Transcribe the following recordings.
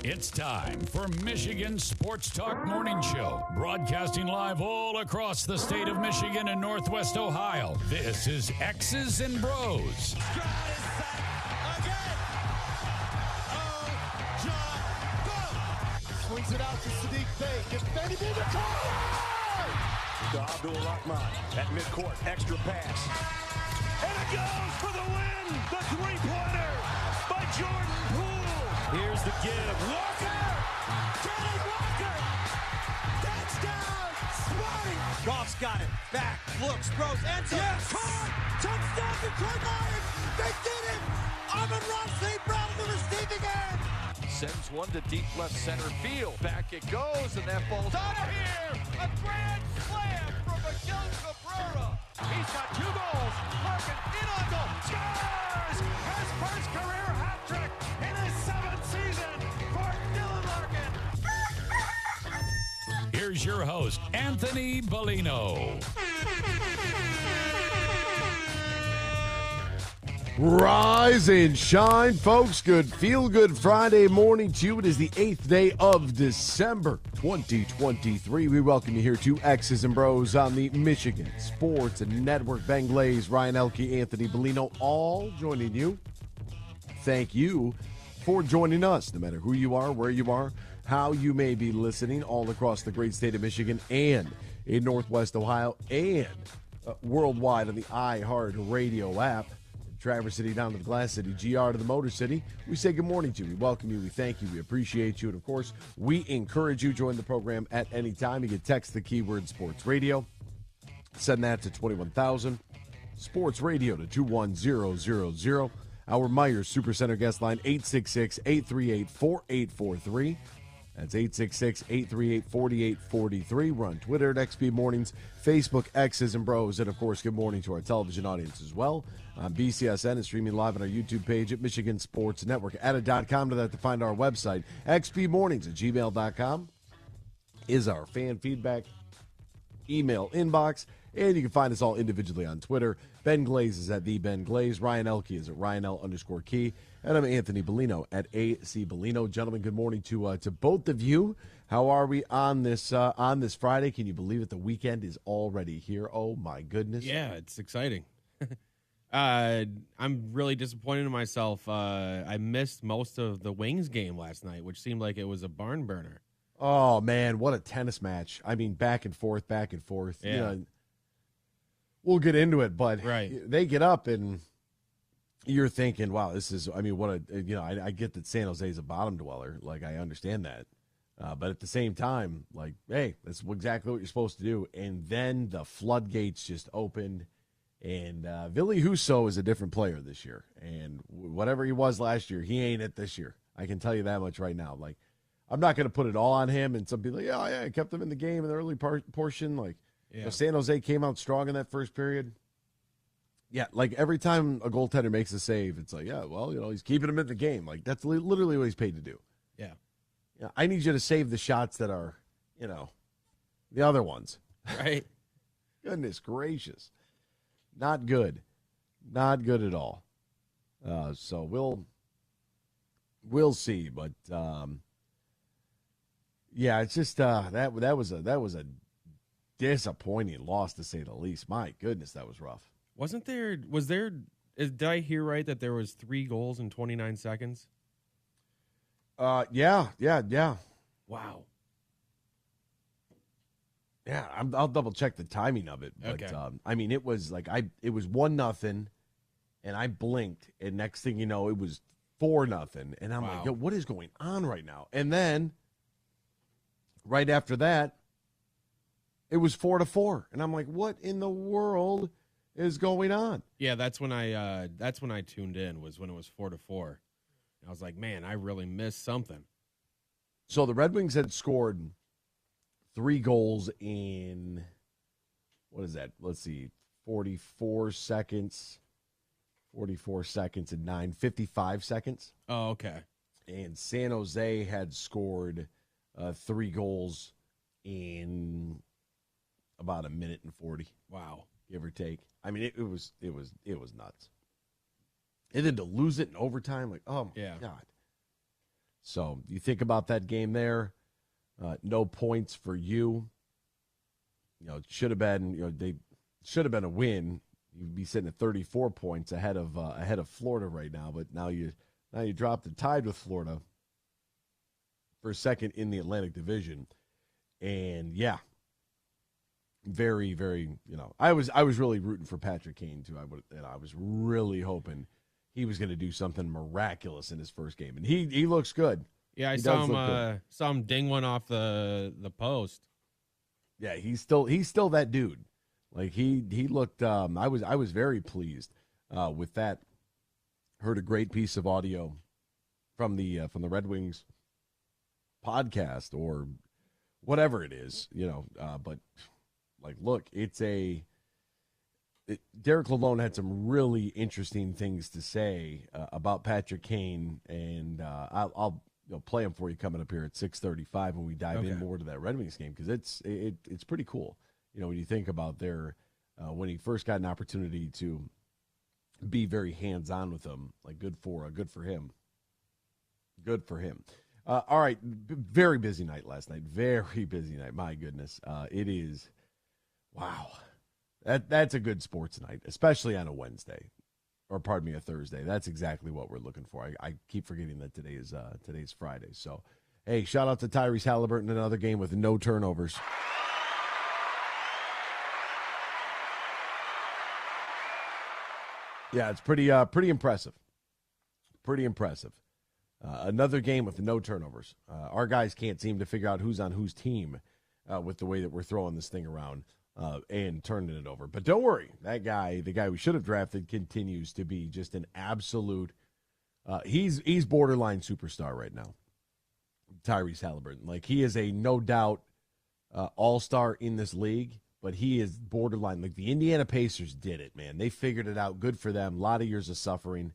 It's time for Michigan Sports Talk Morning Show, broadcasting live all across the state of Michigan and Northwest Ohio. This is X's and Bros. Swings it out to Sadiq Bey. Gets Benny Bey to To Abdul-Rahman at midcourt. Extra pass. And it goes for the win. The three-pointer by Jordan Poole. Here's the give. Walker. Kenneth Walker. Touchdown. Spike. Goff's got it. Back. Looks. Throws. Ends up. Yes. Caught. Touchdown to Detroit Lions. They did it. Amon-Ra St. Brown on the receiving end. Sends one to deep left center field. Back it goes, and that ball's out of here. A grand slam from Miguel Cabrera. He's got 2 goals. Larkin in on goal. Scores! His first career hat trick in his 7th season for Dylan Larkin. Here's your host, Anthony Bellino. Rise and shine, folks. Good feel-good Friday morning to you. It is the 8th day of December 2023. We welcome you here to X's and Bros on the Michigan Sports Network. Br0's, Ryan Elke, Anthony Bellino, all joining you. Thank you for joining us, no matter who you are, where you are, how you may be listening all across the great state of Michigan and in Northwest Ohio and worldwide on the iHeartRadio app. Traverse City down to the Glass City, GR to the Motor City. We say good morning to you. We welcome you. We thank you. We appreciate you. And, of course, we encourage you to join the program at any time. You can text the keyword sports radio. Send that to 21,000. Sports radio to 21000. Our Myers Supercenter guest line, 866-838-4843. That's 866-838-4843. We're on Twitter at XP Mornings, Facebook, X's and Bros. And, of course, good morning to our television audience as well. On BCSN and streaming live on our YouTube page at Michigan Sports Network. Add a .com to that to find our website. xpmornings@gmail.com is our fan feedback email inbox. And you can find us all individually on Twitter. Ben Glaze is at the Ben Glaze. Ryan Elke is at RyanL_Key. And I'm Anthony Bellino at AC Bellino. Gentlemen, good morning to both of you. How are we on this Friday? Can you believe it? The weekend is already here. Oh, my goodness. Yeah, it's exciting. I'm really disappointed in myself. I missed most of the Wings game last night, which seemed like it was a barn burner. Oh, man, what a tennis match. I mean, back and forth. Yeah. You know, we'll get into it, but they get up and you're thinking, wow, this is, I mean, I get that San Jose is a bottom dweller. Like, I understand that. But at the same time, like, hey, that's exactly what you're supposed to do. And then the floodgates just opened. And Ville Husso is a different player this year. And whatever he was last year, he ain't it this year. I can tell you that much right now. Like, I'm not going to put it all on him. And some people, yeah, I kept him in the game in the early portion. Like, you know, San Jose came out strong in that first period. Yeah, like every time a goaltender makes a save, it's like, yeah, well, you know, he's keeping him in the game. Like, that's literally what he's paid to do. Yeah. I need you to save the shots that are, you know, the other ones. Right. Goodness gracious. Not good. Not good at all. So we'll see. But yeah, it's just that was a disappointing loss to say the least. My goodness, that was rough. Did I hear right that there was 3 goals in 29 seconds? Yeah. Wow. Yeah, I'll double check the timing of it. But okay. I mean, it was like it was 1-0, and I blinked, and next thing you know, it was 4-0, and I'm like, yo, what is going on right now? And then right after that, it was 4-4, and I'm like, what in the world is going on? Yeah, that's when I tuned in, was when it was 4-4. I was like, man, I really missed something. So the Red Wings had scored 3 goals in, what is that? Let's see, 44 seconds and 55 seconds. Oh, okay. And San Jose had scored 3 goals in about 1:40. Wow. Give or take. I mean, it was nuts. And then to lose it in overtime, like, oh my God. So you think about that game there. No points for you. It should have been. They should have been a win. You'd be sitting at 34 points ahead of Florida right now. But now you drop the Tide with Florida for second in the Atlantic Division, and yeah, very, very. I was really rooting for Patrick Kane too. I was really hoping he was going to do something miraculous in his first game, and he looks good. Yeah, I saw him ding one off the post. Yeah, he's still that dude. Like he looked. I was very pleased with that. Heard a great piece of audio from the Red Wings podcast or whatever it is, But like, look, Derek Lalonde had some really interesting things to say about Patrick Kane, and I'll play him for you coming up here at 6:35 when we dive in more to that Red Wings game, because it's pretty cool. When you think about when he first got an opportunity to be very hands-on with them, like good for him. Good for him. All right, very busy night last night. Very busy night. My goodness, it is. Wow, that's a good sports night, especially on a Wednesday, or pardon me, a Thursday. That's exactly what we're looking for. I keep forgetting that today's Friday. So, hey, shout out to Tyrese Halliburton, another game with no turnovers. Yeah, it's pretty impressive. Pretty impressive. Another game with no turnovers. Our guys can't seem to figure out who's on whose team with the way that we're throwing this thing around and turning it over. But don't worry, that guy, the guy we should have drafted, continues to be just an absolute. He's borderline superstar right now. Tyrese Halliburton, like he is a no doubt all-star in this league. But he is borderline. Like the Indiana Pacers did it, man. They figured it out. Good for them. A lot of years of suffering.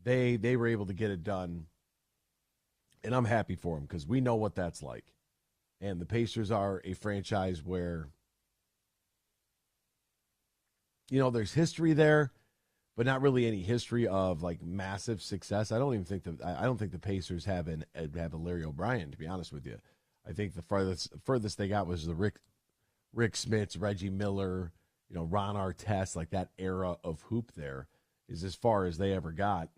They were able to get it done, and I'm happy for them because we know what that's like. And the Pacers are a franchise where, there's history there, but not really any history of like massive success. I don't think the Pacers have a Larry O'Brien, to be honest with you. I think the furthest they got was the Rick Smits, Reggie Miller, Ron Artest, like that era of hoop there is as far as they ever got.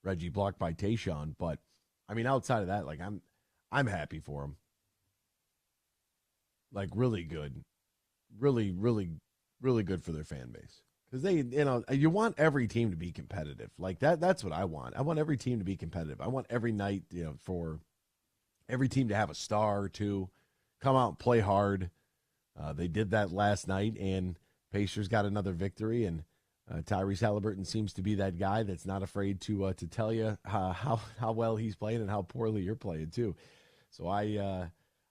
Reggie blocked by Tayshaun, but I mean, outside of that, like I'm happy for him. Like really good, really, really, really good for their fan base because you want every team to be competitive. Like that's what I want. I want every team to be competitive. I want every night, for every team to have a star or two, come out and play hard. They did that last night, and Pacers got another victory. And Tyrese Halliburton seems to be that guy that's not afraid to tell you how well he's playing and how poorly you're playing too. So I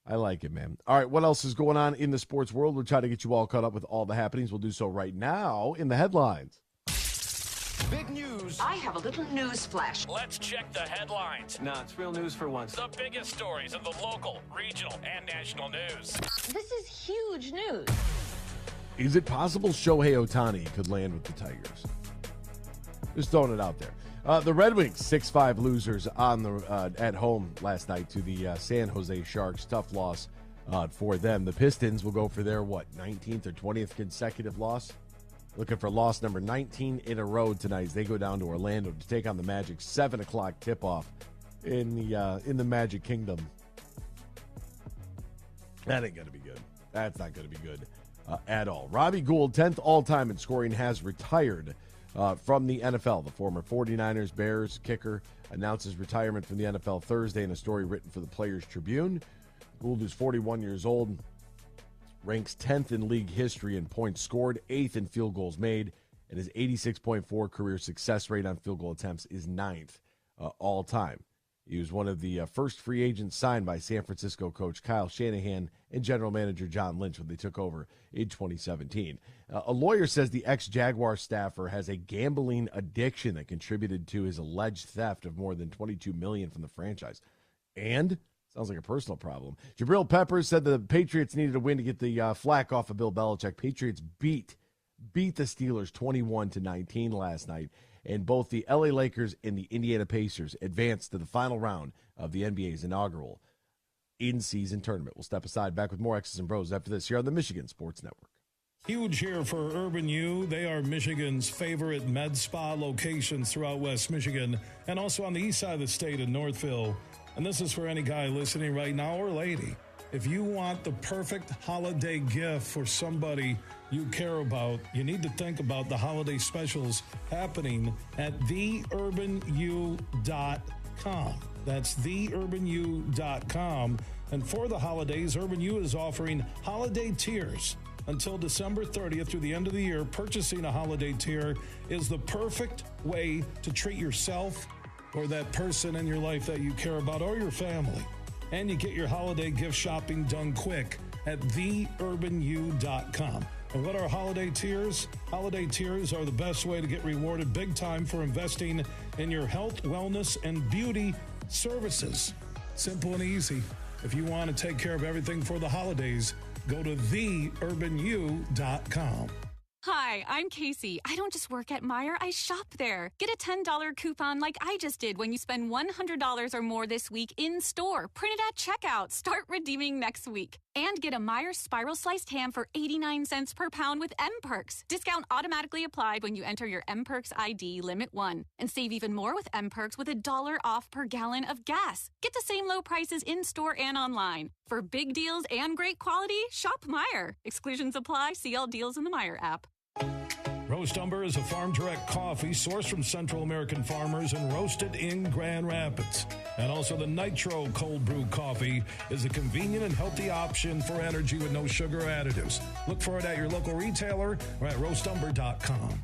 like it, man. All right, what else is going on in the sports world? We'll try to get you all caught up with all the happenings. We'll do so right now in the headlines. Big news. I have a little news flash. Let's check the headlines. No, it's real news for once. The biggest stories of the local, regional, and national news. This is huge news. Is it possible Shohei Ohtani could land with the Tigers? Just throwing it out there. The Red Wings, 6-5 losers at home last night to the San Jose Sharks. Tough loss for them. The Pistons will go for their, 19th or 20th consecutive loss? Looking for loss number 19 in a row tonight as they go down to Orlando to take on the Magic. 7 o'clock tip-off in the Magic Kingdom. That ain't going to be good. That's not going to be good at all. Robbie Gould, 10th all-time in scoring, has retired from the NFL. The former 49ers Bears kicker announces retirement from the NFL Thursday in a story written for the Players Tribune. Gould is 41 years old. Ranks 10th in league history in points scored, 8th in field goals made, and his 86.4 career success rate on field goal attempts is 9th all time. He was one of the first free agents signed by San Francisco coach Kyle Shanahan and general manager John Lynch when they took over in 2017. A lawyer says the ex-Jaguar staffer has a gambling addiction that contributed to his alleged theft of more than $22 million from the franchise. And sounds like a personal problem. Jabril Peppers said the Patriots needed a win to get the flack off of Bill Belichick. Patriots beat the Steelers 21-19 last night. And both the LA Lakers and the Indiana Pacers advanced to the final round of the NBA's inaugural in-season tournament. We'll step aside, back with more X's and Bros after this here on the Michigan Sports Network. Huge here for Urban U. They are Michigan's favorite med spa locations throughout West Michigan and also on the east side of the state in Northville. And this is for any guy listening right now or lady. If you want the perfect holiday gift for somebody you care about, you need to think about the holiday specials happening at theurbanu.com. That's theurbanu.com. And for the holidays, Urban U is offering holiday tiers. Until December 30th through the end of the year, purchasing a holiday tier is the perfect way to treat yourself or that person in your life that you care about or your family. And you get your holiday gift shopping done quick at theurbanu.com. And what are holiday tiers? Holiday tiers are the best way to get rewarded big time for investing in your health, wellness, and beauty services. Simple and easy. If you want to take care of everything for the holidays, go to theurbanu.com. Hi, I'm Casey. I don't just work at Meijer, I shop there. Get a $10 coupon like I just did when you spend $100 or more this week in store. Print it at checkout. Start redeeming next week. And get a Meijer spiral sliced ham for 89 cents per pound with M-Perks. Discount automatically applied when you enter your M-Perks ID Limit 1. And save even more with M-Perks with $1 off per gallon of gas. Get the same low prices in store and online. For big deals and great quality, shop Meijer. Exclusions apply. See all deals in the Meijer app. Roast Umber is a farm-direct coffee sourced from Central American farmers and roasted in Grand Rapids. And also the Nitro Cold Brew Coffee is a convenient and healthy option for energy with no sugar additives. Look for it at your local retailer or at roastumber.com.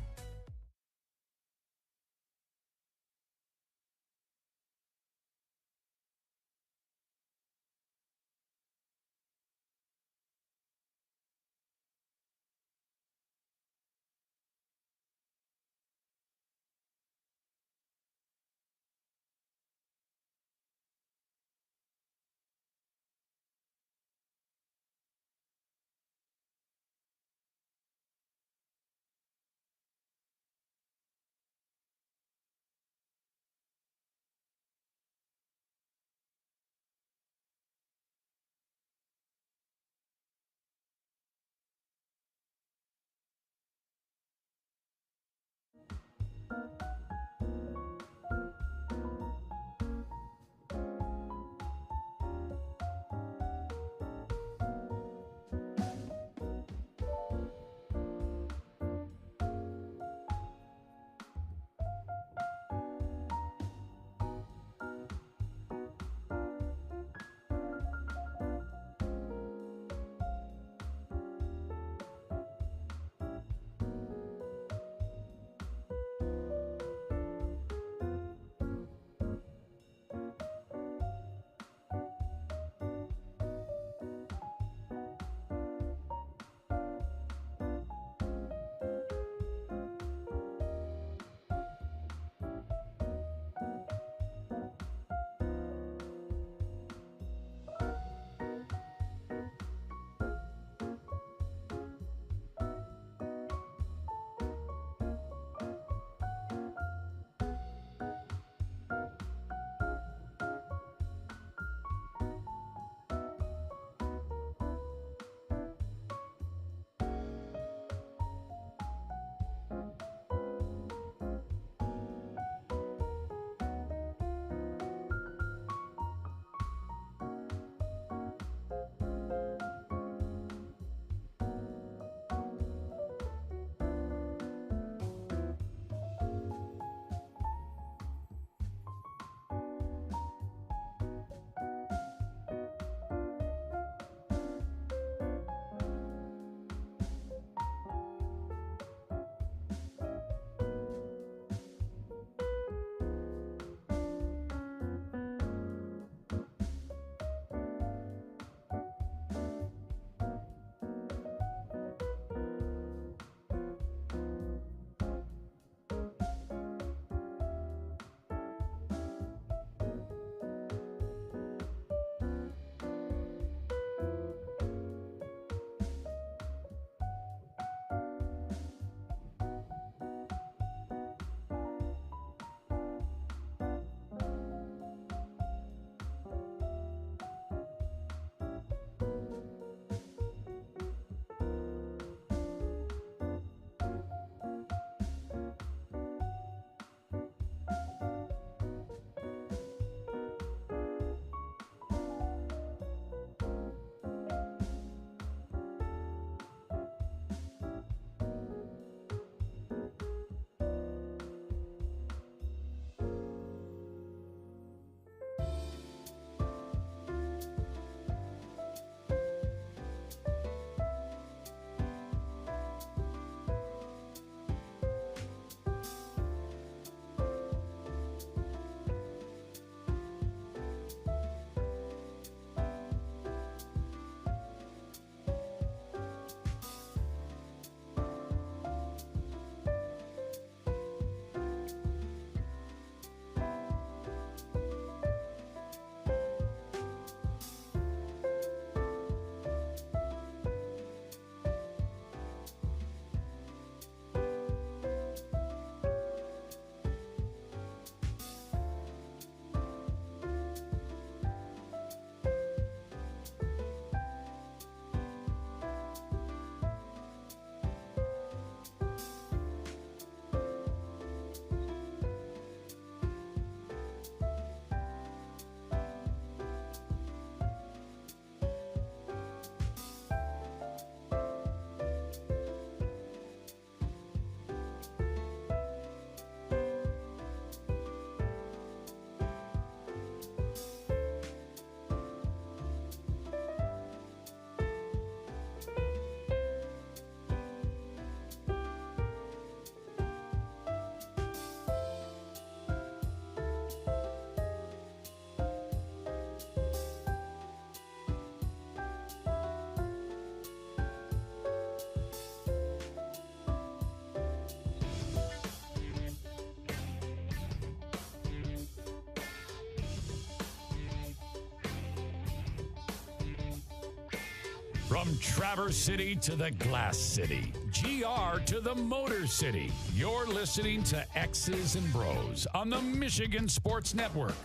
From Traverse City to the Glass City, GR to the Motor City, you're listening to X's and Bros on the Michigan Sports Network.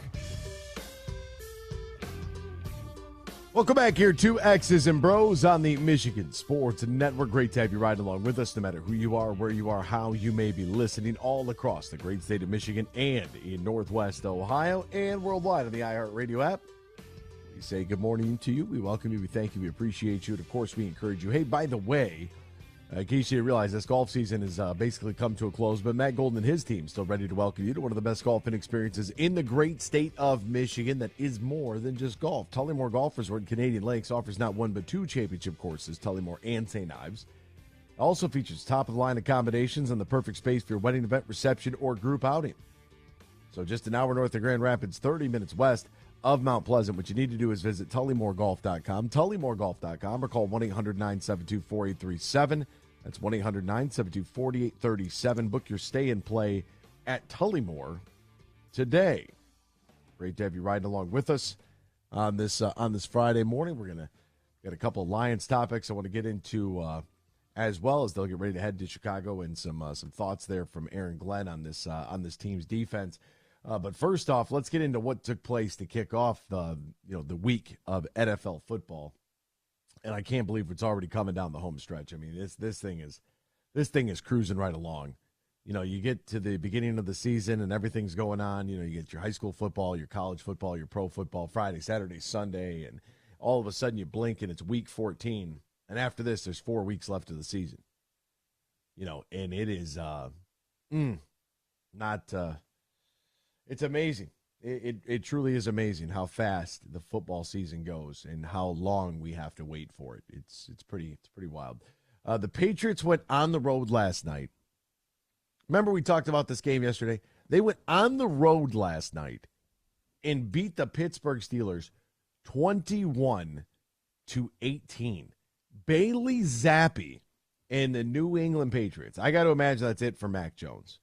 Welcome back here to X's and Bros on the Michigan Sports Network. Great to have you ride along with us, no matter who you are, where you are, how you may be listening, all across the great state of Michigan and in Northwest Ohio and worldwide on the iHeartRadio app. We say good morning to you. We welcome you. We thank you. We appreciate you. And, of course, we encourage you. Hey, by the way, in case you didn't realize, this golf season has basically come to a close, but Matt Golden and his team still ready to welcome you to one of the best golfing experiences in the great state of Michigan that is more than just golf. Tullymore Golf Resort in Canadian Lakes offers not one but two championship courses, Tullymore and St. Ives. It also features top-of-the-line accommodations and the perfect space for your wedding event, reception, or group outing. So just an hour north of Grand Rapids, 30 minutes west of Mount Pleasant. What you need to do is visit TullymoreGolf.com, TullymoreGolf.com, or call 1-800-972-4837. That's 1-800-972-4837. Book your stay and play at Tullymore today. Great to have you riding along with us on this Friday morning. We're gonna get a couple of Lions topics I want to get into as well as they'll get ready to head to Chicago, and some thoughts there from Aaron Glenn on this team's defense. But first off, let's get into what took place to kick off the week of NFL football. And I can't believe it's already coming down the home stretch. I mean, this thing is cruising right along. You know, you get to the beginning of the season and everything's going on. You know, you get your high school football, your college football, your pro football, Friday, Saturday, Sunday, and all of a sudden you blink and it's week 14. And after this, there's 4 weeks left of the season. You know, and it is it's amazing. It truly is amazing how fast the football season goes and how long we have to wait for it. It's pretty wild. The Patriots went on the road last night. Remember we talked about this game yesterday? They went on the road last night and beat the Pittsburgh Steelers 21-18. Bailey Zappi and the New England Patriots. I got to imagine that's it for Mac Jones.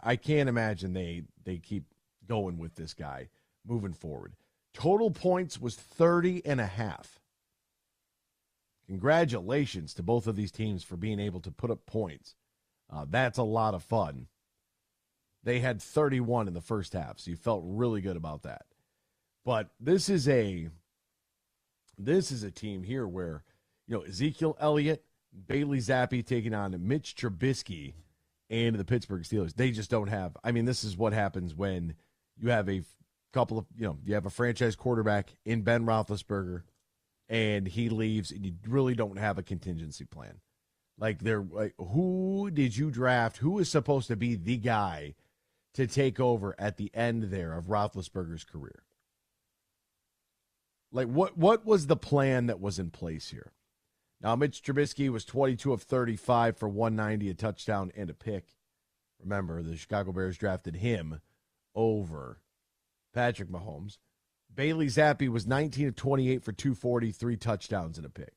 I can't imagine they keep going with this guy moving forward. Total points was 30.5. Congratulations to both of these teams for being able to put up points. That's a lot of fun. They had 31 in the first half, so you felt really good about that. But this is a team here where, you know, Ezekiel Elliott, Bailey Zappi taking on Mitch Trubisky and the Pittsburgh Steelers. They just don't have. I mean, this is what happens when you have a couple of, you have a franchise quarterback in Ben Roethlisberger, and he leaves, and you really don't have a contingency plan. Who did you draft? Who is supposed to be the guy to take over at the end there of Roethlisberger's career? What was the plan that was in place here? Now, Mitch Trubisky was 22 of 35 for 190, a touchdown, and a pick. Remember, the Chicago Bears drafted him over Patrick Mahomes. Bailey Zappi was 19 of 28 for 240, 3 touchdowns, and a pick.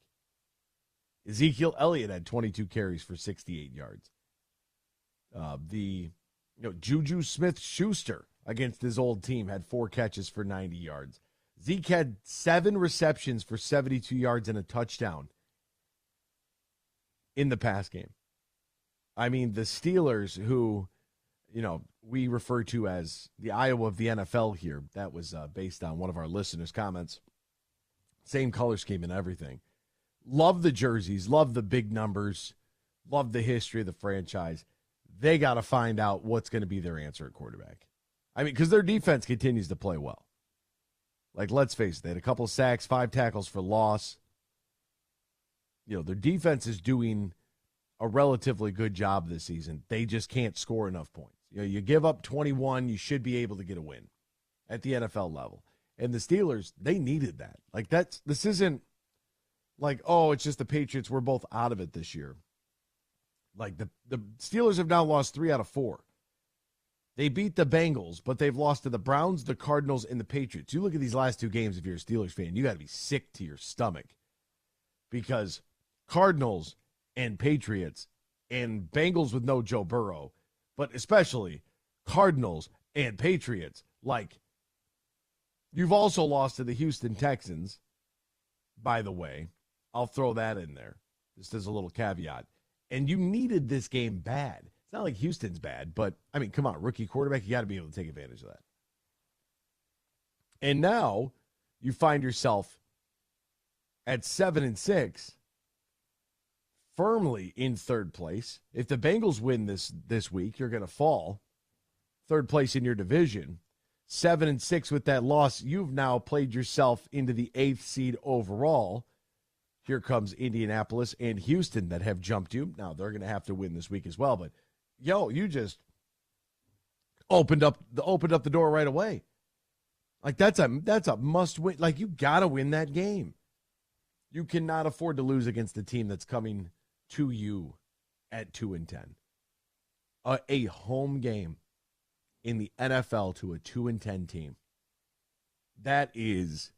Ezekiel Elliott had 22 carries for 68 yards. Juju Smith-Schuster against his old team had 4 catches for 90 yards. Zeke had 7 receptions for 72 yards and a touchdown in the pass game. I mean, the Steelers, who, we refer to as the Iowa of the NFL here, that was based on one of our listeners' comments. Same color scheme and everything. Love the jerseys, love the big numbers, love the history of the franchise. They got to find out what's going to be their answer at quarterback. I mean, because their defense continues to play well. Let's face it, they had a couple of sacks, 5 tackles for loss. Their defense is doing a relatively good job this season. They just can't score enough points. You give up 21, you should be able to get a win at the NFL level. And the Steelers, they needed that. This isn't it's just the Patriots, we're both out of it this year. The Steelers have now lost 3 out of 4. They beat the Bengals, but they've lost to the Browns, the Cardinals, and the Patriots. You look at these last 2 games, if you're a Steelers fan, you got to be sick to your stomach, because Cardinals and Patriots and Bengals with no Joe Burrow, but especially Cardinals and Patriots. You've also lost to the Houston Texans, by the way. I'll throw that in there, just as a little caveat. And you needed this game bad. It's not like Houston's bad, but, I mean, come on, rookie quarterback, you got to be able to take advantage of that. And now you find yourself at 7-6, firmly in third place. If the Bengals win this week, you're going to fall third place in your division. 7-6 with that loss, you've now played yourself into the 8th seed overall. Here comes Indianapolis and Houston that have jumped you. Now they're going to have to win this week as well, but you just opened up the door right away. Like that's a must win. Like you got to win that game. You cannot afford to lose against a team that's coming to you at 2-10. A home game in the NFL to a 2-10 team. That is,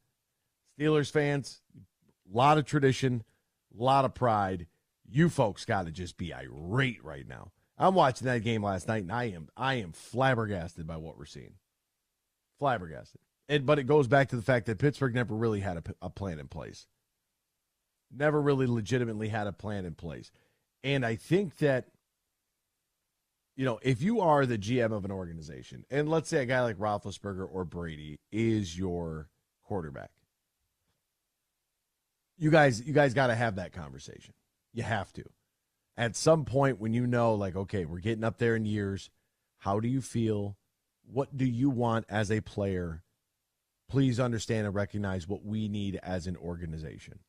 Steelers fans, a lot of tradition, a lot of pride. You folks got to just be irate right now. I'm watching that game last night, and I am flabbergasted by what we're seeing. Flabbergasted. But it goes back to the fact that Pittsburgh never really had a plan in place. Never really legitimately had a plan in place. And I think that, if you are the GM of an organization, and let's say a guy like Roethlisberger or Brady is your quarterback, you guys got to have that conversation. You have to. At some point when okay, we're getting up there in years, how do you feel? What do you want as a player? Please understand and recognize what we need as an organization.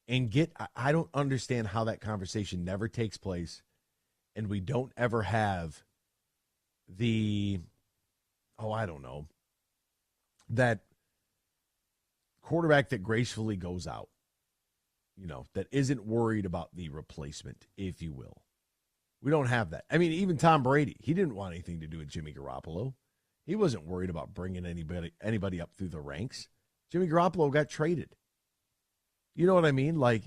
And I don't understand how that conversation never takes place, and we don't ever have that quarterback that gracefully goes out, that isn't worried about the replacement, if you will. We don't have that. I mean, even Tom Brady, he didn't want anything to do with Jimmy Garoppolo. He wasn't worried about bringing anybody up through the ranks. Jimmy Garoppolo got traded. You know what I mean? Like,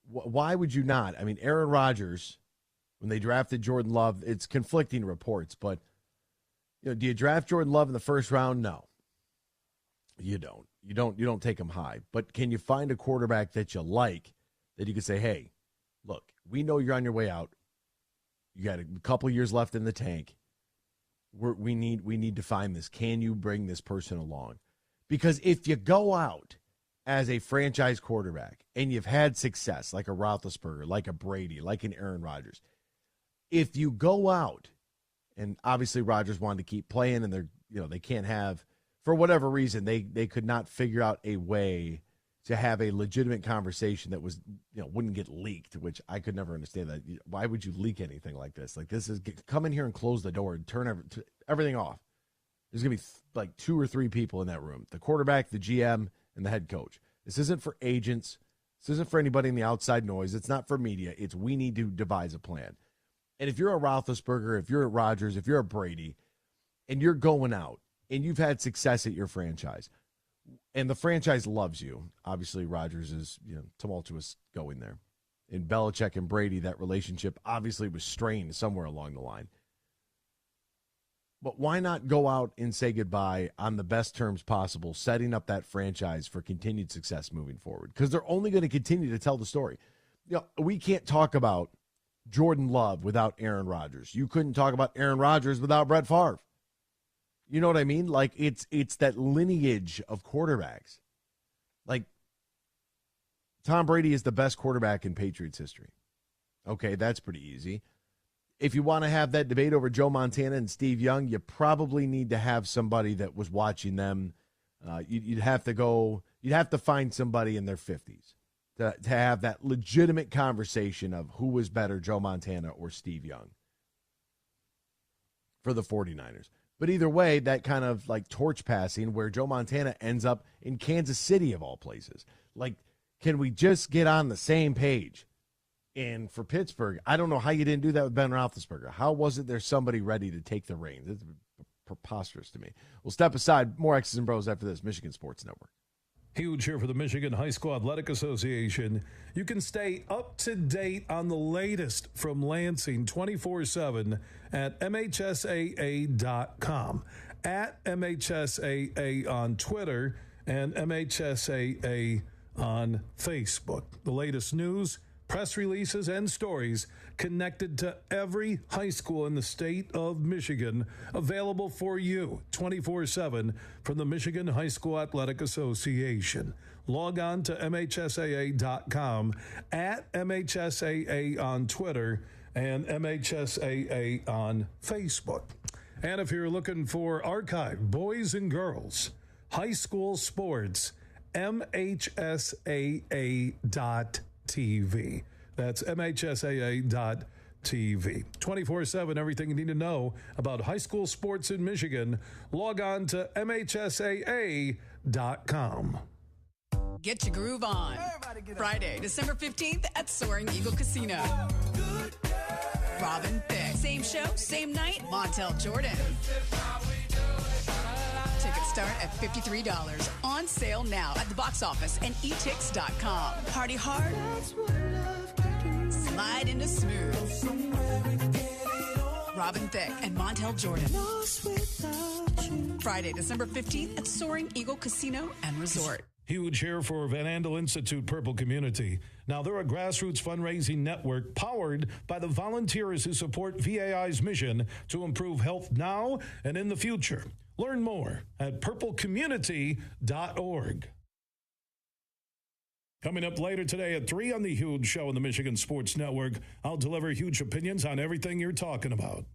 why would you not? I mean, Aaron Rodgers, when they drafted Jordan Love, it's conflicting reports, but do you draft Jordan Love in the first round? No, you don't. You don't take him high. But can you find a quarterback that you like that you can say, hey, look, we know you're on your way out. You got a couple years left in the tank. We need to find this. Can you bring this person along? Because if you go out as a franchise quarterback and you've had success like a Roethlisberger, like a Brady, like an Aaron Rodgers, if you go out, and obviously Rodgers wanted to keep playing, and they can't have, for whatever reason, they could not figure out a way to have a legitimate conversation that was, wouldn't get leaked, which I could never understand that. Why would you leak anything like this? Like, this is, come in here and close the door and turn everything off. There's going to be like 2 or 3 people in that room, the quarterback, the GM, and the head coach. This isn't for agents. This isn't for anybody in the outside noise. It's not for media. It's we need to devise a plan. And if you're a Roethlisberger, if you're a Rodgers, if you're a Brady, and you're going out, and you've had success at your franchise, and the franchise loves you. Obviously, Rodgers is tumultuous going there. In Belichick and Brady, that relationship obviously was strained somewhere along the line. But why not go out and say goodbye on the best terms possible, setting up that franchise for continued success moving forward? Because they're only going to continue to tell the story. We can't talk about Jordan Love without Aaron Rodgers. You couldn't talk about Aaron Rodgers without Brett Favre. You know what I mean? Like, it's that lineage of quarterbacks. Like, Tom Brady is the best quarterback in Patriots history. Okay, that's pretty easy. If you want to have that debate over Joe Montana and Steve Young, you probably need to have somebody that was watching them. You'd have to find somebody in their 50s to have that legitimate conversation of who was better, Joe Montana or Steve Young, for the 49ers. But either way, that kind of like torch passing where Joe Montana ends up in Kansas City of all places. Like, can we just get on the same page? And for Pittsburgh, I don't know how you didn't do that with Ben Roethlisberger. How wasn't there somebody ready to take the reins? It's preposterous to me. We'll step aside. More X's and Bros after this. Michigan Sports Network. Huge here for the Michigan High School Athletic Association. You can stay up to date on the latest from Lansing 24/7 at MHSAA.com, at MHSAA on Twitter, and MHSAA on Facebook. The latest news, press releases, and stories connected to every high school in the state of Michigan, available for you 24/7 from the Michigan High School Athletic Association. Log on to MHSAA.com, at MHSAA on Twitter, and MHSAA on Facebook. And if you're looking for archive boys and girls high school sports, MHSAA.TV. That's MHSAA.TV. 24/7, everything you need to know about high school sports in Michigan. Log on to MHSAA.com. Get your groove on. Friday, December 15th at Soaring Eagle Casino. Robin Thicke. Same show, same night, Montel Jordan. Tickets start at $53. On sale now at the box office and etix.com. Party hard. Slide into smooth. Robin Thicke and Montel Jordan. Friday, December 15th at Soaring Eagle Casino and Resort. Huge here for Van Andel Institute Purple Community. Now, they're a grassroots fundraising network powered by the volunteers who support VAI's mission to improve health now and in the future. Learn more at purplecommunity.org. Coming up later today at 3 on The Huge Show on the Michigan Sports Network, I'll deliver huge opinions on everything you're talking about.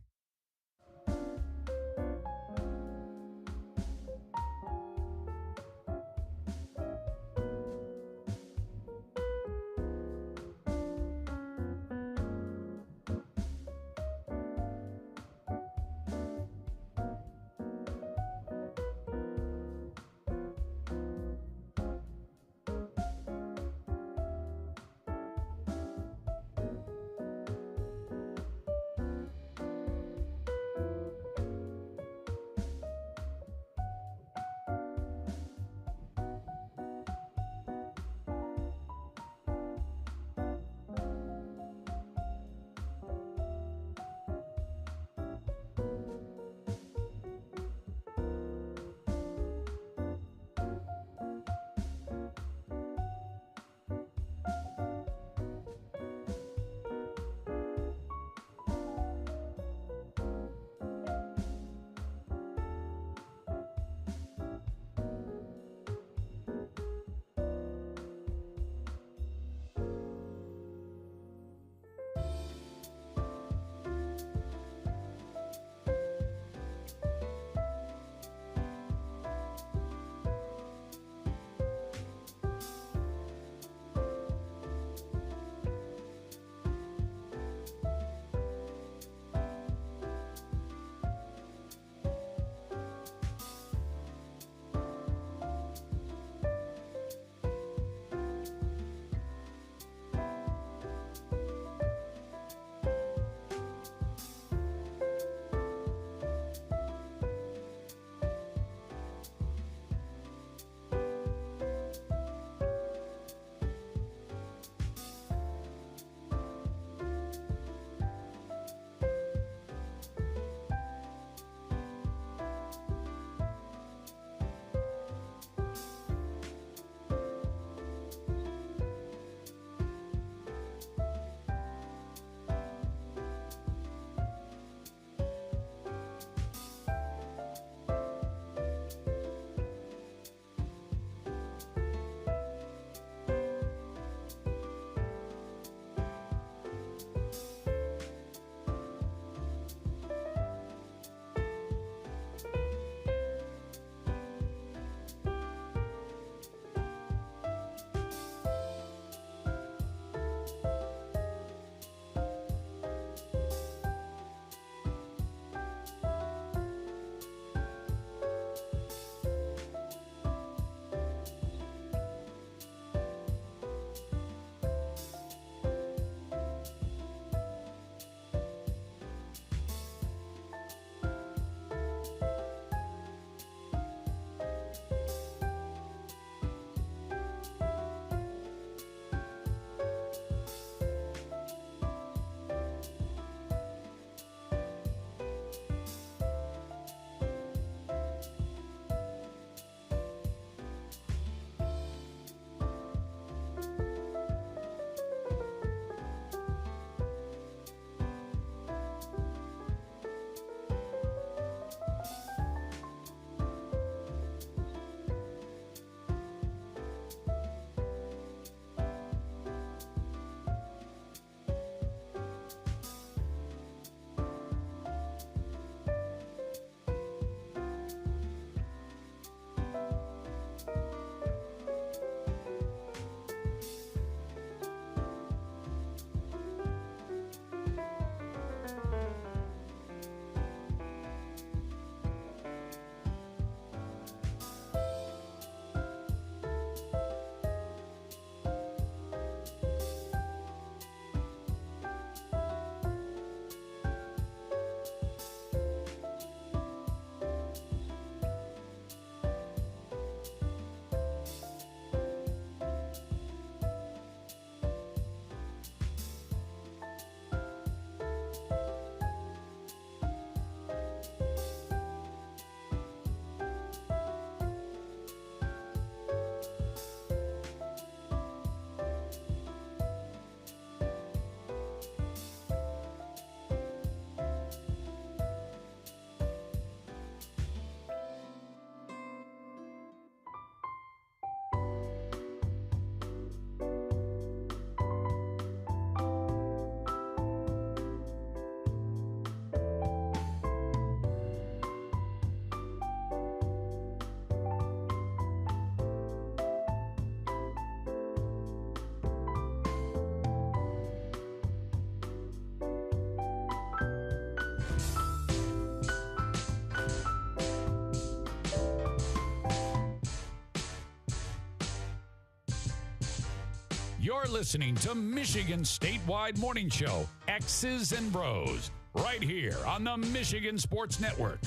You're listening to Michigan's statewide morning show, X's and Bros, right here on the Michigan Sports Network.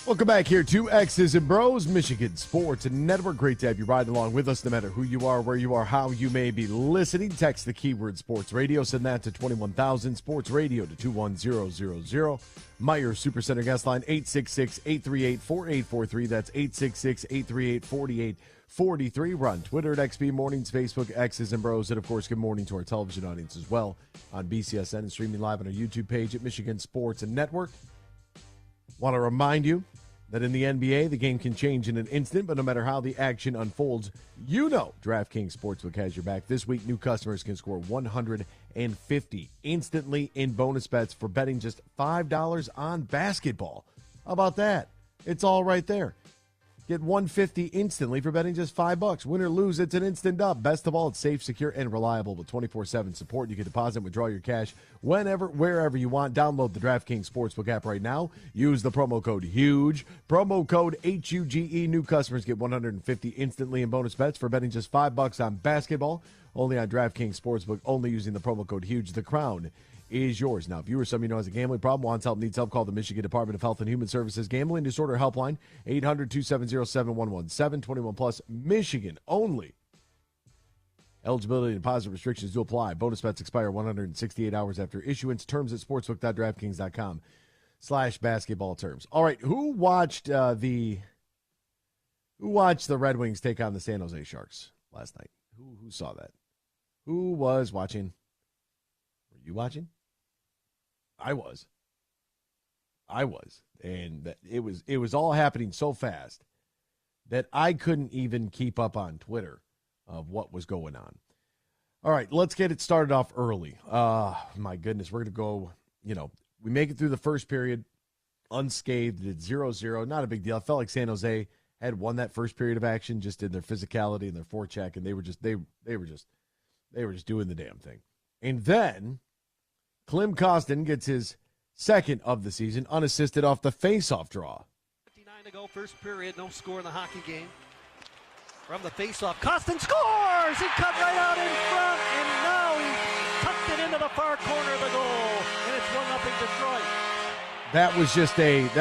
Welcome back here to X's and Bros, Michigan Sports Network. Great to have you riding along with us, no matter who you are, where you are, how you may be listening. Text the keyword Sports Radio. Send that to 21,000 Sports Radio to 21000. Meyer Supercenter guest line 866-838-4843. That's 866-838-4843. We're on Twitter at XB Mornings, Facebook, X's and Bros, and of course, good morning to our television audience as well on BCSN and streaming live on our YouTube page at Michigan Sports Network. Want to remind you that in the NBA, the game can change in an instant, but no matter how the action unfolds, you know DraftKings Sportsbook has your back. This week, new customers can score $150 instantly in bonus bets for betting just $5 on basketball. How about that? It's all right there. Get $150 instantly for betting just $5. Win or lose, it's an instant dub. Best of all, it's safe, secure, and reliable with 24/7 support. You can deposit and withdraw your cash whenever, wherever you want. Download the DraftKings Sportsbook app right now. Use the promo code HUGE. Promo code HUGE. New customers get $150 instantly in bonus bets for betting just $5 on basketball. Only on DraftKings Sportsbook, only using the promo code HUGE. The crown is yours. Now, if you or somebody who has a gambling problem, wants help, needs help, call the Michigan Department of Health and Human Services Gambling Disorder Helpline, 800-270-7117, 21 plus, Michigan only. Eligibility and deposit restrictions do apply. Bonus bets expire 168 hours after issuance. Terms at sportsbook.draftkings.com/basketball terms. All right, who watched the Red Wings take on the San Jose Sharks last night? Who saw that? Who was watching? Were you watching? I was, and it was all happening so fast that I couldn't even keep up on Twitter of what was going on. All right, let's get it started off early. My goodness, we're going to go, we make it through the first period unscathed. It's 0-0, not a big deal. I felt like San Jose had won that first period of action just in their physicality and their forecheck, and they were just doing the damn thing. And then Klim Kostin gets his second of the season, unassisted off the face-off draw. 59 to go, first period, no score in the hockey game. From the face-off, Kostin scores! He cut right out in front, and now he tucked it into the far corner of the goal, and it's 1-0 Detroit. That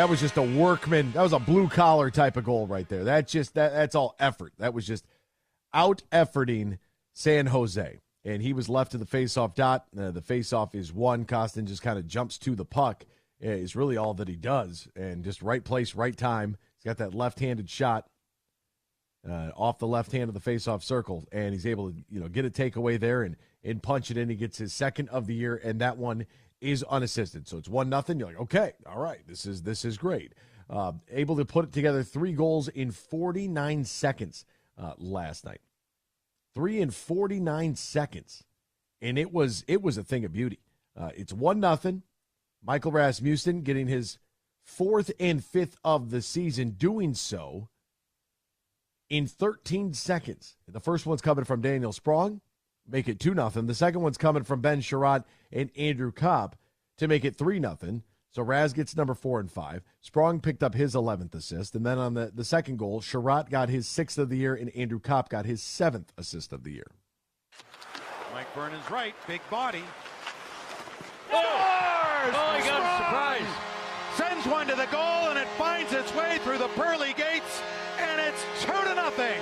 was just a workman. That was a blue-collar type of goal right there. That's all effort. That was just out-efforting San Jose. And he was left to the face-off dot. The face-off is won. Kostin just kind of jumps to the puck. Is really all that he does. And just right place, right time. He's got that left-handed shot off the left hand of the face-off circle. And he's able to get a takeaway there and punch it in. He gets his second of the year, and that one is unassisted. So it's 1-0. You're like, okay, all right, this is great. Able to put it together 3 goals in 49 seconds last night. 3 in 49 seconds, and it was a thing of beauty. It's 1-0. Michael Rasmussen getting his 4th and 5th of the season, doing so in 13 seconds. The first one's coming from Daniel Sprong, make it 2-0. The second one's coming from Ben Sherratt and Andrew Kopp to make it 3-0. So Raz gets number 4 and 5. Sprong picked up his 11th assist. And then on the second goal, Sherratt got his 6th of the year, and Andrew Kopp got his 7th assist of the year. Mike Vernon's right, big body. Oh, he got a surprise. Sends one to the goal, and it finds its way through the pearly gates, and it's 2-0.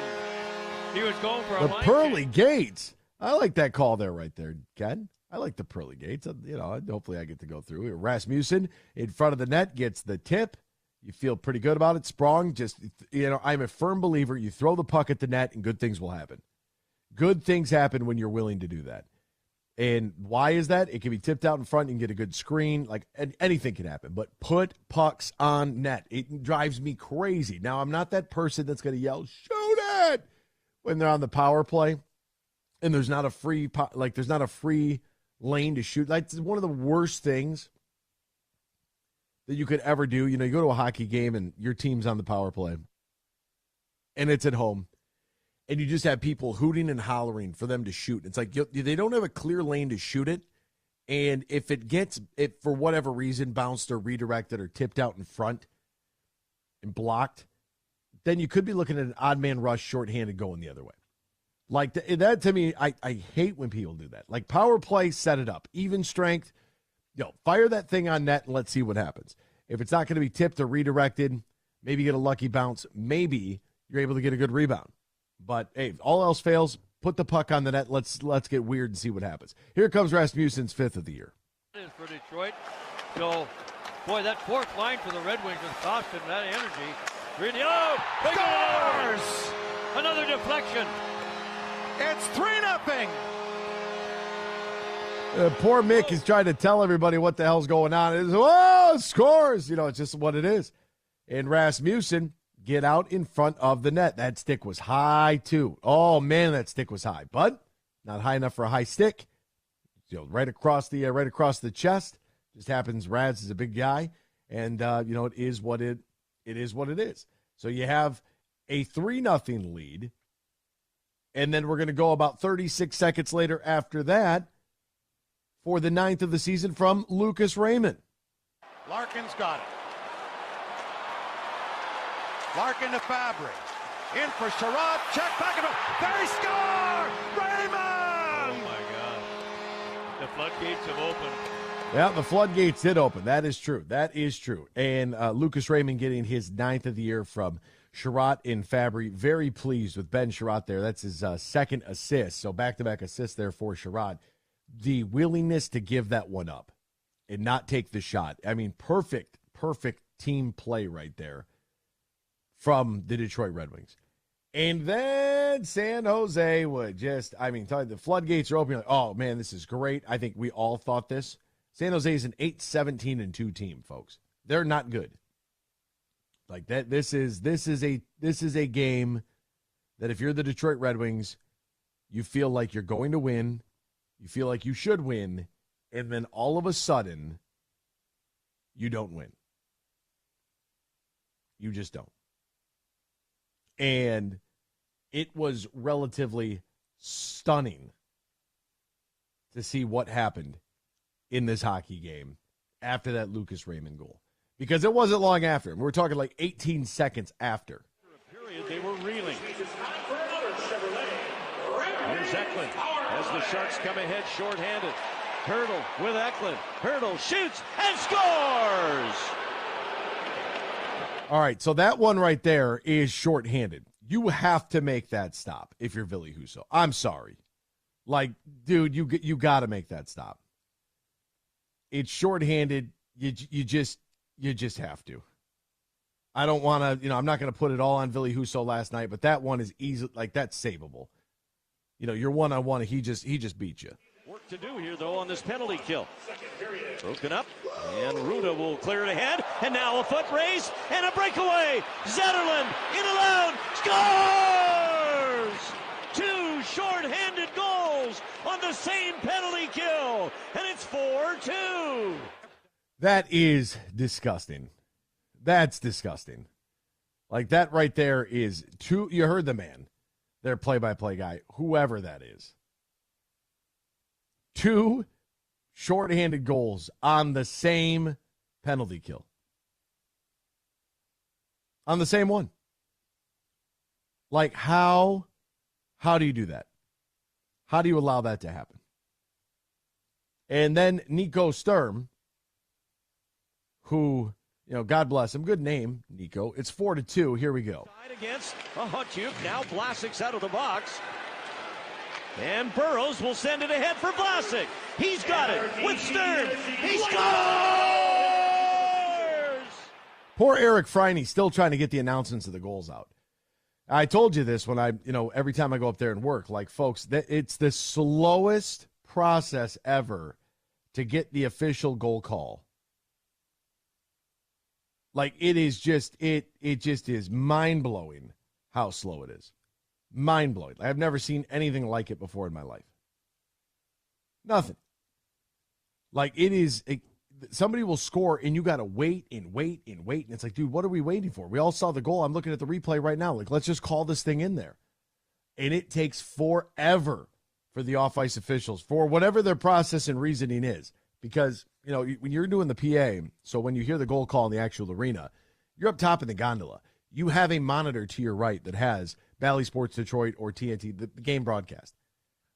He was going for a The line pearly change. gates. I like that call there right there, Ken. I like the pearly gates. Hopefully I get to go through. Rasmussen in front of the net gets the tip. You feel pretty good about it. Sprong I'm a firm believer. You throw the puck at the net and good things will happen. Good things happen when you're willing to do that. And why is that? It can be tipped out in front. You can get a good screen. Anything can happen. But put pucks on net. It drives me crazy. Now, I'm not that person that's going to yell, shoot it, when they're on the power play. And there's not a free lane to shoot. That's one of the worst things that you could ever do. You go to a hockey game and your team's on the power play and it's at home and you just have people hooting and hollering for them to shoot. It's like they don't have a clear lane to shoot it. And if it gets it for whatever reason bounced or redirected or tipped out in front and blocked, then you could be looking at an odd man rush shorthanded going the other way. Like, that to me, I hate when people do that. Like, power play, set it up. Even strength, fire that thing on net and let's see what happens. If it's not going to be tipped or redirected, maybe get a lucky bounce. Maybe you're able to get a good rebound. But, hey, if all else fails, put the puck on the net. Let's get weird and see what happens. Here comes Rasmussen's 5th of the year. It is for Detroit. So, boy, that fourth line for the Red Wings was costing that energy. Really, scores! Another deflection. It's 3-0. Poor Mick is trying to tell everybody what the hell's going on. It's, scores! It's just what it is. And Rasmussen, get out in front of the net. That stick was high, too. Oh, man, that stick was high. But not high enough for a high stick. Right across the chest. Just happens Raz is a big guy. And, it is what it is. So you have a 3-0 lead. And then we're going to go about 36 seconds later after that for the 9th of the season from Lucas Raymond. Larkin's got it. Larkin to Fabry. In for Sherrod. Check back and they score! Raymond! Oh, my God. The floodgates have opened. Yeah, the floodgates did open. That is true. And Lucas Raymond getting his 9th of the year from Sherrod and Fabry. Very pleased with Ben Sherrod there. That's his second assist. So back-to-back assists there for Sherrod. The willingness to give that one up and not take the shot. I mean, perfect team play right there from the Detroit Red Wings. And then San Jose would just, the floodgates are open. Like, oh, man, this is great. I think we all thought this. San Jose is an 8-17-2 team, folks. They're not good. Like that, this is a game that if you're the Detroit Red Wings, you feel like you're going to win, you feel like you should win, and then all of a sudden, you don't win. You just don't. And it was relatively stunning to see what happened in this hockey game after that Lucas Raymond goal. Because it wasn't long after. We're talking like 18 seconds after. Period, they were reeling. Here's Eklund as the Sharks come ahead shorthanded. Hurdle with Eklund. Hurdle shoots and scores! All right, so that one right there is shorthanded. You have to make that stop if you're Ville Husso. I'm sorry. Like, dude, you got to make that stop. It's shorthanded. You just have to. I don't want to, I'm not going to put it all on Ville Husso last night, but that one is easy. Like, that's savable. You're one-on-one. He just beat you. Work to do here, though, on this penalty kill. Broken up, and Ruda will clear it ahead, and now a foot race, and a breakaway. Zetterlund in alone, scores! 2 short-handed goals on the same penalty kill, and it's 4-2. That is disgusting. That's disgusting. Like, that right there is too. You heard the man, their play-by-play guy, whoever that is. 2 shorthanded goals on the same penalty kill. On the same one. Like, how do you do that? How do you allow that to happen? And then Nico Sturm, who, God bless him. Good name, Nico. It's 4-2. Here we go. Against Ahotchuk. Now Vlasic's out of the box. And Br0's will send it ahead for Vlasic. He's got it with Sturm. He scores! Poor Eric Friney still trying to get the announcements of the goals out. I told you this when every time I go up there and work, like, folks, it's the slowest process ever to get the official goal call. Like, it is just, it just is mind-blowing how slow it is. Mind-blowing. I've never seen anything like it before in my life. Nothing. Like, it is, somebody will score, and you got to wait and wait and wait. And it's like, dude, what are we waiting for? We all saw the goal. I'm looking at the replay right now. Like, let's just call this thing in there. And it takes forever for the off-ice officials, for whatever their process and reasoning is. Because, when you're doing the PA, so when you hear the goal call in the actual arena, you're up top in the gondola. You have a monitor to your right that has Bally Sports Detroit or TNT, the game broadcast,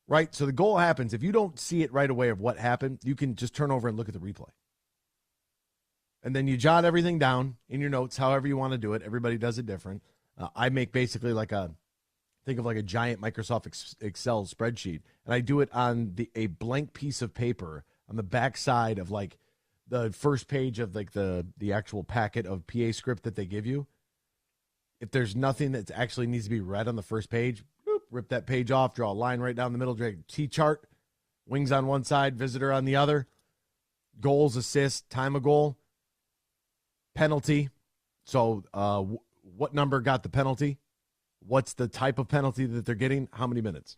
right? So the goal happens. If you don't see it right away of what happened, you can just turn over and look at the replay. And then you jot everything down in your notes, however you want to do it. Everybody does it different. I make basically think of like a giant Microsoft Excel spreadsheet, and I do it on a blank piece of paper on the back side of like the first page of like the actual packet of PA script that they give you. If there's nothing that actually needs to be read on the first page, rip that page off, draw a line right down the middle, drag a T-chart, wings on one side, visitor on the other, goals, assists, time of goal, penalty. So what number got the penalty? What's the type of penalty that they're getting? How many minutes?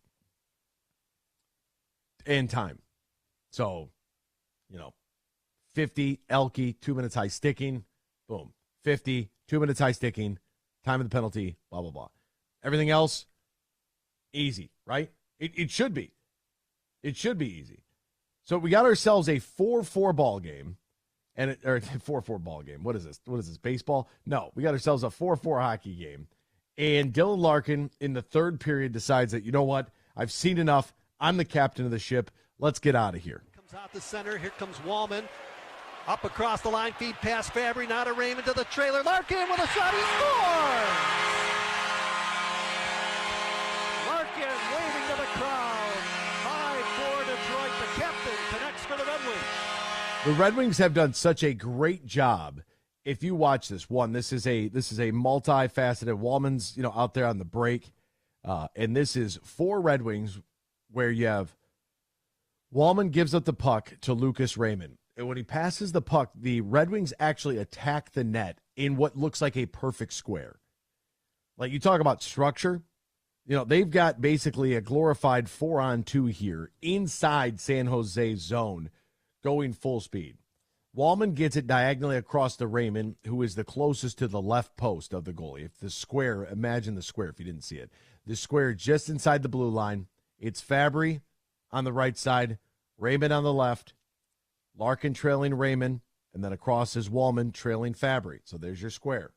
And time. So, 50, Elke, 2 minutes high sticking, boom. 50, 2 minutes high sticking, time of the penalty, blah, blah, blah. Everything else, easy, right? It should be. It should be easy. So we got ourselves a 4-4 ball game. Or 4-4 ball game. What is this? What is this, baseball? No, we got ourselves a 4-4 hockey game. And Dylan Larkin in the third period decides that, you know what? I've seen enough. I'm the captain of the ship. Let's get out of here. Comes out the center. Here comes Wallman. Up across the line, feed past Fabry, now to Raymond to the trailer. Larkin with a shot, he scores! Larkin waving to the crowd. 5-4 Detroit. The captain connects for the Red Wings. The Red Wings have done such a great job. If you watch this, this is a multifaceted. Wallman's out there on the break, and this is 4 Red Wings where you have Wallman gives up the puck to Lucas Raymond. And when he passes the puck, the Red Wings actually attack the net in what looks like a perfect square. Like, you talk about structure, they've got basically a glorified 4-on-2 here inside San Jose's zone going full speed. Wallman gets it diagonally across to Raymond, who is the closest to the left post of the goalie. If the square, imagine the square if you didn't see it. The square just inside the blue line. It's Fabry on the right side, Raymond on the left, Larkin trailing Raymond, and then across is Wallman trailing Fabry. So there's your square.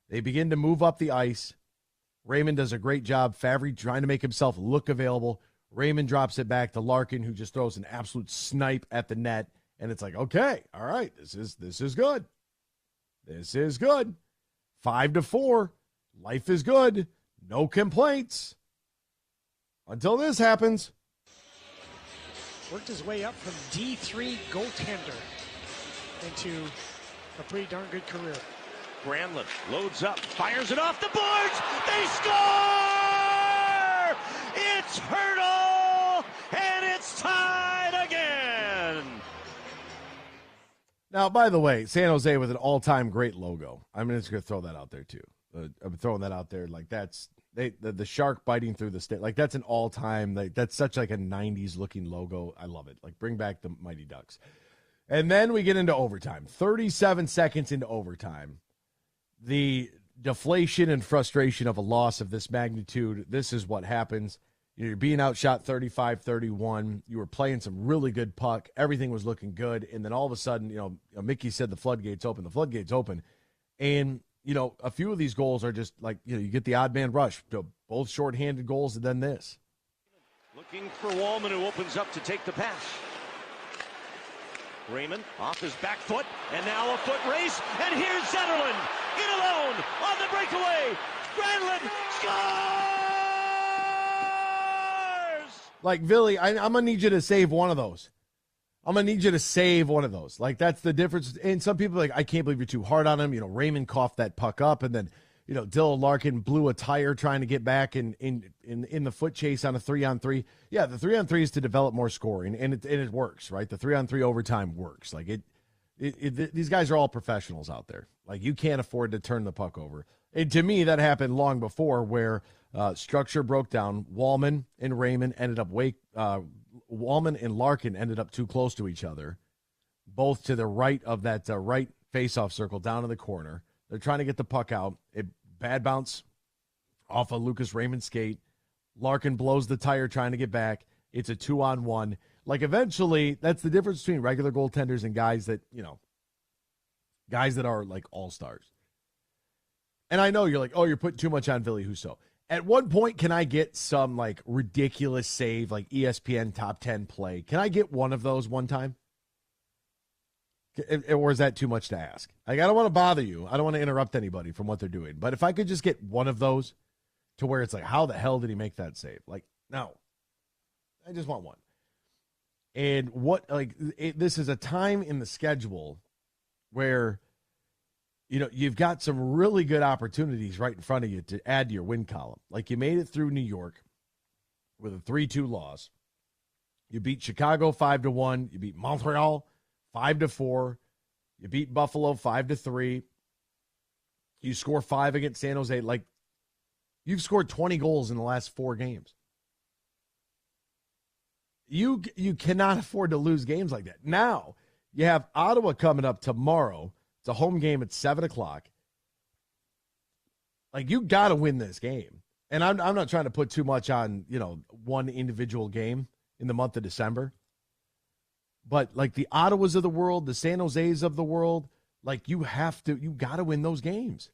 They begin to move up the ice. Raymond does a great job. Fabry trying to make himself look available. Raymond drops it back to Larkin, who just throws an absolute snipe at the net. And it's like, okay, all right, this is good. This is good. 5-4. Life is good. No complaints. Until this happens. Worked his way up from D3 goaltender into a pretty darn good career. Granlund loads up, fires it off the boards. They score! It's Hurdle, and it's tied again. Now, by the way, San Jose with an all-time great logo. I'm just going to throw that out there, too. I'm throwing that out there. Like, that's the shark biting through the state. Like, that's an all-time. Like, that's such like a 90s-looking logo. I love it. Like, bring back the Mighty Ducks. And then we get into overtime. 37 seconds into overtime. The deflation and frustration of a loss of this magnitude, this is what happens. You're being outshot 35-31. You were playing some really good puck. Everything was looking good. And then all of a sudden, Mickey said the floodgates open. The floodgates open. And, a few of these goals are just like, you get the odd man rush. Both shorthanded goals and then this. Looking for Wallman, who opens up to take the pass. Raymond off his back foot, and now a foot race. And here's Zetterlund in alone on the breakaway. Granlund scores! Like, Billy, I'm going to need you to save one of those. I'm going to need you to save one of those. Like, that's the difference. And some people are like, I can't believe you're too hard on him. Raymond coughed that puck up, and then, Dylan Larkin blew a tire trying to get back in the foot chase on a 3-on-3. Yeah, the 3-on-3 is to develop more scoring, and it works, right? The 3-on-3 overtime works. Like, these guys are all professionals out there. Like, you can't afford to turn the puck over. And to me, that happened long before, where structure broke down. Wallman and Raymond ended up Wallman and Larkin ended up too close to each other, both to the right of that right faceoff circle down in the corner. They're trying to get the puck out. Bad bounce off of Lucas Raymond's skate. Larkin blows the tire trying to get back. It's a 2-on-1. Like, eventually, that's the difference between regular goaltenders and guys that are like all-stars. And I know you're like, oh, you're putting too much on Ville Husso. At one point, can I get some like ridiculous save, like ESPN top 10 play? Can I get one of those one time? Or is that too much to ask? Like, I don't want to bother you. I don't want to interrupt anybody from what they're doing. But if I could just get one of those to where it's like, how the hell did he make that save? Like, no. I just want one. And this is a time in the schedule where, you've got some really good opportunities right in front of you to add to your win column. Like, you made it through New York with a 3-2 loss. You beat Chicago 5-1. You beat Montreal 5-4. You beat Buffalo 5-3. You score 5 against San Jose. Like, you've scored 20 goals in the last 4 games. You cannot afford to lose games like that. Now, you have Ottawa coming up tomorrow. It's a home game at 7 o'clock. Like, you got to win this game. And I'm not trying to put too much on, one individual game in the month of December. But, like, the Ottawas of the world, the San Jose's of the world, like, you got to win those games.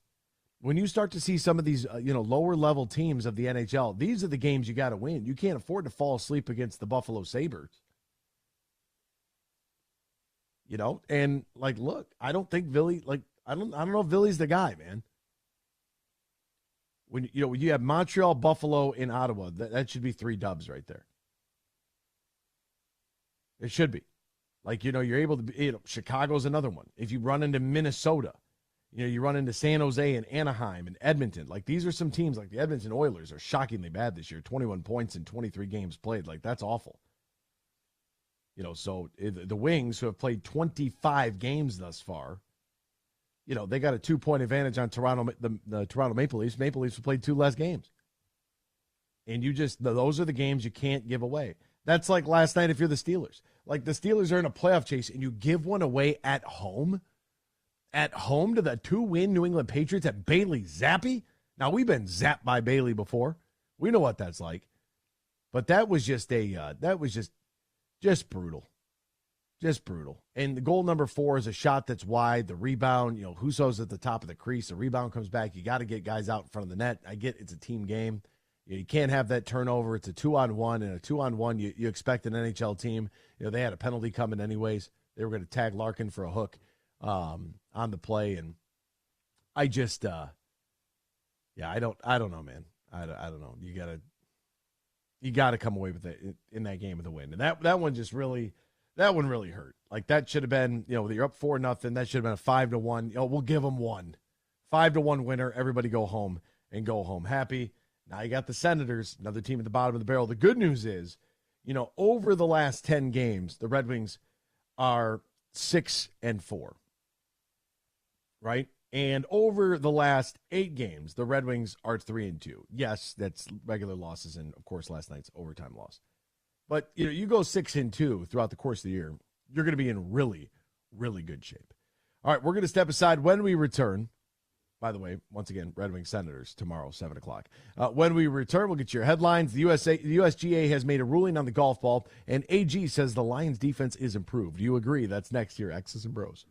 When you start to see some of these, lower-level teams of the NHL, these are the games you got to win. You can't afford to fall asleep against the Buffalo Sabres. And, like, look, I don't think Villy, like, I don't know if Villy's the guy, man. When, when you have Montreal, Buffalo, and Ottawa, that should be 3 dubs right there. It should be. Like, you're able to be, Chicago's another one. If you run into Minnesota, you run into San Jose and Anaheim and Edmonton. Like, these are some teams, like the Edmonton Oilers are shockingly bad this year. 21 points in 23 games played. Like, that's awful. So the Wings, who have played 25 games thus far, they got a 2-point advantage on Toronto, the Toronto Maple Leafs. Maple Leafs have played 2 less games. And those are the games you can't give away. That's like last night if you're the Steelers. Like, the Steelers are in a playoff chase, and you give one away at home to the 2-win New England Patriots at Bailey Zappi. Now, we've been zapped by Bailey before. We know what that's like. But that was just just brutal. Just brutal. And the goal number 4 is a shot that's wide. The rebound, Husso's at the top of the crease. The rebound comes back. You got to get guys out in front of the net. I get it's a team game. You can't have that turnover. It's a 2-on-1, and a 2-on-1, you expect an NHL team. They had a penalty coming anyways. They were going to tag Larkin for a hook on the play, and I just, I don't know, man. I don't know. You gotta come away with it in that game with a win, and that one just really, that one really hurt. Like, that should have been, you're up 4-0. That should have been a 5-1. We'll give them one 5-1 winner. Everybody go home and go home happy. Now you got the Senators, another team at the bottom of the barrel. The good news is, over the last 10 games, the Red Wings are 6-4, right? And over the last 8 games, the Red Wings are 3-2. Yes, that's regular losses and, of course, last night's overtime loss. But, you go 6-2 throughout the course of the year, you're going to be in really, really good shape. All right, we're going to step aside when we return. By the way, once again, Red Wings Senators tomorrow, 7 o'clock. When we return, we'll get your headlines. The USGA has made a ruling on the golf ball, and AG says the Lions' defense is improved. Do you agree? That's next year, X's and Bros.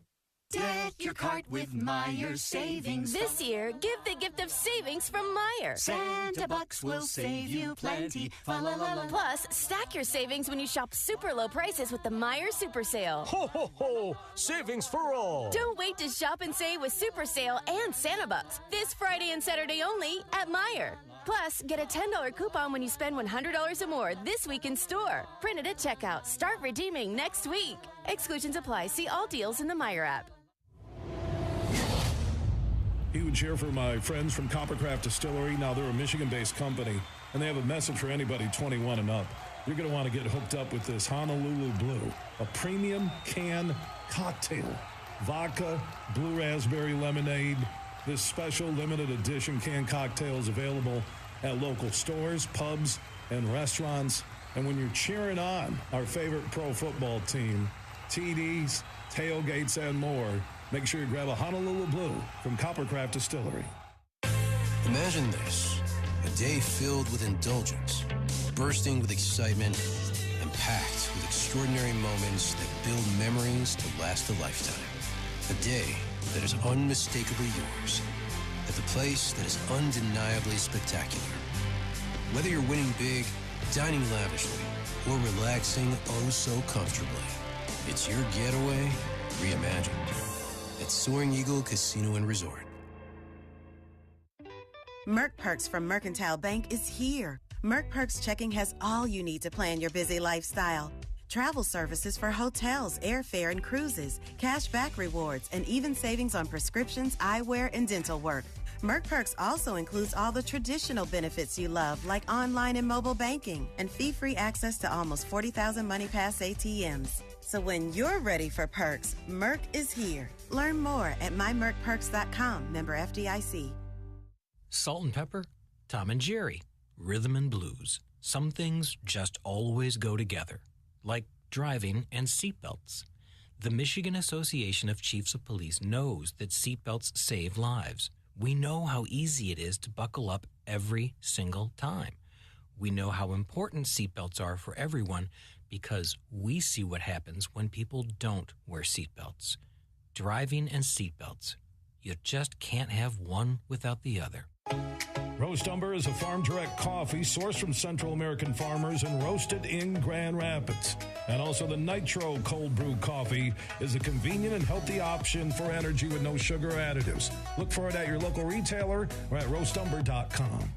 Deck your cart with Meijer savings. This year, give the gift of savings from Meijer. Santa Bucks will save you plenty. Plus, stack your savings when you shop super low prices with the Meijer Super Sale. Ho, ho, ho! Savings for all! Don't wait to shop and save with Super Sale and Santa Bucks this Friday and Saturday only at Meijer. Plus, get a $10 coupon when you spend $100 or more this week in store. Print it at checkout. Start redeeming next week. Exclusions apply. See all deals in the Meijer app. Huge here for my friends from Coppercraft Distillery. Now, they're a Michigan-based company, and they have a message for anybody 21 and up. You're going to want to get hooked up with this Honolulu Blue, a premium can cocktail. Vodka, blue raspberry lemonade. This special limited edition canned cocktail is available at local stores, pubs, and restaurants. And when you're cheering on our favorite pro football team, TDs, tailgates, and more, make sure you grab a Honolulu Blue from Coppercraft Distillery. Imagine this, a day filled with indulgence, bursting with excitement, and packed with extraordinary moments that build memories to last a lifetime. A day that is unmistakably yours, at the place that is undeniably spectacular. Whether you're winning big, dining lavishly, or relaxing oh so comfortably, it's your getaway reimagined at Soaring Eagle Casino and Resort. Merc Perks from Mercantile Bank is here. Merc Perks checking has all you need to plan your busy lifestyle. Travel services for hotels, airfare, and cruises, cash back rewards, and even savings on prescriptions, eyewear, and dental work. Merc Perks also includes all the traditional benefits you love, like online and mobile banking, and fee-free access to almost 40,000 MoneyPass ATMs. So when you're ready for perks, Merc is here. Learn more at mymercperks.com, member FDIC. Salt and pepper, Tom and Jerry, rhythm and blues. Some things just always go together, like driving and seatbelts. The Michigan Association of Chiefs of Police knows that seatbelts save lives. We know how easy it is to buckle up every single time. We know how important seatbelts are for everyone because we see what happens when people don't wear seatbelts. Driving and seatbelts. You just can't have one without the other. Roast Umber is a farm-direct coffee sourced from Central American farmers and roasted in Grand Rapids. And also the Nitro Cold Brew Coffee is a convenient and healthy option for energy with no sugar additives. Look for it at your local retailer or at roastumber.com.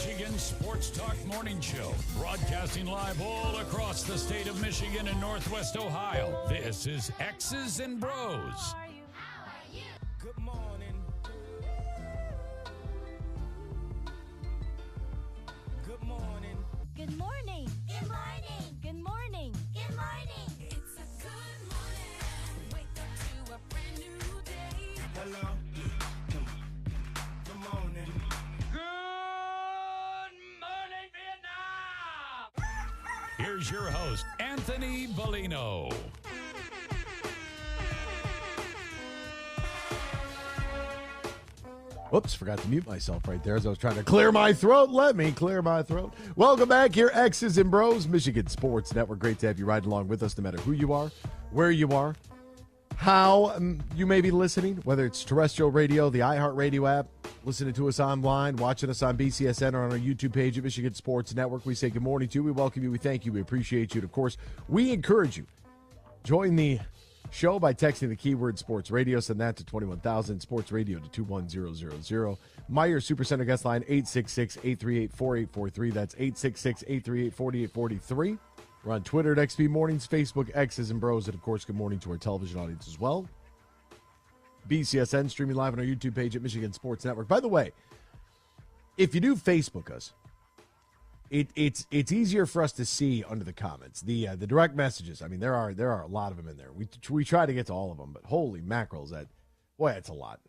Michigan Sports Talk Morning Show, broadcasting live all across the state of Michigan and Northwest Ohio. This is X's and Bros. Good morning. Good morning. Good morning. Good morning. Good morning. Good morning. It's a good morning. Wake up to a brand new day. Hello. Good morning. Good morning, Vietnam! Here's your host, Anthony Bellino. Whoops, forgot to mute myself right there as I was trying to clear my throat. Let me clear my throat. Welcome back here, X's and Bros, Michigan Sports Network. Great to have you riding along with us no matter who you are, where you are, how you may be listening, whether it's terrestrial radio, the iHeartRadio app, listening to us online, watching us on BCSN or on our YouTube page at Michigan Sports Network. We say good morning to you. We welcome you. We thank you. We appreciate you. And, of course, we encourage you. Join the show by texting the keyword sports radio. Send that to 21,000, sports radio to 21000. Meyer Supercenter guest line 866-838-4843. That's 866-838-4843. We're on Twitter at XB Mornings, Facebook, X's and Bros, and of course, good morning to our television audience as well. BCSN streaming live on our YouTube page at Michigan Sports Network. By the way, if you do Facebook us, it's easier for us to see under the comments. The direct messages, I mean, there are a lot of them in there. We try to get to all of them, but holy mackerels, that's a lot.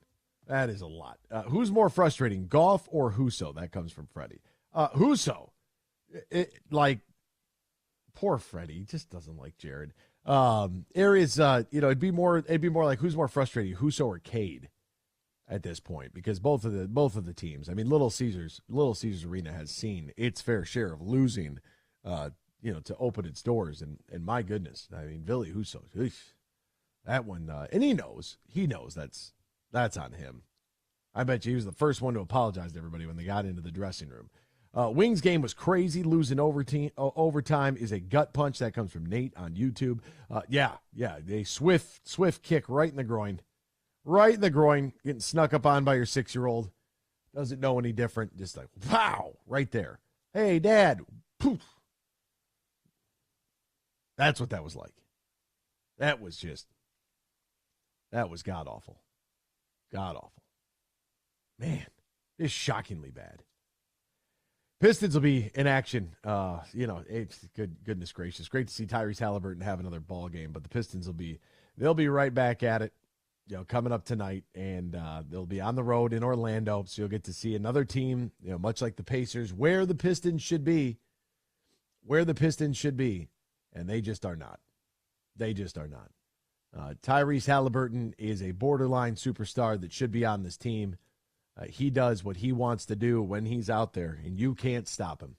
That is a lot. Who's more frustrating, Goff or Husso? That comes from Freddie. Husso, poor Freddie, he just doesn't like Jared. Areas, it'd be more like who's more frustrating, Husso or Cade at this point, because both of the teams. I mean, Little Caesars Arena has seen its fair share of losing, to open its doors, and my goodness, I mean, Billy Husso, that one, and he knows that's on him. I bet you he was the first one to apologize to everybody when they got into the dressing room. Wings game was crazy. Losing overtime is a gut punch. That comes from Nate on YouTube. A swift kick right in the groin. Right in the groin. Getting snuck up on by your 6-year-old. Doesn't know any different. Just like, wow, right there. Hey, Dad. Poof. That's what that was like. That was god-awful. God-awful. Man, it's shockingly bad. Pistons will be in action. It's goodness gracious. Great to see Tyrese Halliburton have another ball game, but the Pistons they'll be right back at it, coming up tonight, and they'll be on the road in Orlando, so you'll get to see another team, much like the Pacers, where the Pistons should be, and they just are not. Tyrese Halliburton is a borderline superstar that should be on this team. He does what he wants to do when he's out there, and you can't stop him.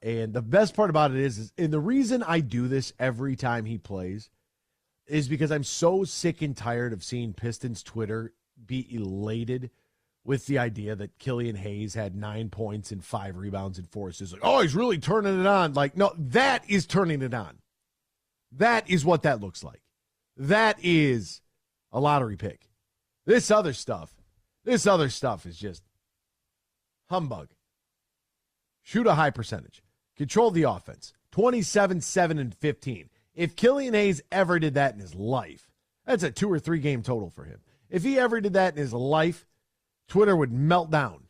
And the best part about it is, and the reason I do this every time he plays is because I'm so sick and tired of seeing Pistons Twitter be elated with the idea that Killian Hayes had 9 points and 5 rebounds and 4 assists. Like, oh, he's really turning it on. Like, no, that is turning it on. That is what that looks like. That is a lottery pick. This other stuff is just humbug. Shoot a high percentage. Control the offense. 27, 7, and 15. If Killian Hayes ever did that in his life, that's a 2 or 3 game total for him. If he ever did that in his life, Twitter would melt down.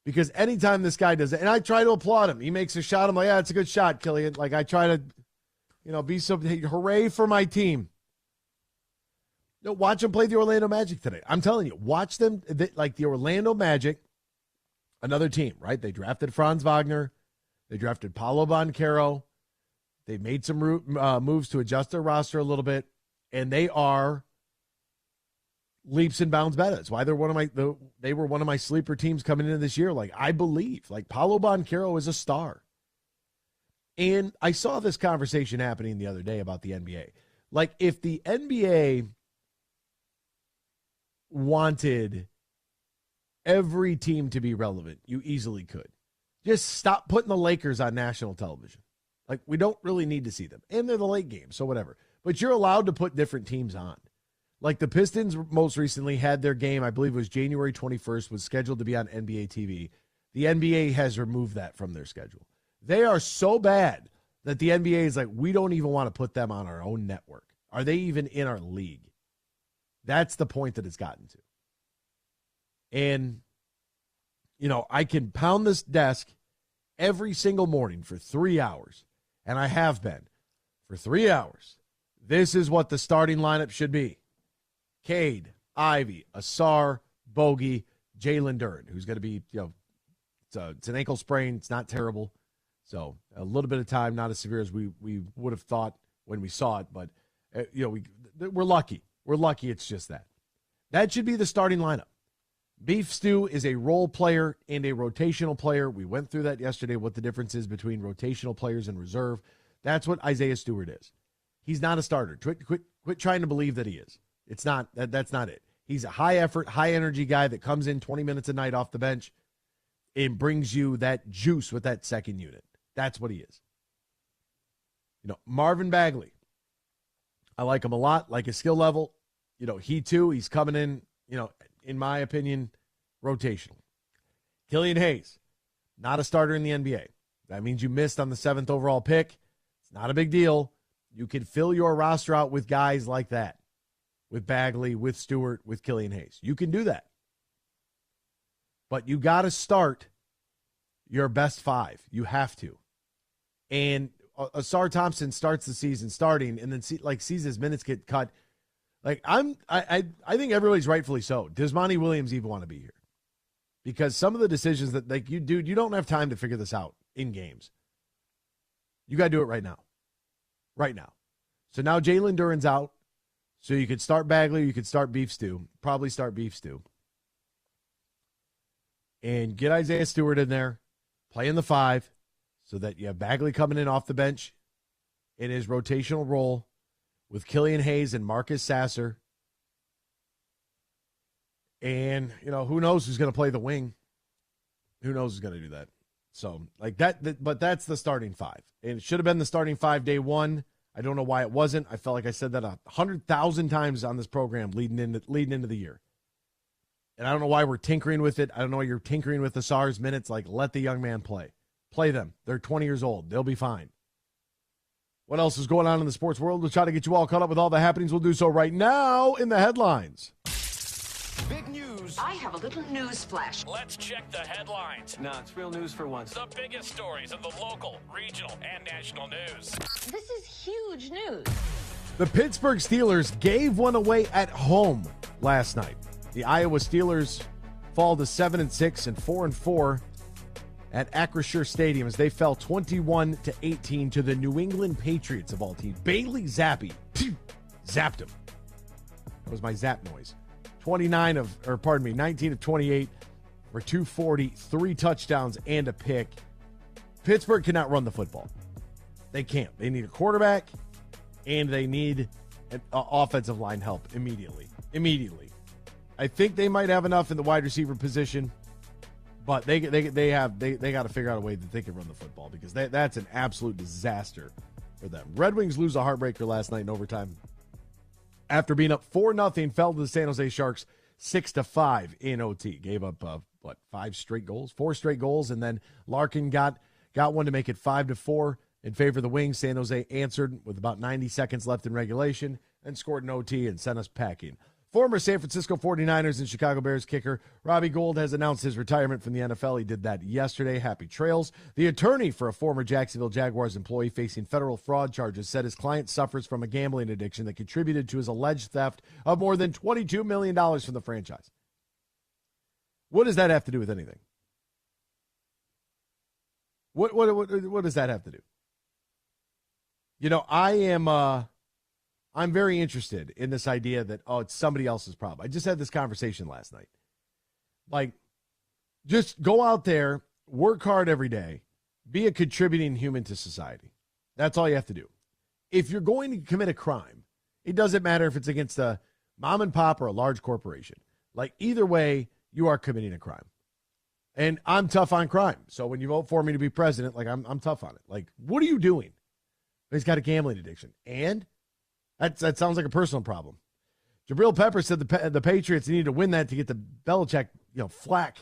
Because anytime this guy does it, and I try to applaud him. He makes a shot. I'm like, yeah, it's a good shot, Killian. Like, I try to, be so, hooray for my team. No, watch them play the Orlando Magic today. I'm telling you, watch them like the Orlando Magic, another team, right? They drafted Franz Wagner. They drafted Paolo Banchero. They've made some moves to adjust their roster a little bit, and they are leaps and bounds better. That's why they were one of my sleeper teams coming into this year. Like, I believe, like, Paolo Banchero is a star. And I saw this conversation happening the other day about the NBA. Like, if the NBA wanted every team to be relevant, you easily could. Just stop putting the Lakers on national television. Like, we don't really need to see them. And they're the late game, so whatever. But you're allowed to put different teams on. Like, the Pistons most recently had their game, I believe it was January 21st, was scheduled to be on NBA TV. The NBA has removed that from their schedule. They are so bad that the NBA is like, we don't even want to put them on our own network. Are they even in our league? That's the point that it's gotten to. And, I can pound this desk every single morning for 3 hours, and I have been for 3 hours. This is what the starting lineup should be. Cade, Ivy, Asar, Bogey, Jalen Duren, who's going to be, it's an ankle sprain. It's not terrible. So a little bit of time, not as severe as we would have thought when we saw it. But, we're lucky. We're lucky it's just that. That should be the starting lineup. Beef Stew is a role player and a rotational player. We went through that yesterday, what the difference is between rotational players and reserve. That's what Isaiah Stewart is. He's not a starter. Quit trying to believe that he is. It's not. That's not it. He's a high-effort, high-energy guy that comes in 20 minutes a night off the bench and brings you that juice with that second unit. That's what he is. Marvin Bagley, I like him a lot, like his skill level. He's coming in my opinion, rotational. Killian Hayes, not a starter in the NBA. That means you missed on the 7th overall pick. It's not a big deal. You can fill your roster out with guys like that, with Bagley, with Stewart, with Killian Hayes. You can do that. But you got to start your best 5. You have to. And Asar Thompson starts the season starting and then sees his minutes get cut. I think everybody's rightfully so. Does Monty Williams even want to be here? Because some of the decisions that you don't have time to figure this out in games. You got to do it right now. Right now. So now Jalen Duren's out. So you could start Bagley, you could start Beef Stew. Probably start Beef Stew. And get Isaiah Stewart in there. Play in the 5 so that you have Bagley coming in off the bench in his rotational role with Killian Hayes and Marcus Sasser. And, who knows who's going to play the wing? Who knows who's going to do that? So, but that's the starting 5. And it should have been the starting 5 day 1. I don't know why it wasn't. I felt like I said that 100,000 times on this program leading into the year. And I don't know why we're tinkering with it. I don't know why you're tinkering with the SARS minutes. Let the young man play. Play them. They're 20 years old. They'll be fine. What else is going on in the sports world? We'll try to get you all caught up with all the happenings. We'll do so right now in the headlines. Big news. I have a little news flash. Let's check the headlines. No, it's real news for once. The biggest stories of the local, regional, and national news. This is huge news. The Pittsburgh Steelers gave one away at home last night. The Iowa Steelers fall to 7-6 and 4-4 at Acrisure Stadium as they fell 21-18 to the New England Patriots of all teams. Bailey Zappi zapped him. That was my zap noise. 19 of 28 for 240, 3 touchdowns and a pick. Pittsburgh cannot run the football. They can't. They need a quarterback and they need an offensive line help immediately. I think they might have enough in the wide receiver position. But they got to figure out a way that they can run the football because that's an absolute disaster for them. Red Wings lose a heartbreaker last night in overtime. After being up 4-0, fell to the San Jose Sharks 6-5 in OT. Gave up 4 straight goals, and then Larkin got one to make it 5-4 in favor of the Wings. San Jose answered with about 90 seconds left in regulation and scored an OT and sent us packing. Former San Francisco 49ers and Chicago Bears kicker Robbie Gould has announced his retirement from the NFL. He did that yesterday. Happy trails. The attorney for a former Jacksonville Jaguars employee facing federal fraud charges said his client suffers from a gambling addiction that contributed to his alleged theft of more than $22 million from the franchise. What does that have to do with anything? What does that have to do? I'm very interested in this idea that, it's somebody else's problem. I just had this conversation last night. Just go out there, work hard every day, be a contributing human to society. That's all you have to do. If you're going to commit a crime, it doesn't matter if it's against a mom and pop or a large corporation. Either way, you are committing a crime. And I'm tough on crime. So when you vote for me to be president, I'm tough on it. What are you doing? He's got a gambling addiction. And that sounds like a personal problem. Jabril Pepper said the Patriots need to win that to get the Belichick, flack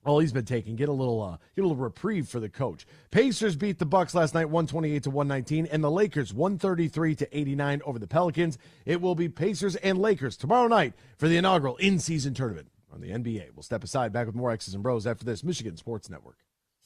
all he's been taking. Get a little reprieve for the coach. Pacers beat the Bucks last night 128-119, and the Lakers 133-89 over the Pelicans. It will be Pacers and Lakers tomorrow night for the inaugural in-season tournament on the NBA. We'll step aside, back with more X's and Bros after this. Michigan Sports Network.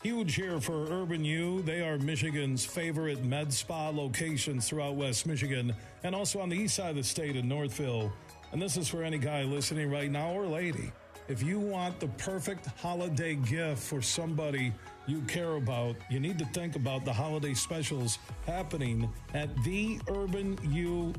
Huge here for Urban U. They are Michigan's favorite med spa locations throughout West Michigan and also on the east side of the state in Northville. And this is for any guy listening right now or lady. If you want the perfect holiday gift for somebody you care about, you need to think about the holiday specials happening at theurbanu.com.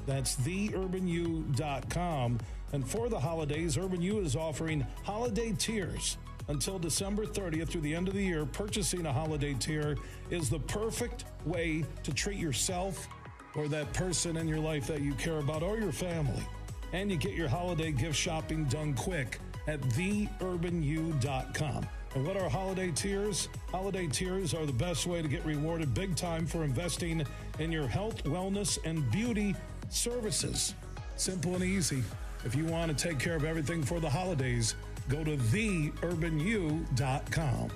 That's theurbanu.com. And for the holidays, Urban U is offering holiday tiers. Until December 30th through the end of the year, purchasing a holiday tier is the perfect way to treat yourself or that person in your life that you care about or your family. And you get your holiday gift shopping done quick at theurbanu.com. And what are holiday tiers? Holiday tiers are the best way to get rewarded big time for investing in your health, wellness, and beauty services. Simple and easy. If you want to take care of everything for the holidays, go to theurbanu.com.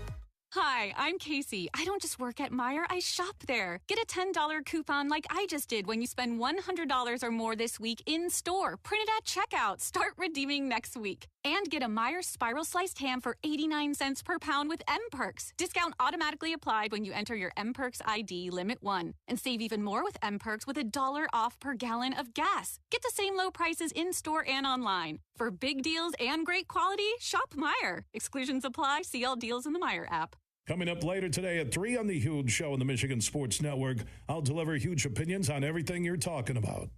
Hi, I'm Casey. I don't just work at Meijer, I shop there. Get a $10 coupon like I just did when you spend $100 or more this week in store. Print it at checkout. Start redeeming next week. And get a Meijer spiral sliced ham for 89 cents per pound with M-Perks. Discount automatically applied when you enter your M-Perks ID Limit 1. And save even more with M-Perks with $1 off per gallon of gas. Get the same low prices in store and online. For big deals and great quality, shop Meijer. Exclusions apply. See all deals in the Meijer app. Coming up later today at 3 on The Huge Show on the Michigan Sports Network, I'll deliver huge opinions on everything you're talking about.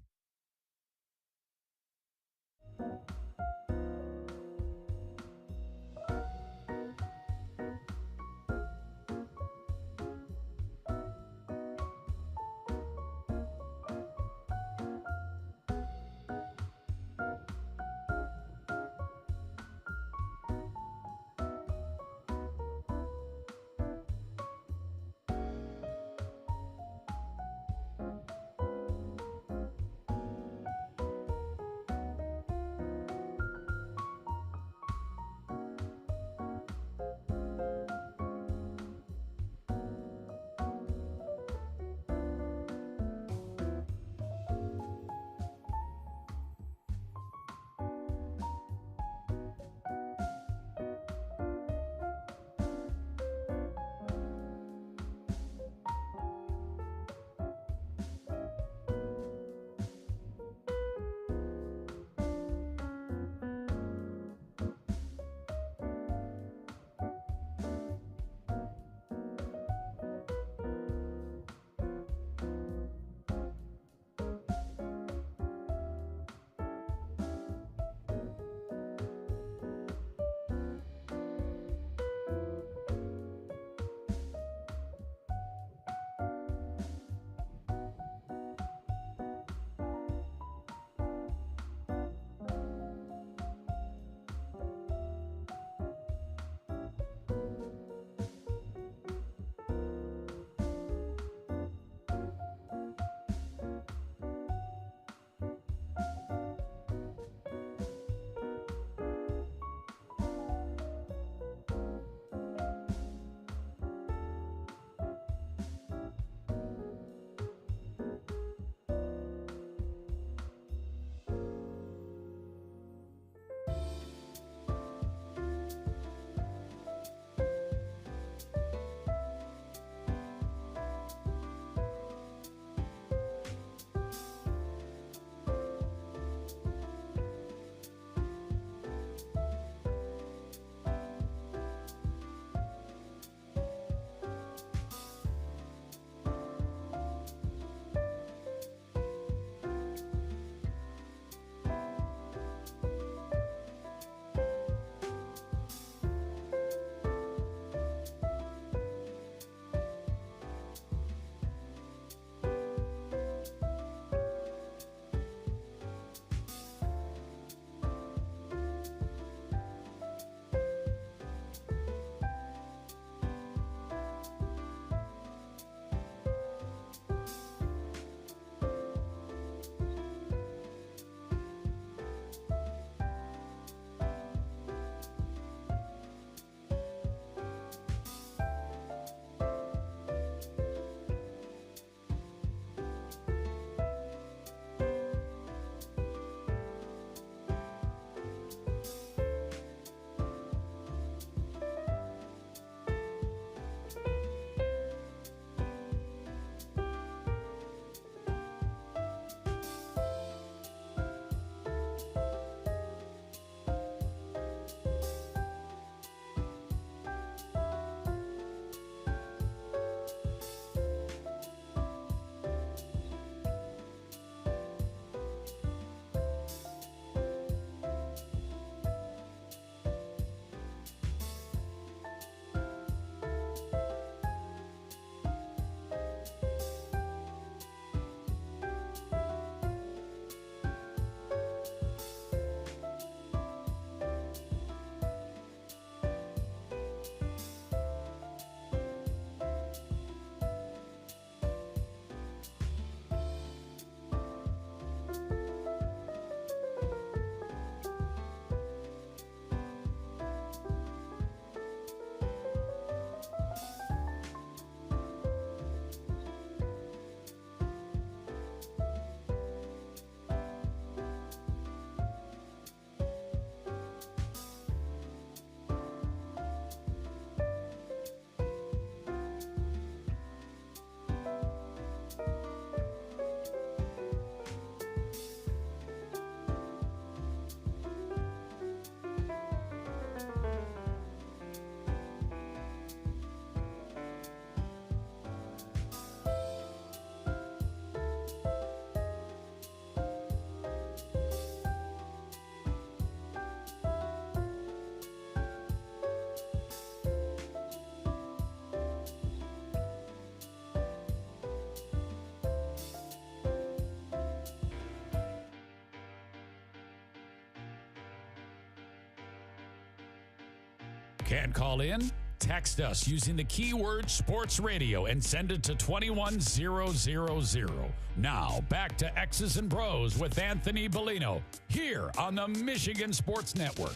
Can't call in? Text us using the keyword sports radio and send it to 21000. Now, back to X's and Bros with Anthony Bellino here on the Michigan Sports Network.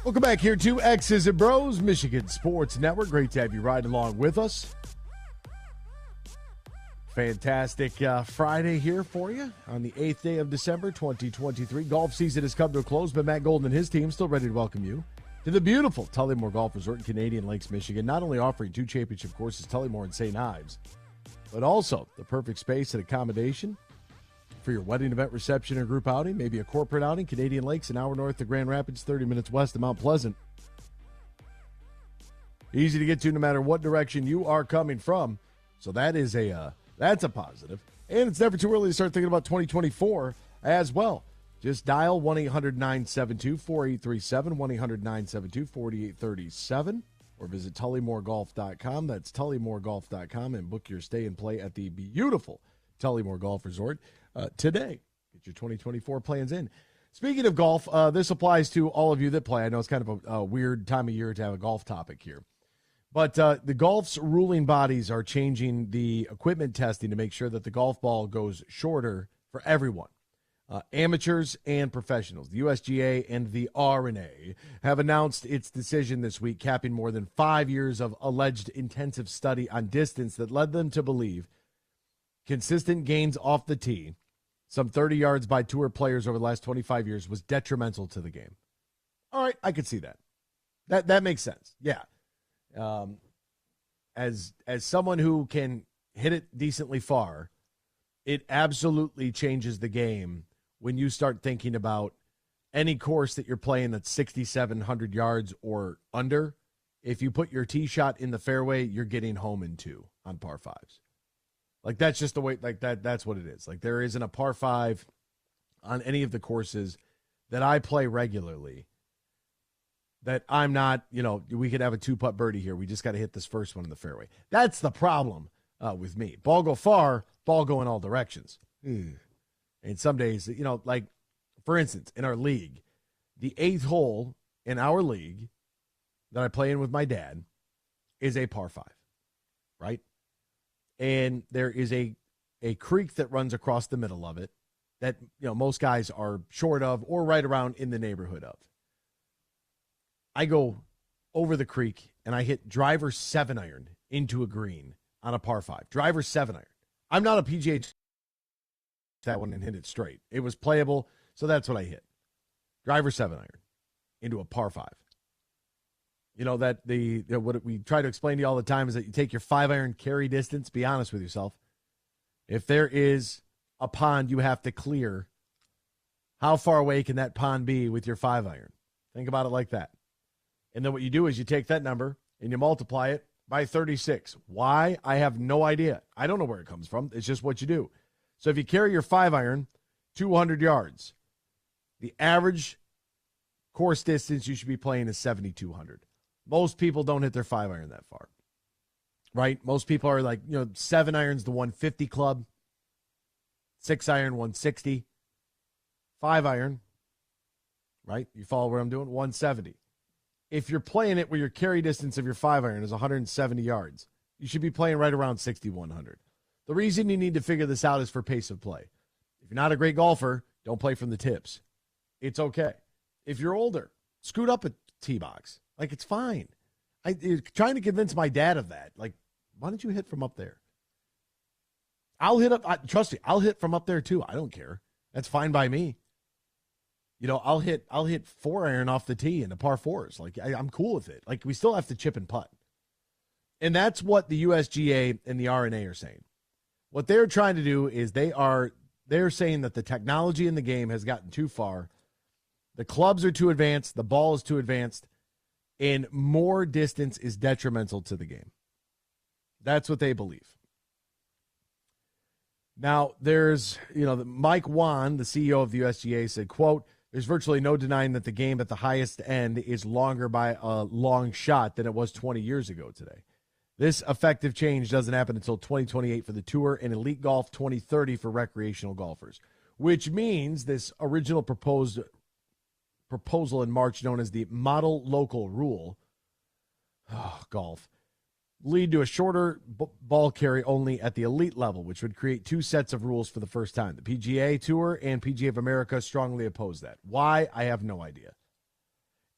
Welcome back here to X's and Bros, Michigan Sports Network. Great to have you ride along with us. Fantastic Friday here for you on the 8th day of December 2023. Golf season has come to a close, but Matt Golden and his team still ready to welcome you to the beautiful Tullymore Golf Resort in Canadian Lakes, Michigan. Not only offering 2 championship courses, Tullymore and St. Ives, but also the perfect space and accommodation for your wedding event, reception, or group outing, maybe a corporate outing. Canadian Lakes, an hour north of Grand Rapids, 30 minutes west of Mount Pleasant. Easy to get to no matter what direction you are coming from. So that's a positive. And it's never too early to start thinking about 2024 as well. Just dial 1-800-972-4837, 1-800-972-4837, or visit TullymoreGolf.com. That's TullymoreGolf.com, and book your stay and play at the beautiful Tullymore Golf Resort today. Get your 2024 plans in. Speaking of golf, this applies to all of you that play. I know it's kind of a weird time of year to have a golf topic here. But the golf's ruling bodies are changing the equipment testing to make sure that the golf ball goes shorter for everyone. Amateurs and professionals. The USGA and the R&A have announced its decision this week, capping more than 5 years of alleged intensive study on distance that led them to believe consistent gains off the tee, some 30 yards by tour players over the last 25 years, was detrimental to the game. All right, I could see that. That makes sense. Yeah. As someone who can hit it decently far, it absolutely changes the game when you start thinking about any course that you're playing that's 6,700 yards or under. If you put your tee shot in the fairway, you're getting home in 2 on par 5s. Like, that's just the way, like, that's what it is. Like, there isn't a par 5 on any of the courses that I play regularly that I'm not, we could have a 2-putt birdie here. We just got to hit this first one in the fairway. That's the problem with me. Ball go far, ball go in all directions. And some days, like, for instance, in our league, the 8th hole in our league that I play in with my dad is a par 5, right? And there is a creek that runs across the middle of it that, most guys are short of or right around in the neighborhood of. I go over the creek and I hit driver 7-iron into a green on a par 5. Driver 7-iron. I'm not a PGA that one and hit it straight. It was playable, so that's what I hit. Driver 7-iron into a par 5. That what we try to explain to you all the time is that you take your 5-iron carry distance. Be honest with yourself. If there is a pond you have to clear, how far away can that pond be with your 5-iron? Think about it like that. And then what you do is you take that number and you multiply it by 36. Why? I have no idea. I don't know where it comes from. It's just what you do. So if you carry your 5-iron 200 yards, the average course distance you should be playing is 7,200. Most people don't hit their 5-iron that far, right? Most people are like, 7-iron's the 150 club, 6-iron 160, 5-iron, right? You follow where I'm doing? 170. If you're playing it where your carry distance of your 5-iron is 170 yards, you should be playing right around 6,100. The reason you need to figure this out is for pace of play. If you're not a great golfer, don't play from the tips. It's okay. If you're older, scoot up a tee box. Like, it's fine. Trying to convince my dad of that. Like, why don't you hit from up there? I'll hit up. Trust me, I'll hit from up there too. I don't care. That's fine by me. I'll hit 4-iron off the tee in the par 4s. Like, I'm cool with it. Like, we still have to chip and putt. And that's what the USGA and the R&A are saying. What they're trying to do is they're saying that the technology in the game has gotten too far. The clubs are too advanced. The ball is too advanced. And more distance is detrimental to the game. That's what they believe. Now, there's, Mike Wan, the CEO of the USGA, said, quote, "There's virtually no denying that the game at the highest end is longer by a long shot than it was 20 years ago today. This effective change doesn't happen until 2028 for the Tour and Elite Golf, 2030 for recreational golfers," which means this original proposed proposal in March known as the Model Local Rule, golf, lead to a shorter ball carry only at the elite level, which would create two sets of rules for the first time. The PGA Tour and PGA of America strongly oppose that. Why? I have no idea.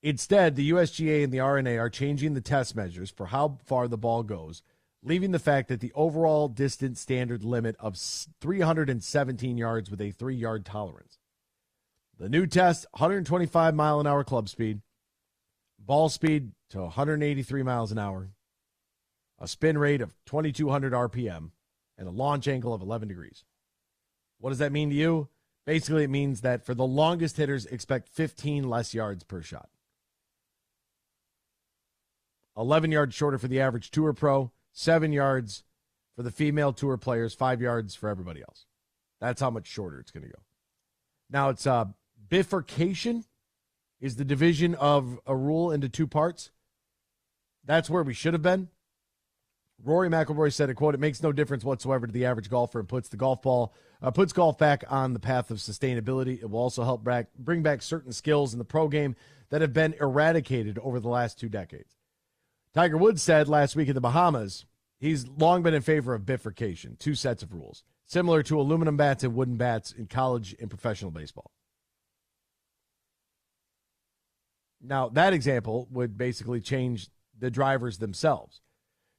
Instead, the USGA and the R&A are changing the test measures for how far the ball goes, leaving the fact that the overall distance standard limit of 317 yards with a 3-yard tolerance. The new test, 125 mile an hour club speed, ball speed to 183 miles an hour, a spin rate of 2,200 RPM, and a launch angle of 11 degrees. What does that mean to you? Basically, it means that for the longest hitters, expect 15 less yards per shot. 11 yards shorter for the average tour pro, 7 yards for the female tour players, 5 yards for everybody else. That's how much shorter it's going to go. Now, it's bifurcation is the division of a rule into two parts. That's where we should have been. Rory McIlroy said, quote, "It makes no difference whatsoever to the average golfer and puts golf back on the path of sustainability. It will also help bring back certain skills in the pro game that have been eradicated over the last 2 decades." Tiger Woods said last week in the Bahamas, he's long been in favor of bifurcation, 2 sets of rules, similar to aluminum bats and wooden bats in college and professional baseball. Now, that example would basically change the drivers themselves.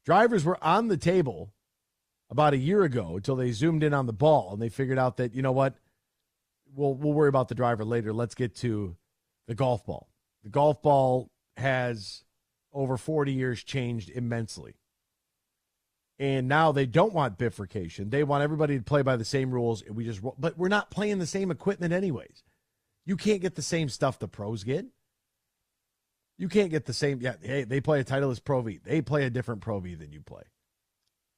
Drivers were on the table about a year ago until they zoomed in on the ball and they figured out that, you know what, we'll worry about the driver later. Let's get to the golf ball. The golf ball has, over 40 years, changed immensely. And now they don't want bifurcation. They want everybody to play by the same rules. But we're not playing the same equipment anyways. You can't get the same stuff the pros get. You can't get the same. Yeah, hey, they play a Titleist Pro V. They play a different Pro V than you play.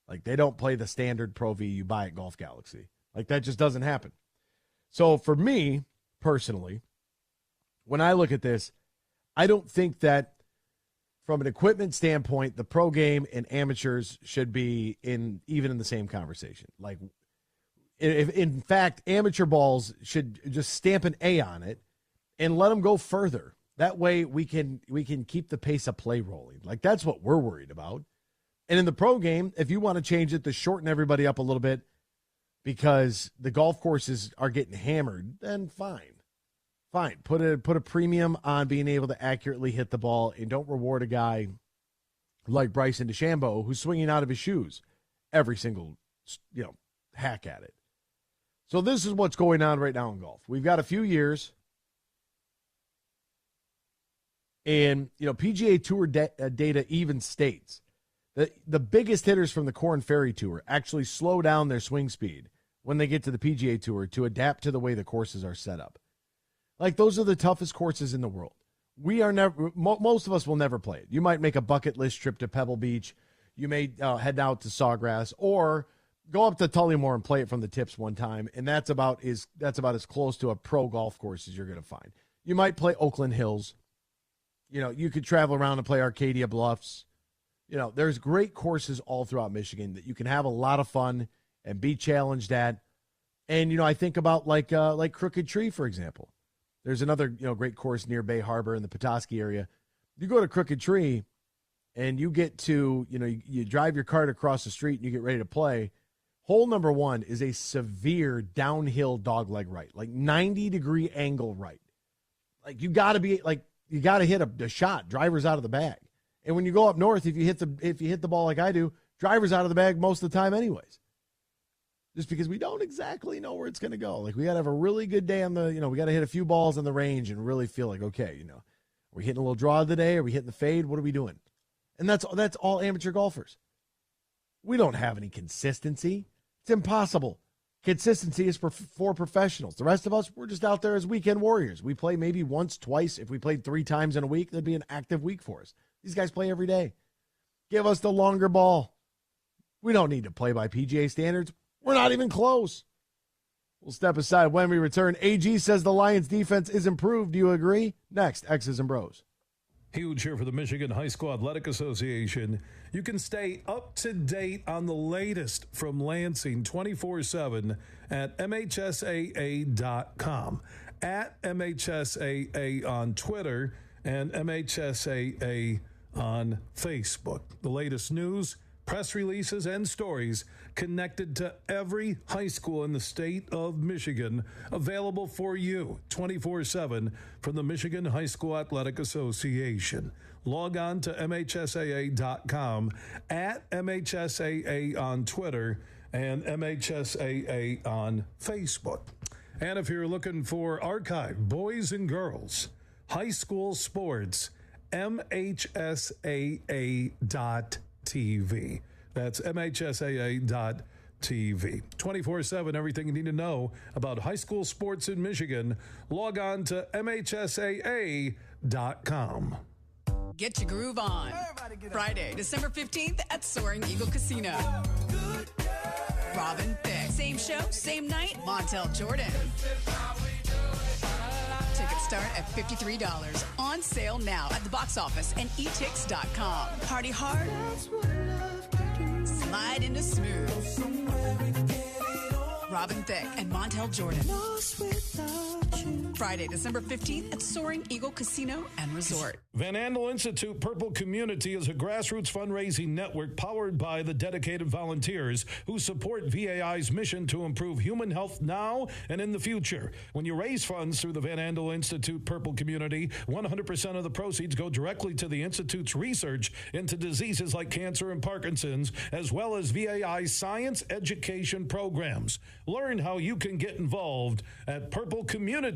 Like, they don't play the standard Pro V you buy at Golf Galaxy. Like, that just doesn't happen. So for me, personally, when I look at this, I don't think that from an equipment standpoint, the pro game and amateurs should be even in the same conversation. Like, if in fact, amateur balls should just stamp an A on it and let them go further. That way we can keep the pace of play rolling. Like, that's what we're worried about. And in the pro game, if you want to change it to shorten everybody up a little bit because the golf courses are getting hammered, then fine. Fine. Put a premium on being able to accurately hit the ball, and don't reward a guy like Bryson DeChambeau who's swinging out of his shoes every single, hack at it. So this is what's going on right now in golf. We've got a few years. And, PGA Tour data even states that the biggest hitters from the Korn Ferry Tour actually slow down their swing speed when they get to the PGA Tour to adapt to the way the courses are set up. Like, those are the toughest courses in the world. Most of us will never play it. You might make a bucket list trip to Pebble Beach. You may head out to Sawgrass or go up to Tullymore and play it from the tips one time. And that's about as close to a pro golf course as you're going to find. You might play Oakland Hills. You could travel around and play Arcadia Bluffs. There's great courses all throughout Michigan that you can have a lot of fun and be challenged at. And, I think about like Crooked Tree, for example. There's another, great course near Bay Harbor in the Petoskey area. You go to Crooked Tree and you get to, you drive your cart across the street and you get ready to play. Hole number 1 is a severe downhill dogleg right, like 90-degree angle right. Like, you got to hit a shot, driver's out of the bag. And when you go up north, if you hit the ball like I do, driver's out of the bag most of the time anyways. Just because we don't exactly know where it's going to go. Like, we got to have a really good day on the, we got to hit a few balls on the range and really feel like, okay, are we hitting a little draw today? Are we hitting the fade? What are we doing? And that's all amateur golfers. We don't have any consistency. It's impossible. Consistency is for professionals. The rest of us, we're just out there as weekend warriors. We play maybe once, twice. If we played 3 times in a week, that'd be an active week for us. These guys play every day. Give us the longer ball. We don't need to play by PGA standards. We're not even close. We'll step aside when we return. AG says the Lions defense is improved. Do you agree? Next, X's and Bros. Huge here for the Michigan High School Athletic Association. You can stay up to date on the latest from Lansing 24/7 at MHSAA.com. at MHSAA on Twitter and MHSAA on Facebook. The latest news, press releases, and stories connected to every high school in the state of Michigan, available for you 24/7 from the Michigan High School Athletic Association. Log on to MHSAA.com, at MHSAA on Twitter, and MHSAA on Facebook. And if you're looking for archive boys and girls high school sports, MHSAA.TV. That's MHSAA.TV. 24/7, everything you need to know about high school sports in Michigan. Log on to MHSAA.com. Get your groove on. Friday, December 15th at Soaring Eagle Casino. Robin Thicke. Same show, same night, Montel Jordan. Tickets start at $53. On sale now at the box office and etix.com. Party hard. Slide into smooth. Robin Thicke and Montel Jordan. Friday, December 15th at Soaring Eagle Casino and Resort. Van Andel Institute Purple Community is a grassroots fundraising network powered by the dedicated volunteers who support VAI's mission to improve human health now and in the future. When you raise funds through the Van Andel Institute Purple Community, 100% of the proceeds go directly to the Institute's research into diseases like cancer and Parkinson's, as well as VAI's science education programs. Learn how you can get involved at purplecommunity.org.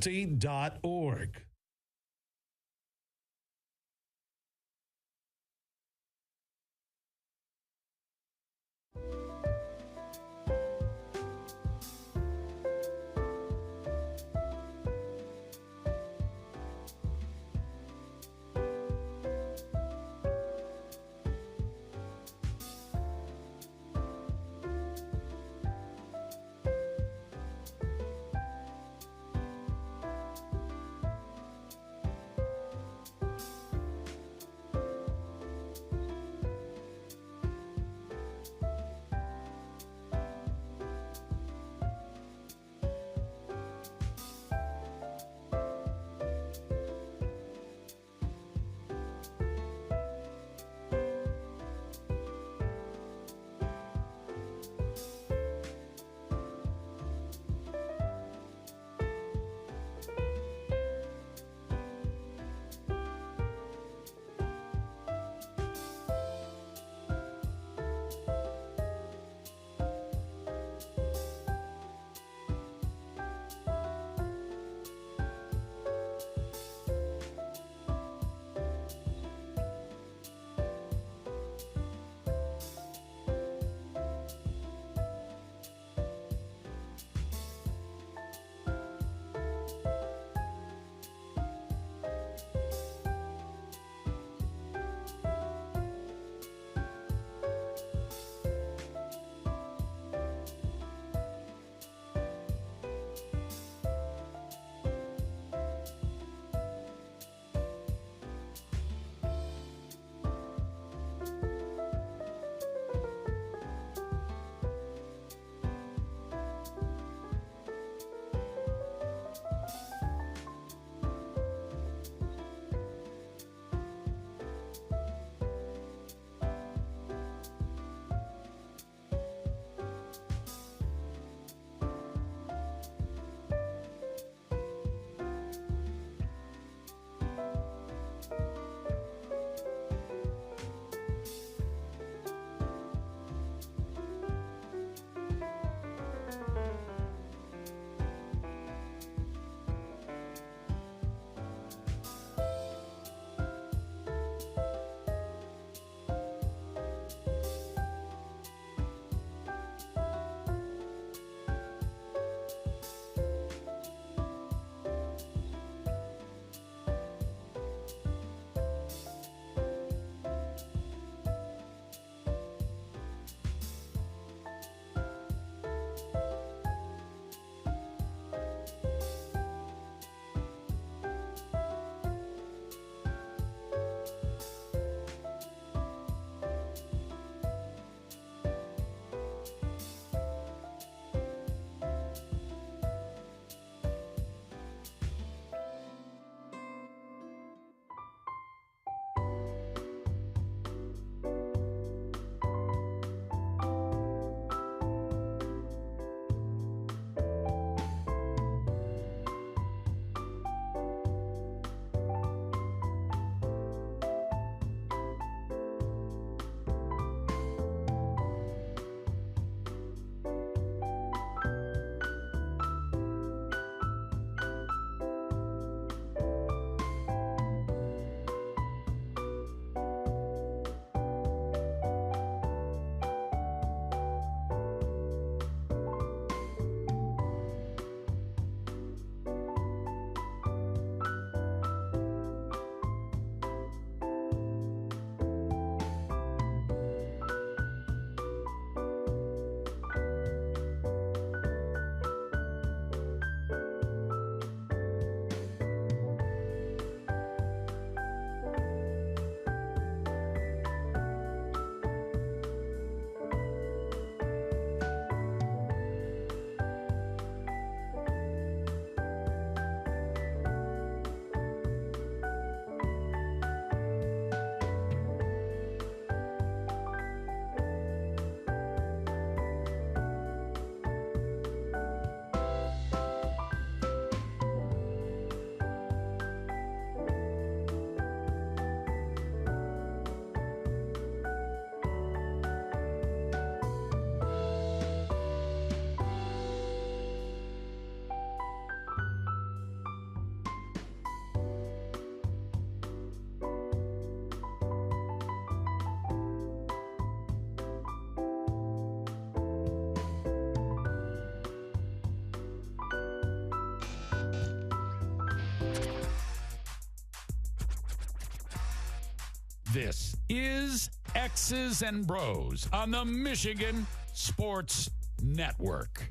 This is X's and Bros on the Michigan Sports Network.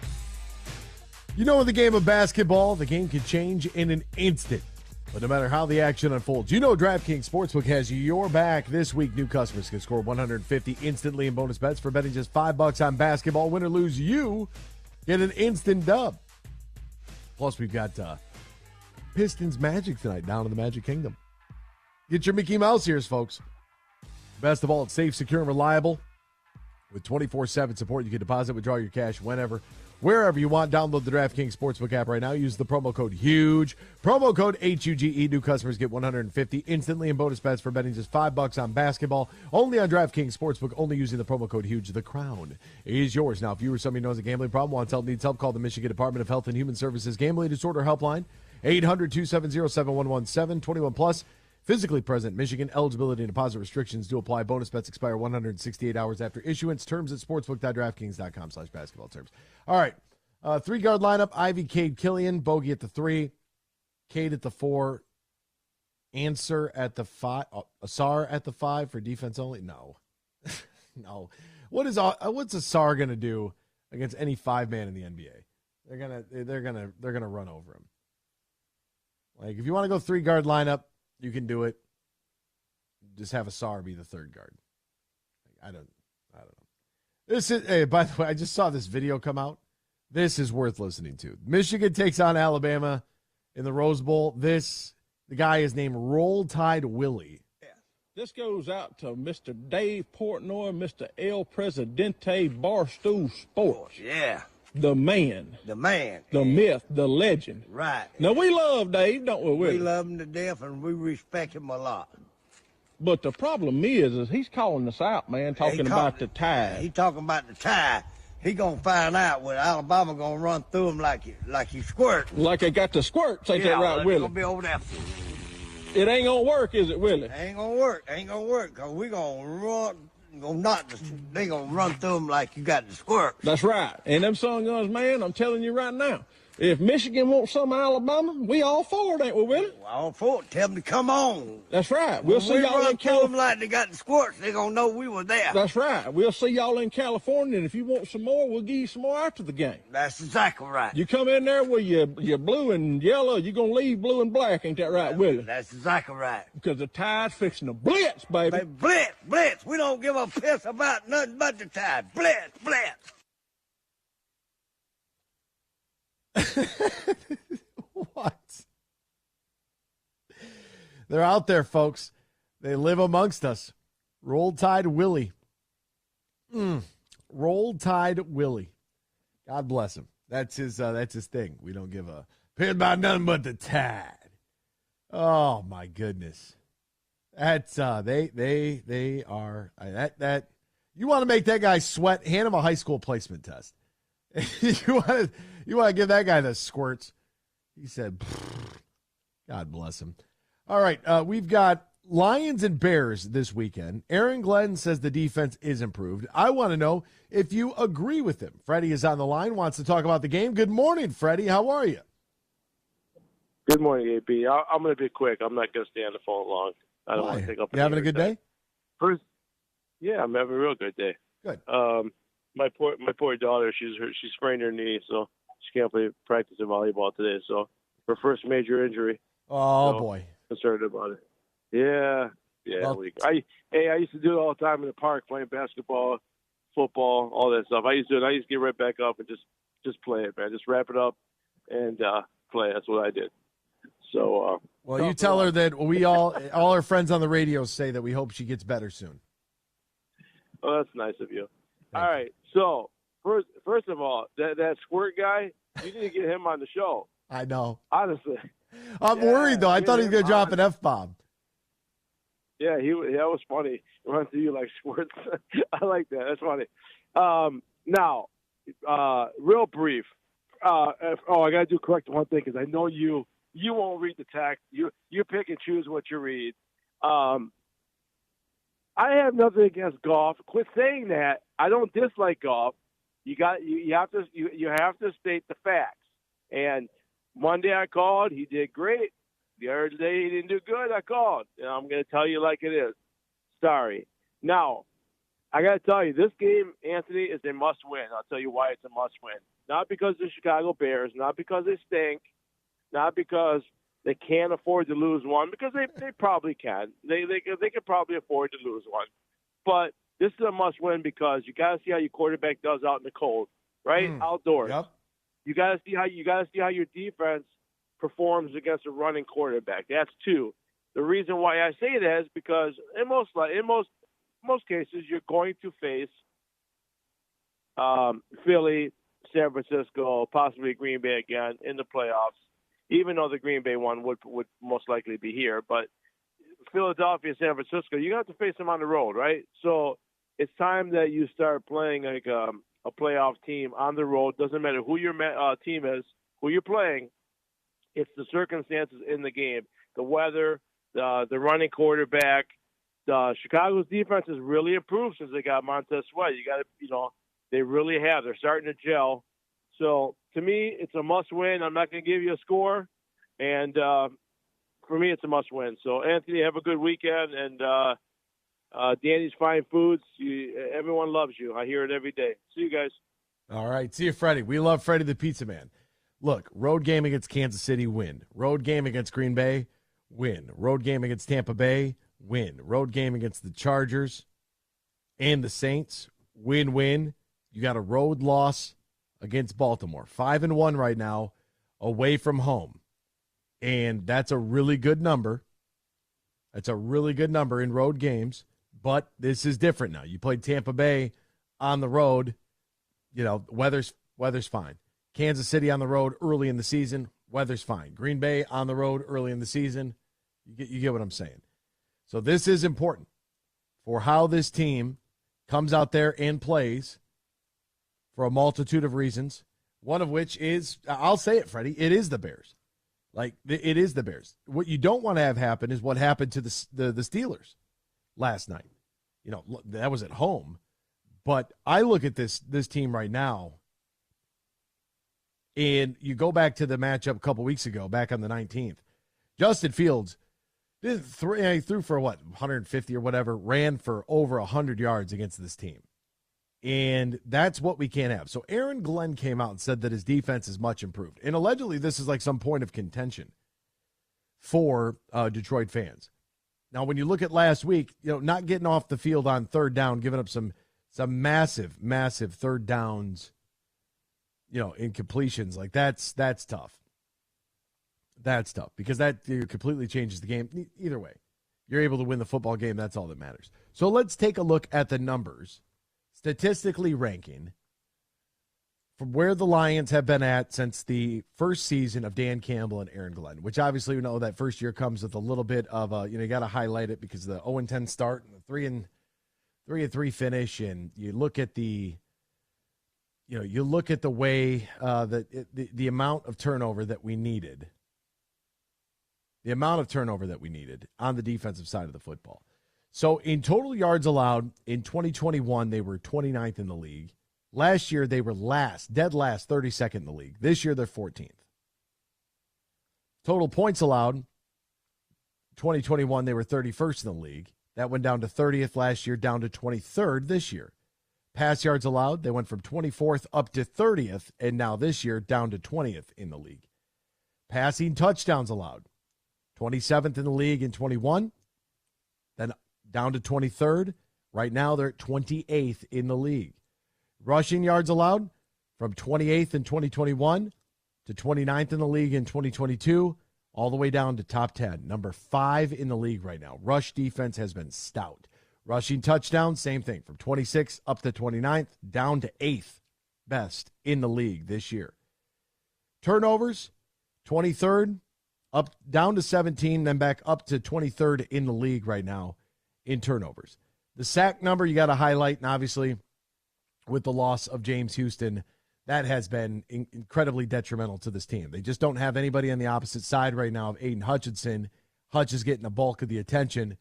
You know, in the game of basketball, the game can change in an instant. But no matter how the action unfolds, you know DraftKings Sportsbook has your back. This week, new customers can score $150 instantly in bonus bets for betting just $5 on basketball. Win or lose, you get an instant dub. Plus, we've got Pistons Magic tonight down in the Magic Kingdom. Get your Mickey Mouse ears, folks. Best of all, it's safe, secure, and reliable. With 24/7 support, you can deposit, withdraw your cash whenever, wherever you want. Download the DraftKings Sportsbook app right now. Use the promo code HUGE. Promo code HUGE. New customers get $150 instantly in bonus bets for betting just $5 on basketball. Only on DraftKings Sportsbook, only using the promo code HUGE. The crown is yours. Now, if you or somebody knows a gambling problem, wants help, needs help, call the Michigan Department of Health and Human Services Gambling Disorder Helpline, 800-270-7117, 21 plus. Physically present, Michigan. Eligibility and deposit restrictions do apply. Bonus bets expire 168 hours after issuance. Terms at sportsbook.draftkings.com/basketball terms. All right. Three-guard lineup. Ivy, Cade, Killian. Bogey at the 3. Cade at the 4. Answer at the 5. Asar at the 5 for defense only? No. No. What's Asar going to do against any 5-man in the NBA? They're gonna run over him. Like, if you want to go 3-guard lineup, you can do it. Just have Asar be the 3rd guard. I don't know. This is, hey, by the way, I just saw this video come out. This is worth listening to. Michigan takes on Alabama in the Rose Bowl. The guy is named Roll Tide Willie. This goes out to Mr. Dave Portnoy, Mr. El Presidente, Barstool Sports. Yeah. The man. The man. The myth, the legend. Right. Now, we love Dave, don't we, Willie? We love him to death, and we respect him a lot. But the problem is he's calling us out, man, talking about the Tide. He talking about the Tide. He gonna find out when Alabama gonna run through him like he squirt. Like they got the squirts, ain't that right, Willie? Gonna be over there. It ain't gonna work, is it, Willie? Ain't gonna work, cause we gonna run. They gonna run through them like you got the squirt. That's right. And them son guns, man, I'm telling you right now, if Michigan wants some of Alabama, we all for it, ain't we, Willie? All for it. Tell them to come on. That's right. We'll see y'all in California. Like they got the squirts, they gonna know we were there. That's right. We'll see y'all in California, and if you want some more, we'll give you some more after the game. That's exactly right. You come in there with your blue and yellow, you're gonna leave blue and black, ain't that right, Willie? That's exactly right. Because the Tide's fixing to blitz, baby. Blitz. We don't give a piss about nothing but the Tide. Blitz. What? They're out there, folks. They live amongst us. Roll Tide Willie. Roll Tide Willie. God bless him. That's his thing. We don't give a piss about nothing but the Tide. Oh my goodness. That's they are that you want to make that guy sweat, hand him a high school placement test. You want to give that guy the squirts. He said, God bless him. All right, we've got Lions and Bears this weekend. Aaron Glenn says the defense is improved. I want to know if you agree with him. Freddie is on the line, wants to talk about the game. Good morning, Freddie. How are you? Good morning, AB. I'm going to be quick. I'm not going to stay on the phone long. I don't want to take up. You having a good day? First, yeah, I'm having a real good day. Good. My poor daughter, she sprained her knee, so she can't play practice volleyball today. So her first major injury. Oh boy, concerned about it. Yeah. Well, I used to do it all the time in the park, playing basketball, football, all that stuff. I used to get right back up and just play it, man. Just wrap it up and play. That's what I did. So. Well, you tell her that we all our friends on the radio say that we hope she gets better soon. Oh, that's nice of you. All right. So first of all, that squirt guy, you need to get him on the show. I know. Honestly. I'm worried though. I thought he was going to drop an F-bomb. Yeah, that was funny. Run through you like squirts. I like that. That's funny. Now, real brief. I got to correct one thing because I know you won't read the text. You pick and choose what you read. I have nothing against golf. Quit saying that. I don't dislike golf. You have to state the facts. And Monday I called. He did great. The other day he didn't do good. I called. And I'm going to tell you like it is. Sorry. Now, I got to tell you, this game, Anthony, is a must-win. I'll tell you why it's a must-win. Not because the Chicago Bears, not because they stink, not because they can't afford to lose one, because they probably can. They could probably afford to lose one. But this is a must-win because you got to see how your quarterback does out in the cold, right? Outdoors. Yep. You got to see how your defense performs against a running quarterback. That's two. The reason why I say that is because in most cases you're going to face Philly, San Francisco, possibly Green Bay again in the playoffs. Even though the Green Bay one would most likely be here, but Philadelphia, San Francisco, you have to face them on the road, right? So it's time that you start playing like a playoff team on the road. Doesn't matter who your team is, who you're playing. It's the circumstances in the game, the weather, the running quarterback. Chicago's defense has really improved since they got Montez Sweat. They really have. They're starting to gel. So to me, it's a must-win. I'm not going to give you a score, and for me, it's a must-win. So Anthony, have a good weekend, and Danny's Fine Foods. Everyone loves you. I hear it every day. See you guys. All right. See you, Freddie. We love Freddie the Pizza Man. Look, road game against Kansas City, win. Road game against Green Bay, win. Road game against Tampa Bay, win. Road game against the Chargers and the Saints, win-win. You got a road loss against Baltimore. 5-1 right now, away from home. And that's a really good number. That's a really good number in road games. But this is different now. You played Tampa Bay on the road. Weather's fine. Kansas City on the road early in the season. Weather's fine. Green Bay on the road early in the season. You get what I'm saying. So this is important for how this team comes out there and plays for a multitude of reasons, one of which is, I'll say it, Freddie, it is the Bears. It is the Bears. What you don't want to have happen is what happened to the Steelers last night. That was at home. But I look at this team right now, and you go back to the matchup a couple weeks ago, back on the 19th. Justin Fields threw for 150 or whatever, ran for over 100 yards against this team. And that's what we can't have. So Aaron Glenn came out and said that his defense is much improved. And allegedly this is like some point of contention for Detroit fans. Now, when you look at last week, not getting off the field on third down, giving up some massive, massive third downs, incompletions, like that's tough. That's tough because that completely changes the game. Either way, you're able to win the football game. That's all that matters. So let's take a look at the numbers. Statistically ranking from where the Lions have been at since the first season of Dan Campbell and Aaron Glenn, which obviously we know that first year comes with a little bit of you got to highlight it because of the 0-10 start and the 3-3 finish, and you look at the way that the amount of turnover that we needed. The amount of turnover that we needed on the defensive side of the football. So in total yards allowed in 2021, they were 29th in the league. Last year, they were dead last, 32nd in the league. This year, they're 14th. Total points allowed, 2021, they were 31st in the league. That went down to 30th last year, down to 23rd this year. Pass yards allowed, they went from 24th up to 30th, and now this year, down to 20th in the league. Passing touchdowns allowed, 27th in the league in 21, then down to 23rd. Right now, they're at 28th in the league. Rushing yards allowed from 28th in 2021 to 29th in the league in 2022, all the way down to top 10. Number 5 in the league right now. Rush defense has been stout. Rushing touchdowns, same thing, from 26th up to 29th, down to 8th best in the league this year. Turnovers, 23rd, up down to 17, then back up to 23rd in the league right now in turnovers. The sack number you got to highlight, and obviously with the loss of James Houston, that has been incredibly detrimental to this team. They just don't have anybody on the opposite side right now of Aiden Hutchinson. Hutch is getting the bulk of the attention,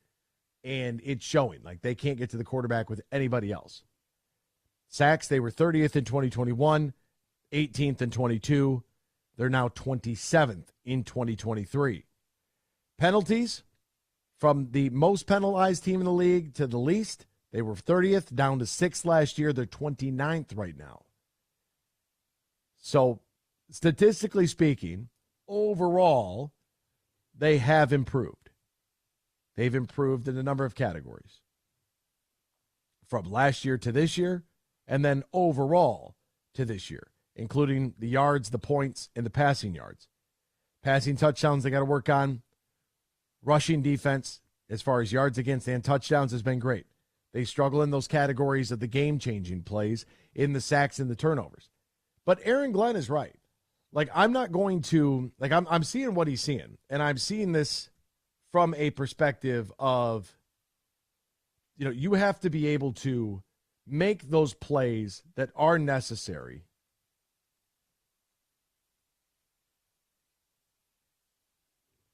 and it's showing. Like, they can't get to the quarterback with anybody else. Sacks, they were 30th in 2021, 18th in 22. They're now 27th in 2023. Penalties, from the most penalized team in the league to the least. They were 30th, down to 6th last year. They're 29th right now. So, statistically speaking, overall, they have improved. They've improved in a number of categories. From last year to this year, and then overall to this year, including the yards, the points, and the passing yards. Passing touchdowns they got to work on. Rushing defense, as far as yards against and touchdowns, has been great. They struggle in those categories of the game-changing plays, in the sacks and the turnovers. But Aaron Glenn is right. Like, I'm not going to, like, I'm seeing what he's seeing, and I'm seeing this from a perspective of, you know, you have to be able to make those plays that are necessary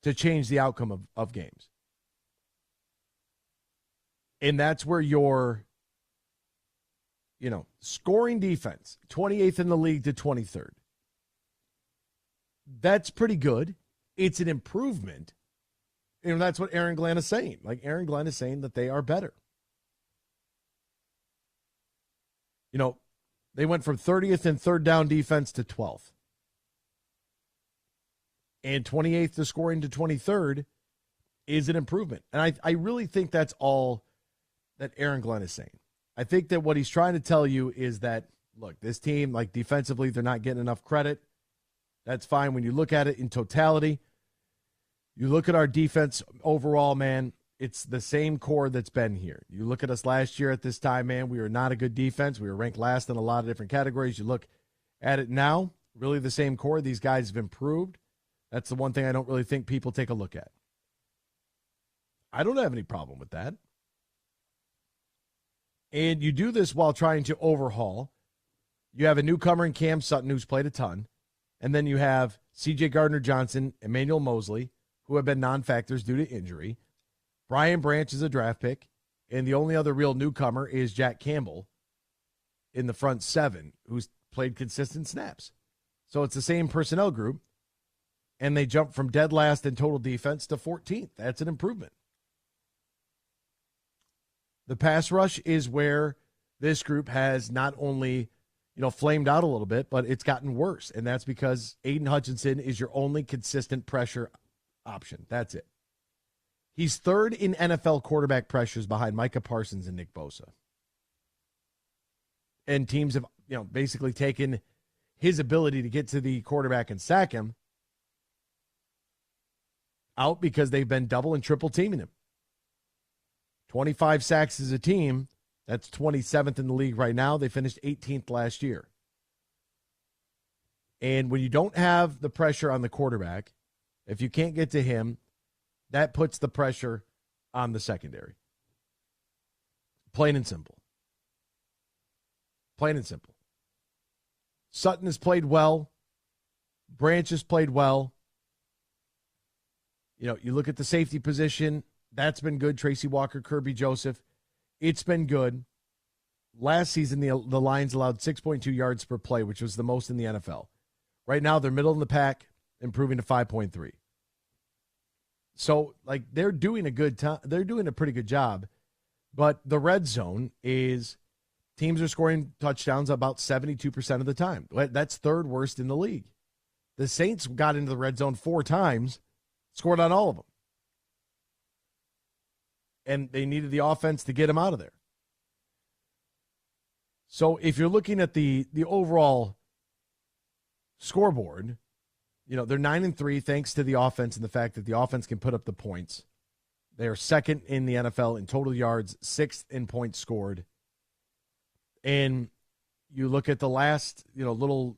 to change the outcome of games. And that's where your, you know, scoring defense, 28th in the league to 23rd. That's pretty good. It's an improvement. You know, that's what Aaron Glenn is saying. Like, Aaron Glenn is saying that they are better. You know, they went from 30th in third down defense to 12th. And 28th to scoring to 23rd is an improvement. And I really think that's all that Aaron Glenn is saying. I think that what he's trying to tell you is that, look, this team, like, defensively, they're not getting enough credit. That's fine. When you look at it in totality, you look at our defense overall, man, it's the same core that's been here. You look at us last year at this time, man, we were not a good defense. We were ranked last in a lot of different categories. You look at it now, really the same core. These guys have improved. That's the one thing I don't really think people take a look at. I don't have any problem with that. And you do this while trying to overhaul. You have a newcomer in Cam Sutton who's played a ton. And then you have C.J. Gardner-Johnson, Emmanuel Mosley, who have been non-factors due to injury. Brian Branch is a draft pick. And the only other real newcomer is Jack Campbell in the front seven, who's played consistent snaps. So it's the same personnel group. And they jump from dead last in total defense to 14th. That's an improvement. The pass rush is where this group has not only, you know, flamed out a little bit, but it's gotten worse. And that's because Aiden Hutchinson is your only consistent pressure option. That's it. He's third in NFL quarterback pressures behind Micah Parsons and Nick Bosa. And teams have, you know, basically taken his ability to get to the quarterback and sack him out because they've been double and triple teaming him. 25 sacks as a team. That's 27th in the league right now. They finished 18th last year. And when you don't have the pressure on the quarterback, if you can't get to him, that puts the pressure on the secondary. Plain and simple. Plain and simple. Sutton has played well. Branch has played well. You know, you look at the safety position. That's been good. Tracy Walker, Kirby Joseph. It's been good. Last season, the Lions allowed 6.2 yards per play, which was the most in the NFL. Right now, they're middle in the pack, improving to 5.3. So, like, they're doing a good time. They're doing a pretty good job. But the red zone is teams are scoring touchdowns about 72% of the time. That's third worst in the league. The Saints got into the red zone 4 times, scored on all of them. And they needed the offense to get them out of there. So if you're looking at the overall scoreboard, you know, they're 9-3 thanks to the offense and the fact that the offense can put up the points. They are second in the NFL in total yards, 6th in points scored. And you look at the last, you know, little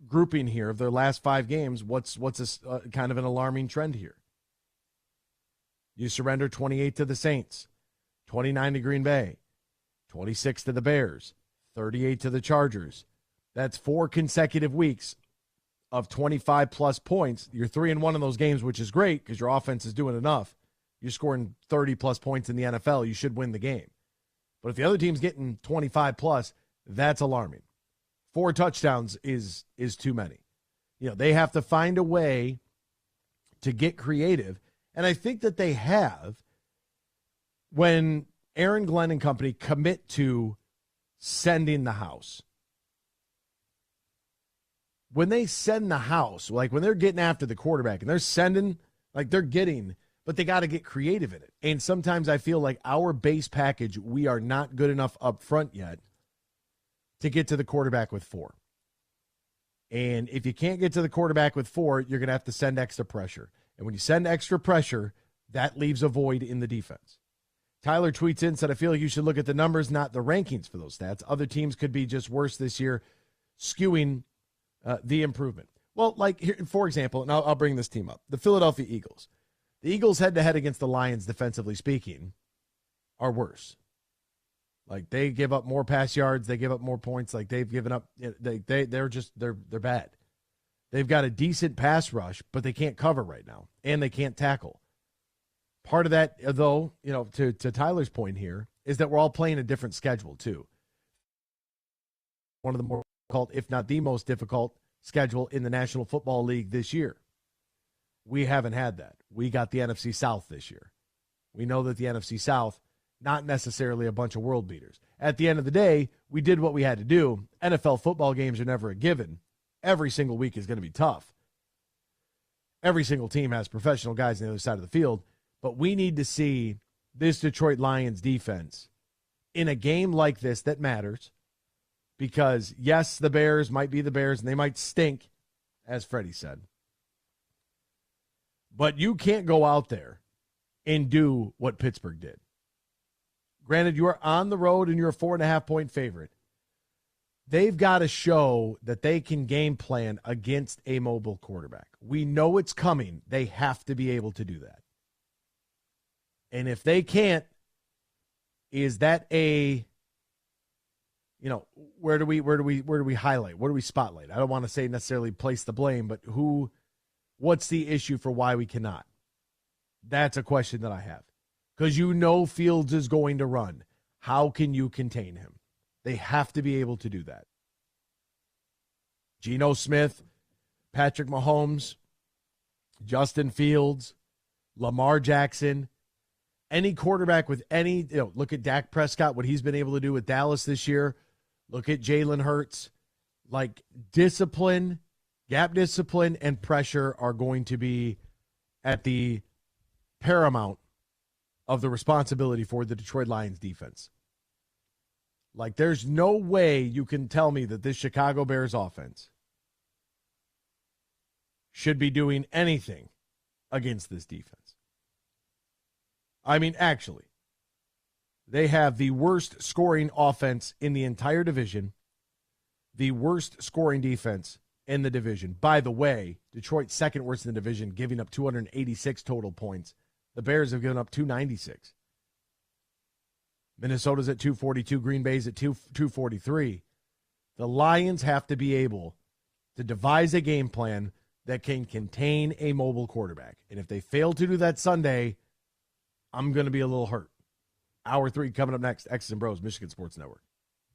grouping here of their last 5 games, what's a kind of an alarming trend here? You surrender 28 to the Saints, 29 to Green Bay, 26 to the Bears, 38 to the Chargers. That's 4 consecutive weeks of 25-plus points. You're 3-1 in those games, which is great because your offense is doing enough. You're scoring 30-plus points in the NFL. You should win the game. But if the other team's getting 25-plus, that's alarming. 4 touchdowns is too many. You know, they have to find a way to get creative And I think that they have when Aaron Glenn and company commit to sending the house. When they send the house, like when they're getting after the quarterback and they're sending, like they're getting, but they got to get creative in it. And sometimes I feel like our base package, we are not good enough up front yet to get to the quarterback with 4. And if you can't get to the quarterback with 4, you're going to have to send extra pressure. And when you send extra pressure, that leaves a void in the defense. Tyler tweets in, said, I feel like you should look at the numbers, not the rankings for those stats. Other teams could be just worse this year, skewing the improvement. Well, like here, for example, and I'll bring this team up, the Philadelphia Eagles. The Eagles head-to-head against the Lions, defensively speaking, are worse. Like, they give up more pass yards. They give up more points. Like, they've given up. They're bad. They've got a decent pass rush, but they can't cover right now, and they can't tackle. Part of that, though, to Tyler's point here, is that we're all playing a different schedule, too. One of the more difficult, if not the most difficult, schedule in the National Football League this year. We haven't had that. We got the NFC South this year. We know that the NFC South, not necessarily a bunch of world beaters. At the end of the day, we did what we had to do. NFL football games are never a given. Every single week is going to be tough. Every single team has professional guys on the other side of the field, but we need to see this Detroit Lions defense in a game like this that matters because, yes, the Bears might be the Bears and they might stink, as Freddie said. But you can't go out there and do what Pittsburgh did. Granted, you are on the road and you're a 4.5-point favorite. They've got to show that they can game plan against a mobile quarterback. We know it's coming. They have to be able to do that. And if they can't, is that where do we highlight? Where do we spotlight? I don't want to say necessarily place the blame, but what's the issue for why we cannot? That's a question that I have. Because Fields is going to run. How can you contain him? They have to be able to do that. Geno Smith, Patrick Mahomes, Justin Fields, Lamar Jackson, any quarterback with any, look at Dak Prescott, what he's been able to do with Dallas this year. Look at Jalen Hurts. Like, discipline, gap discipline, and pressure are going to be at the paramount of the responsibility for the Detroit Lions defense. Like, there's no way you can tell me that this Chicago Bears offense should be doing anything against this defense. I mean, actually, they have the worst scoring offense in the entire division, the worst scoring defense in the division. By the way, Detroit's second worst in the division, giving up 286 total points. The Bears have given up 296. Minnesota's at 242. Green Bay's at 243. The Lions have to be able to devise a game plan that can contain a mobile quarterback. And if they fail to do that Sunday, I'm going to be a little hurt. Hour 3 coming up next. X's and Bros, Michigan Sports Network.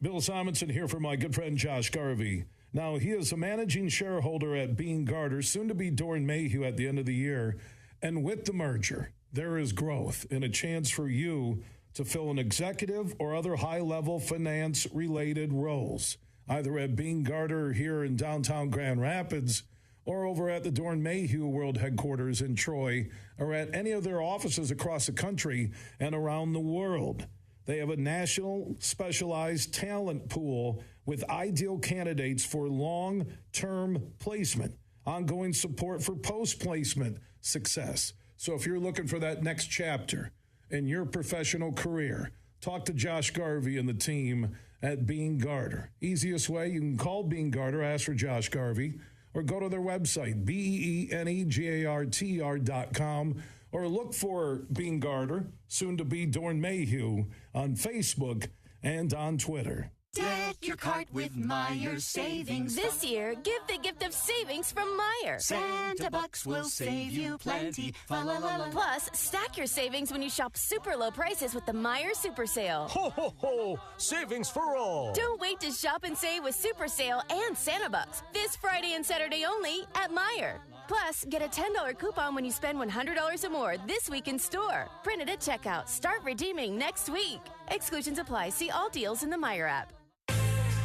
Bill Simonson here for my good friend Josh Garvey. Now, he is a managing shareholder at Br0's, soon to be Doran Mayhew at the end of the year. And with the merger, there is growth and a chance for you to fill an executive or other high-level finance-related roles, either at Br0 here in downtown Grand Rapids or over at the Doran Mayhew World Headquarters in Troy, or at any of their offices across the country and around the world. They have a national specialized talent pool with ideal candidates for long-term placement, ongoing support for post-placement success. So if you're looking for that next chapter in your professional career, talk to Josh Garvey and the team at Br0. Easiest way, you can call Br0, ask for Josh Garvey, or go to their website, BEENEGARTR.com, or look for Br0, soon to be Doran Mayhew, on Facebook and on Twitter. Deck your cart with Meijer savings. This year, give the gift of savings from Meijer. Santa Bucks will save you plenty. Fa-la-la-la. Plus, stack your savings when you shop super low prices with the Meijer Super Sale. Ho, ho, ho! Savings for all! Don't wait to shop and save with Super Sale and Santa Bucks. This Friday and Saturday only at Meijer. Plus, get a $10 coupon when you spend $100 or more this week in store. Print it at checkout. Start redeeming next week. Exclusions apply. See all deals in the Meijer app.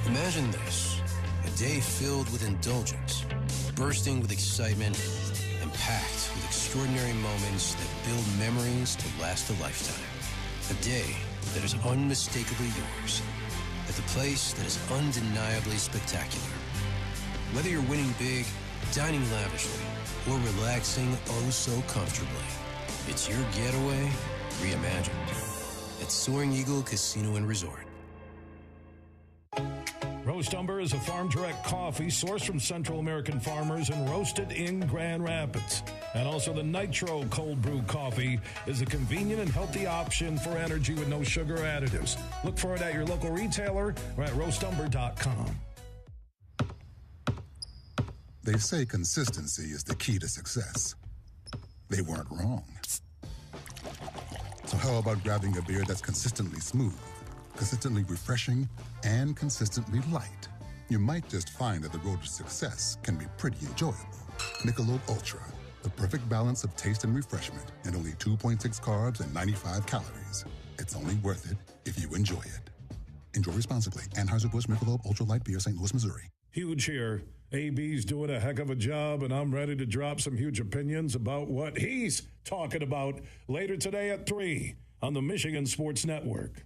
Imagine this, a day filled with indulgence, bursting with excitement, and packed with extraordinary moments that build memories to last a lifetime. A day that is unmistakably yours, at the place that is undeniably spectacular. Whether you're winning big, dining lavishly, or relaxing oh so comfortably, it's your getaway reimagined at Soaring Eagle Casino and Resort. Roast Umber is a farm-direct coffee sourced from Central American farmers and roasted in Grand Rapids. And also the Nitro Cold Brew Coffee is a convenient and healthy option for energy with no sugar additives. Look for it at your local retailer or at roastumber.com. They say consistency is the key to success. They weren't wrong. So how about grabbing a beer that's consistently smooth, consistently refreshing, and consistently light? You might just find that the road to success can be pretty enjoyable. Michelob Ultra, the perfect balance of taste and refreshment, and only 2.6 carbs and 95 calories. It's only worth it if you enjoy it. Enjoy responsibly. Anheuser-Busch Michelob Ultra Light Beer, St. Louis, Missouri. Huge here. AB's doing a heck of a job, and I'm ready to drop some huge opinions about what he's talking about later today at 3 on the Michigan Sports Network.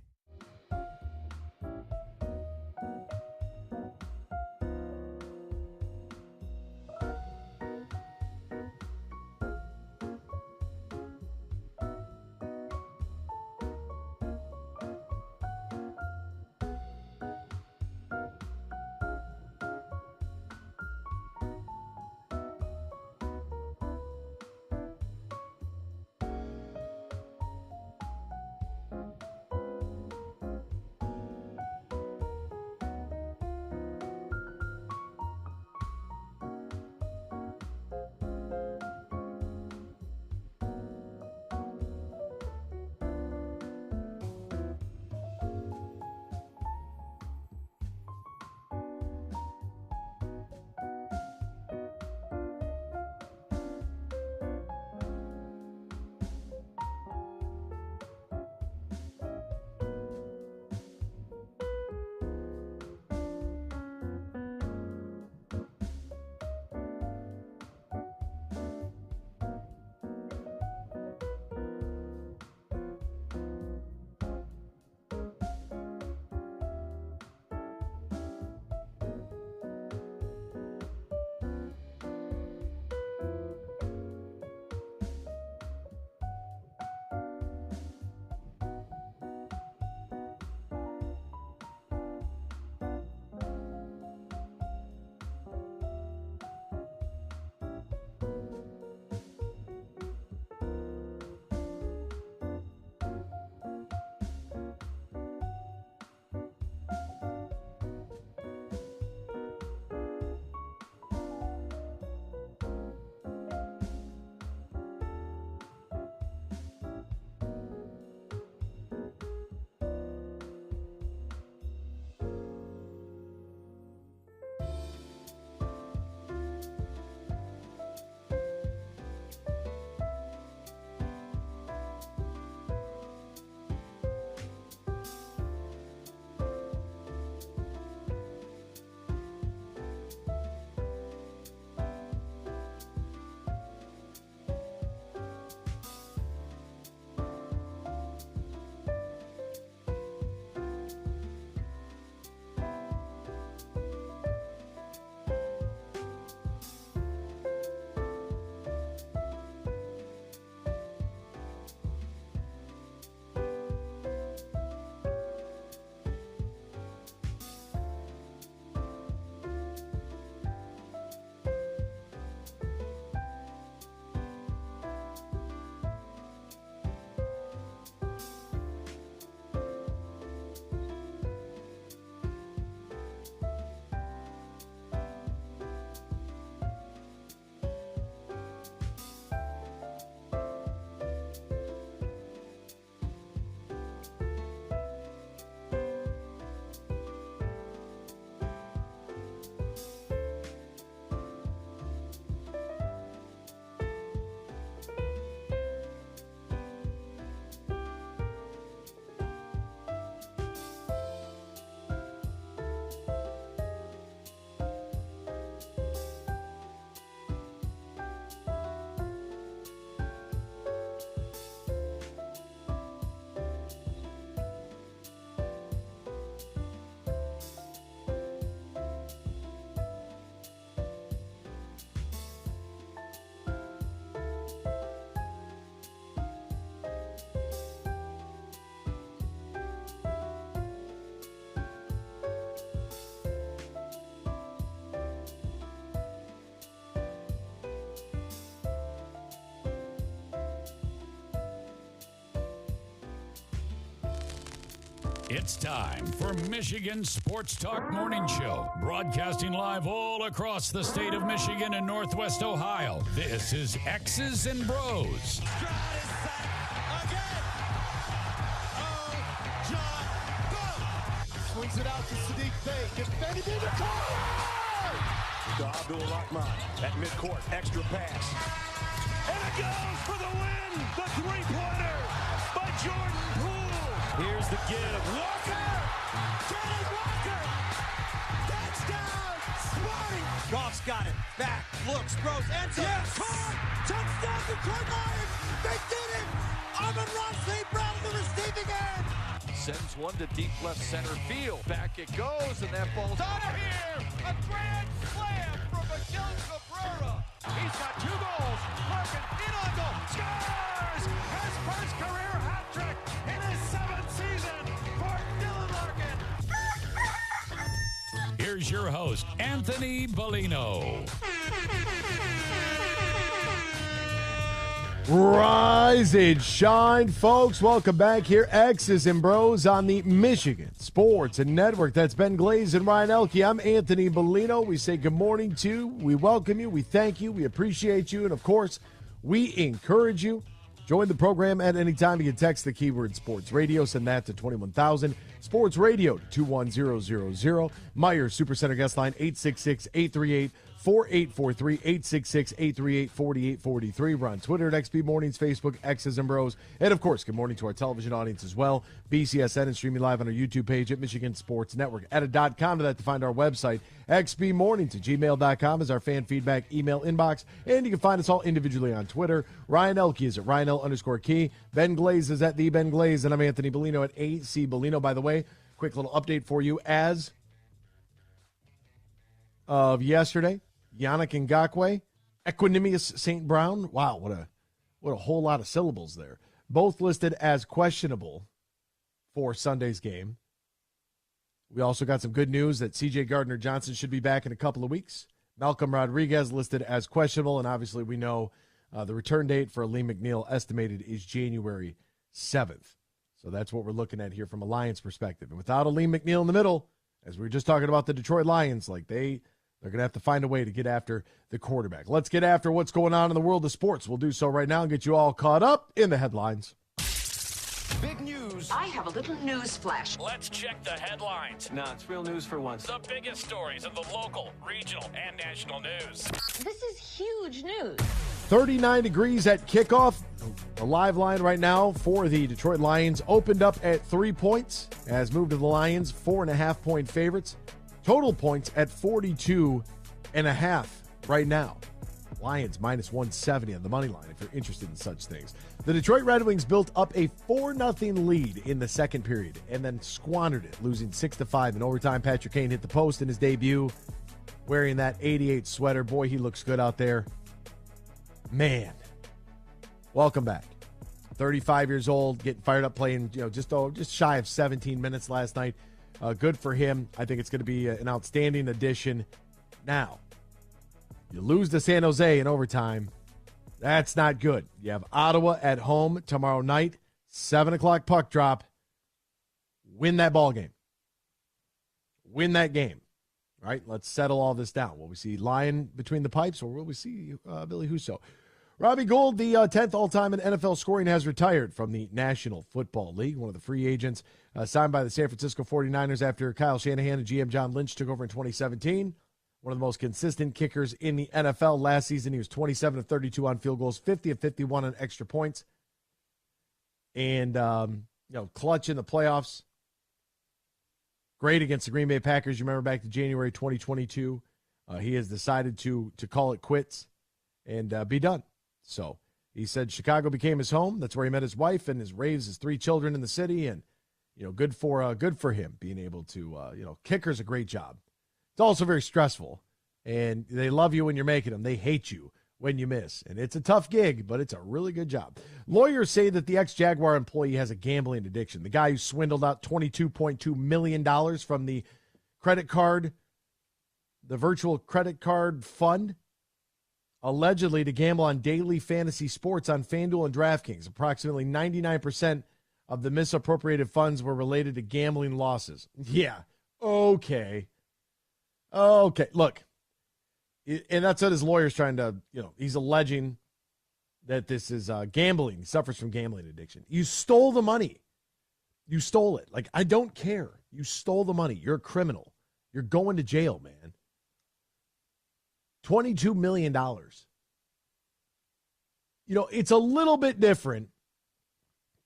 It's time for Michigan Sports Talk Morning Show, broadcasting live all across the state of Michigan and Northwest Ohio. This is X's and Bros. Swings it out to Sadiq Bey. Defended in the corner. To Abdul-Rahman at midcourt. Extra pass. And it goes for the win. The three-pointer by Jordan Poole. Here's the give. Walker. Kenneth Walker. Touchdown. Smarty. Goff's got it. Back. Looks. Throws. Ends up. Yes. Caught. Touchdown. Detroit Lions. They did it. Amon-Ra St. Brown to the receiving end. Sends one to deep left center field. Back it goes, and that ball's out of here. A grand slam from Miguel Cabrera. He's got 2 goals. Larkin in on goal. Scores! His first career hat trick in his 7th season for Dylan Larkin. Here's your host, Anthony Bellino. Rise and shine, folks. Welcome back here. X's and Bros on the Michigan Sports and Network. That's Ben Glaze and Ryan Elke. I'm Anthony Bellino. We say good morning to you. We welcome you. We thank you. We appreciate you. And, of course, we encourage you. Join the program at any time. You can text the keyword Sports Radio. Send that to 21,000. Sports Radio to 21000. Meyer Supercenter guest line 866-838-4843, 866-838-4843. We're on Twitter at XB Mornings, Facebook, X's and Bros. And, of course, good morning to our television audience as well. BCSN and streaming live on our YouTube page at Michigan Sports Network. Add a .com to that to find our website. XBMornings at gmail.com is our fan feedback email inbox. And you can find us all individually on Twitter. Ryan Elke is at RyanL_Key. Ben Glaze is at the Ben Glaze. And I'm Anthony Bellino at AC Bellino. By the way, quick little update for you. As of yesterday, Yannick Ngakoue, Equanimous St. Brown. Wow, what a whole lot of syllables there. Both listed as questionable for Sunday's game. We also got some good news that C.J. Gardner-Johnson should be back in a couple of weeks. Malcolm Rodriguez listed as questionable, and obviously we know the return date for Lee McNeil estimated is January 7th. So that's what we're looking at here from a Lions perspective. And without a Lee McNeil in the middle, as we were just talking about the Detroit Lions, like they're going to have to find a way to get after the quarterback. Let's get after what's going on in the world of sports. We'll do so right now and get you all caught up in the headlines. Big news. I have a little news flash. Let's check the headlines. No, it's real news for once. The biggest stories of the local, regional, and national news. This is huge news. 39 degrees at kickoff. The live line right now for the Detroit Lions opened up at 3 points, has moved to the Lions 4.5-point favorites. Total points at 42.5 right now. Lions minus 170 on the money line if you're interested in such things. The Detroit Red Wings built up a 4-0 lead in the second period and then squandered it, losing 6-5 in overtime. Patrick Kane hit the post in his debut wearing that 88 sweater. Boy, he looks good out there. Man, welcome back. 35 years old, getting fired up, playing just shy of 17 minutes last night. Good for him. I think it's going to be an outstanding addition. Now, you lose to San Jose in overtime. That's not good. You have Ottawa at home tomorrow night, 7 o'clock puck drop. Win that ball game. Win that game. All right, let's settle all this down. Will we see Lion between the pipes, or will we see Billy Husso? Robbie Gould, the 10th all-time in NFL scoring, has retired from the National Football League. One of the free agents signed by the San Francisco 49ers after Kyle Shanahan and GM John Lynch took over in 2017. One of the most consistent kickers in the NFL. Last season, he was 27 of 32 on field goals, 50 of 51 on extra points. And, clutch in the playoffs. Great against the Green Bay Packers. You remember back to January 2022. He has decided to call it quits and be done. So he said Chicago became his home. That's where he met his wife and has raised his 3 children in the city. And, good for him being able to, kicker's a great job. It's also very stressful, and they love you when you're making them. They hate you when you miss, and it's a tough gig, but it's a really good job. Lawyers say that the ex-Jaguar employee has a gambling addiction. The guy who swindled out $22.2 million from the virtual credit card fund, allegedly to gamble on daily fantasy sports on FanDuel and DraftKings. Approximately 99% of the misappropriated funds were related to gambling losses. Yeah. Okay. Look, and that's what his lawyer's trying to, he's alleging that this is gambling. He suffers from gambling addiction. You stole the money. You stole it. Like, I don't care. You stole the money. You're a criminal. You're going to jail, man. $22 million. It's a little bit different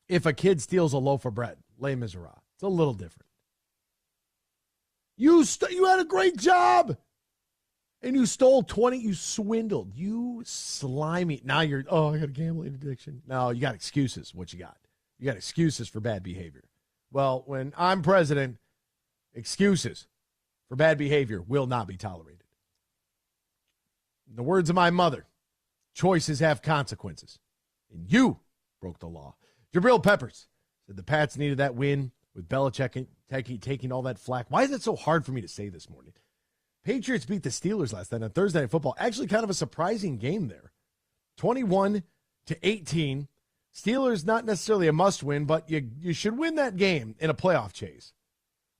if a kid steals a loaf of bread. Les Miserables. It's a little different. You had a great job. And you stole 20. You swindled. You slimy. Now I got a gambling addiction. No, you got excuses. What you got? You got excuses for bad behavior. Well, when I'm president, excuses for bad behavior will not be tolerated. In the words of my mother, choices have consequences. And you broke the law. Jabril Peppers said the Pats needed that win with Belichick taking all that flack. Why is it so hard for me to say this morning? Patriots beat the Steelers last night on Thursday Night Football. Actually kind of a surprising game there. 21-18. Steelers not necessarily a must-win, but you should win that game in a playoff chase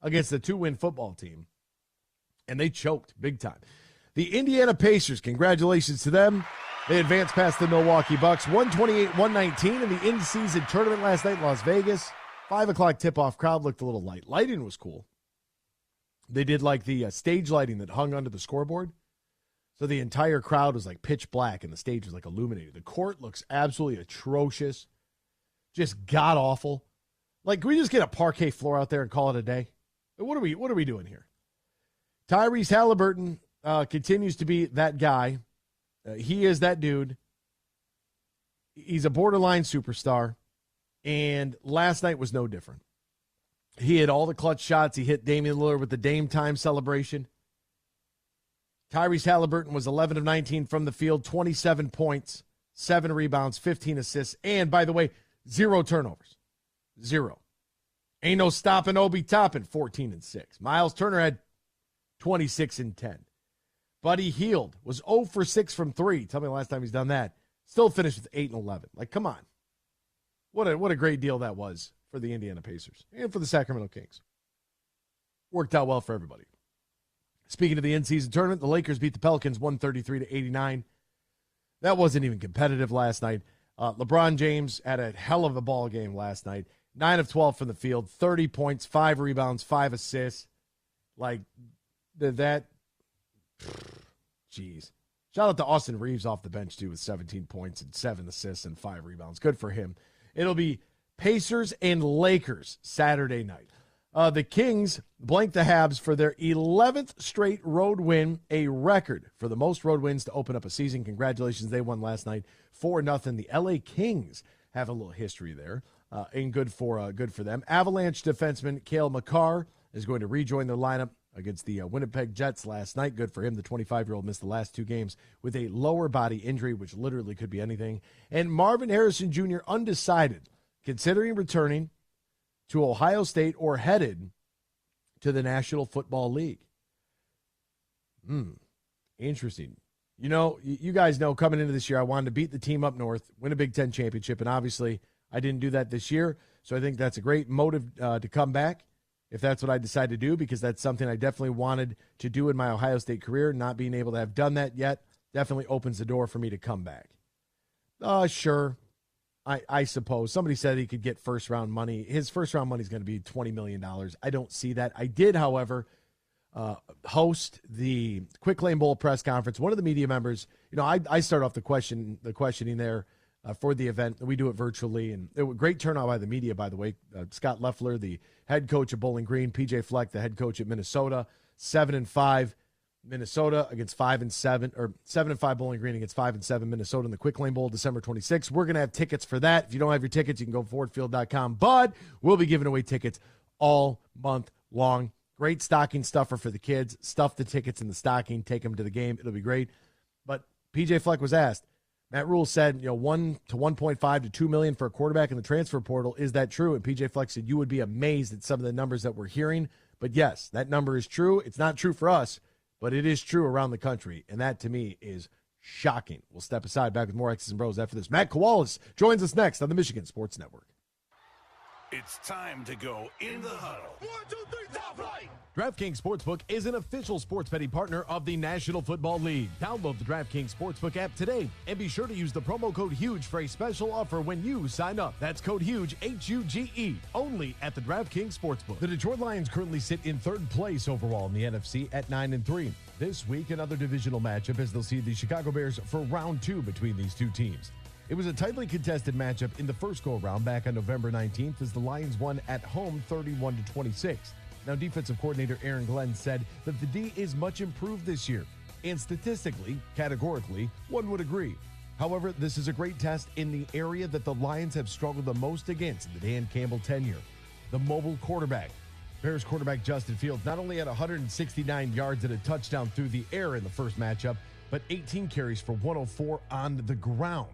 against the 2-win football team. And they choked big time. The Indiana Pacers, congratulations to them. They advanced past the Milwaukee Bucks, 128-119 in the in-season tournament last night in Las Vegas. 5 o'clock tip-off. Crowd looked a little light. Lighting was cool. They did like the stage lighting that hung under the scoreboard. So the entire crowd was like pitch black and the stage was like illuminated. The court looks absolutely atrocious. Just god-awful. Like, can we just get a parquet floor out there and call it a day? What are we doing here? Tyrese Halliburton continues to be that guy. He is that dude. He's a borderline superstar. And last night was no different. He had all the clutch shots. He hit Damian Lillard with the Dame time celebration. Tyrese Halliburton was 11 of 19 from the field, 27 points, 7 rebounds, 15 assists, and, by the way, 0 turnovers. 0. Ain't no stopping Obi Toppin, 14-6. Miles Turner had 26-10. Buddy Hield was 0 for 6 from 3. Tell me the last time he's done that. Still finished with 8 and 11. Like, come on. What a great deal that was for the Indiana Pacers and for the Sacramento Kings. Worked out well for everybody. Speaking of the in-season tournament, the Lakers beat the Pelicans 133-89. That wasn't even competitive last night. LeBron James had a hell of a ball game last night. 9 of 12 from the field, 30 points, 5 rebounds, 5 assists. Like, that, jeez. Shout out to Austin Reeves off the bench, too, with 17 points and 7 assists and 5 rebounds. Good for him. It'll be Pacers and Lakers Saturday night. The Kings blanked the Habs for their 11th straight road win, a record for the most road wins to open up a season. Congratulations, they won last night 4-0. The LA Kings have a little history there, and good for them. Avalanche defenseman Cale Makar is going to rejoin their lineup against the Winnipeg Jets last night. Good for him. The 25-year-old missed the last 2 games with a lower body injury, which literally could be anything. And Marvin Harrison Jr. undecided, considering returning to Ohio State or headed to the National Football League. Interesting. You guys know coming into this year, I wanted to beat the team up north, win a Big Ten championship, and obviously I didn't do that this year. So I think that's a great motive to come back, if that's what I decide to do, because that's something I definitely wanted to do in my Ohio State career. Not being able to have done that yet definitely opens the door for me to come back. Sure. I suppose. Somebody said he could get first-round money. His first-round money is going to be $20 million. I don't see that. I did, however, host the Quick Lane Bowl press conference. One of the media members, I start off the questioning there for the event. We do it virtually, and it was great turnout by the media, by the way. Scott Loeffler, the head coach of Bowling Green, PJ Fleck, the head coach at Minnesota, 7-5 Minnesota against 5-7, or 7-5 Bowling Green against 5-7 Minnesota in the Quick Lane Bowl, December 26th. We're going to have tickets for that. If you don't have your tickets, you can go FordField.com, but we'll be giving away tickets all month long. Great stocking stuffer for the kids. Stuff the tickets in the stocking, take them to the game. It'll be great. But PJ Fleck was asked, Matt Rule said, 1 to 1.5 to $2 million for a quarterback in the transfer portal. Is that true? And PJ Fleck said, you would be amazed at some of the numbers that we're hearing. But yes, that number is true. It's not true for us, but it is true around the country, and that, to me, is shocking. We'll step aside, back with more X's and Bros after this. Matt Kowalas joins us next on the Michigan Sports Network. It's time to go in the huddle. 1, 2, 3, top flight. DraftKings Sportsbook is an official sports betting partner of the National Football League. Download the DraftKings Sportsbook app today and be sure to use the promo code HUGE for a special offer when you sign up. That's code HUGE, H-U-G-E, only at the DraftKings Sportsbook. The Detroit Lions currently sit in third place overall in the NFC at 9-3. This week, another divisional matchup as they'll see the Chicago Bears for round 2 between these two teams. It was a tightly contested matchup in the first go-around back on November 19th as the Lions won at home 31-26. Now, defensive coordinator Aaron Glenn said that the D is much improved this year, and statistically, categorically, one would agree. However, this is a great test in the area that the Lions have struggled the most against in the Dan Campbell tenure, the mobile quarterback. Bears quarterback Justin Fields not only had 169 yards and a touchdown through the air in the first matchup, but 18 carries for 104 on the ground.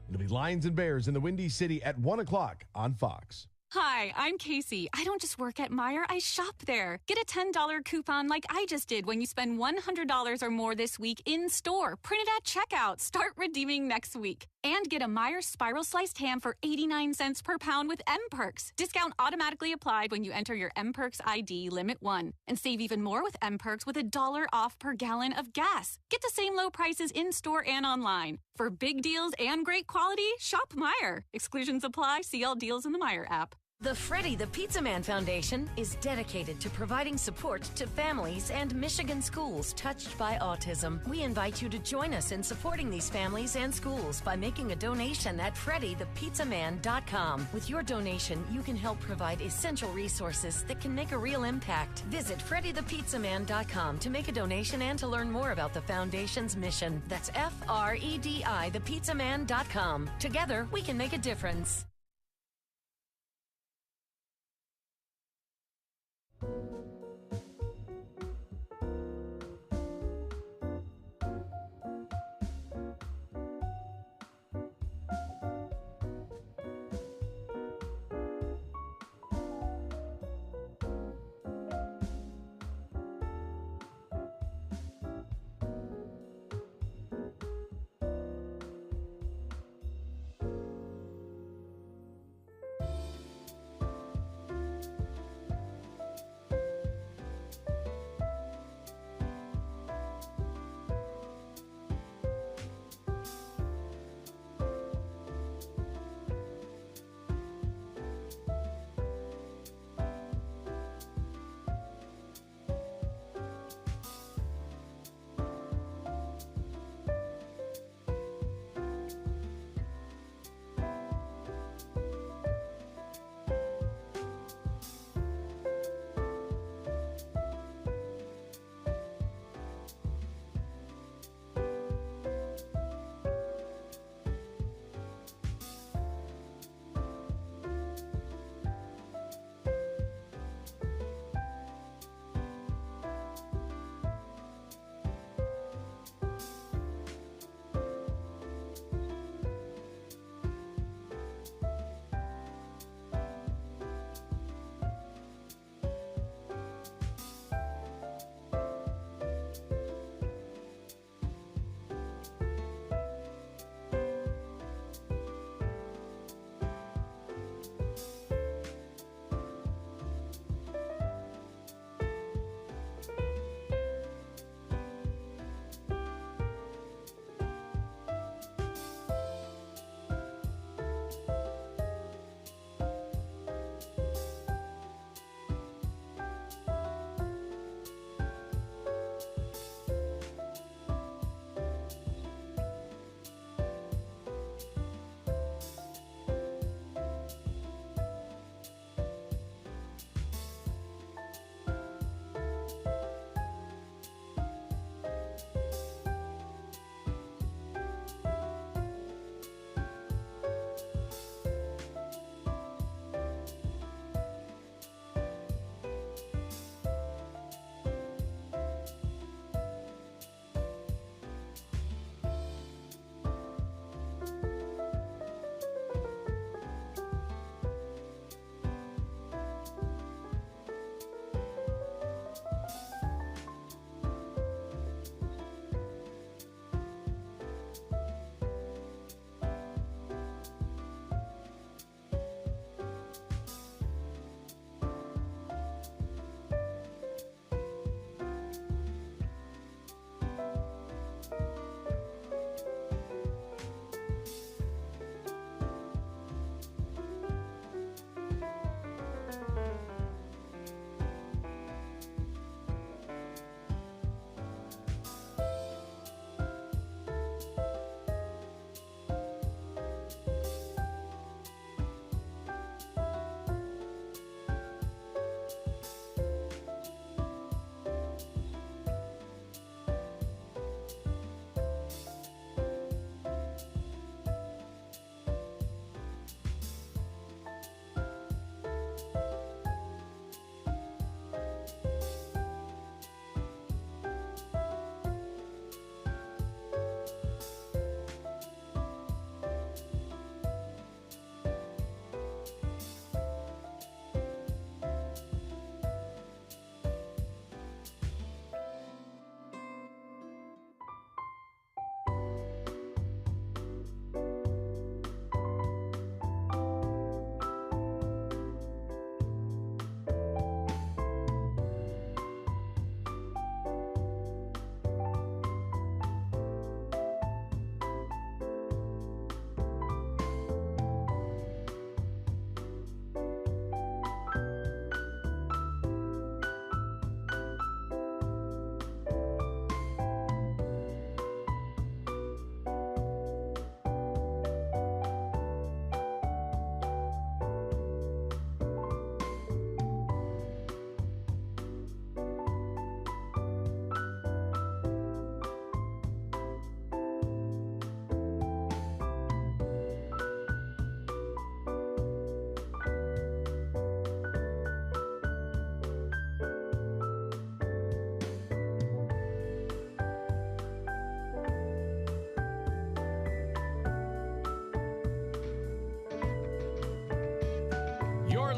It'll be Lions and Bears in the Windy City at 1 o'clock on Fox. Hi, I'm Casey. I don't just work at Meijer, I shop there. Get a $10 coupon like I just did when you spend $100 or more this week in store. Print it at checkout. Start redeeming next week. And get a Meijer Spiral Sliced Ham for 89 cents per pound with M-Perks. Discount automatically applied when you enter your M-Perks ID Limit 1. And save even more with M-Perks with $1 off per gallon of gas. Get the same low prices in store and online. For big deals and great quality, shop Meijer. Exclusions apply. See all deals in the Meijer app. The Freddie the Pizza Man Foundation is dedicated to providing support to families and Michigan schools touched by autism. We invite you to join us in supporting these families and schools by making a donation at freddythepizzaman.com. With your donation, you can help provide essential resources that can make a real impact. Visit freddythepizzaman.com to make a donation and to learn more about the foundation's mission. That's FREDI thepizzaman.com. Together, we can make a difference.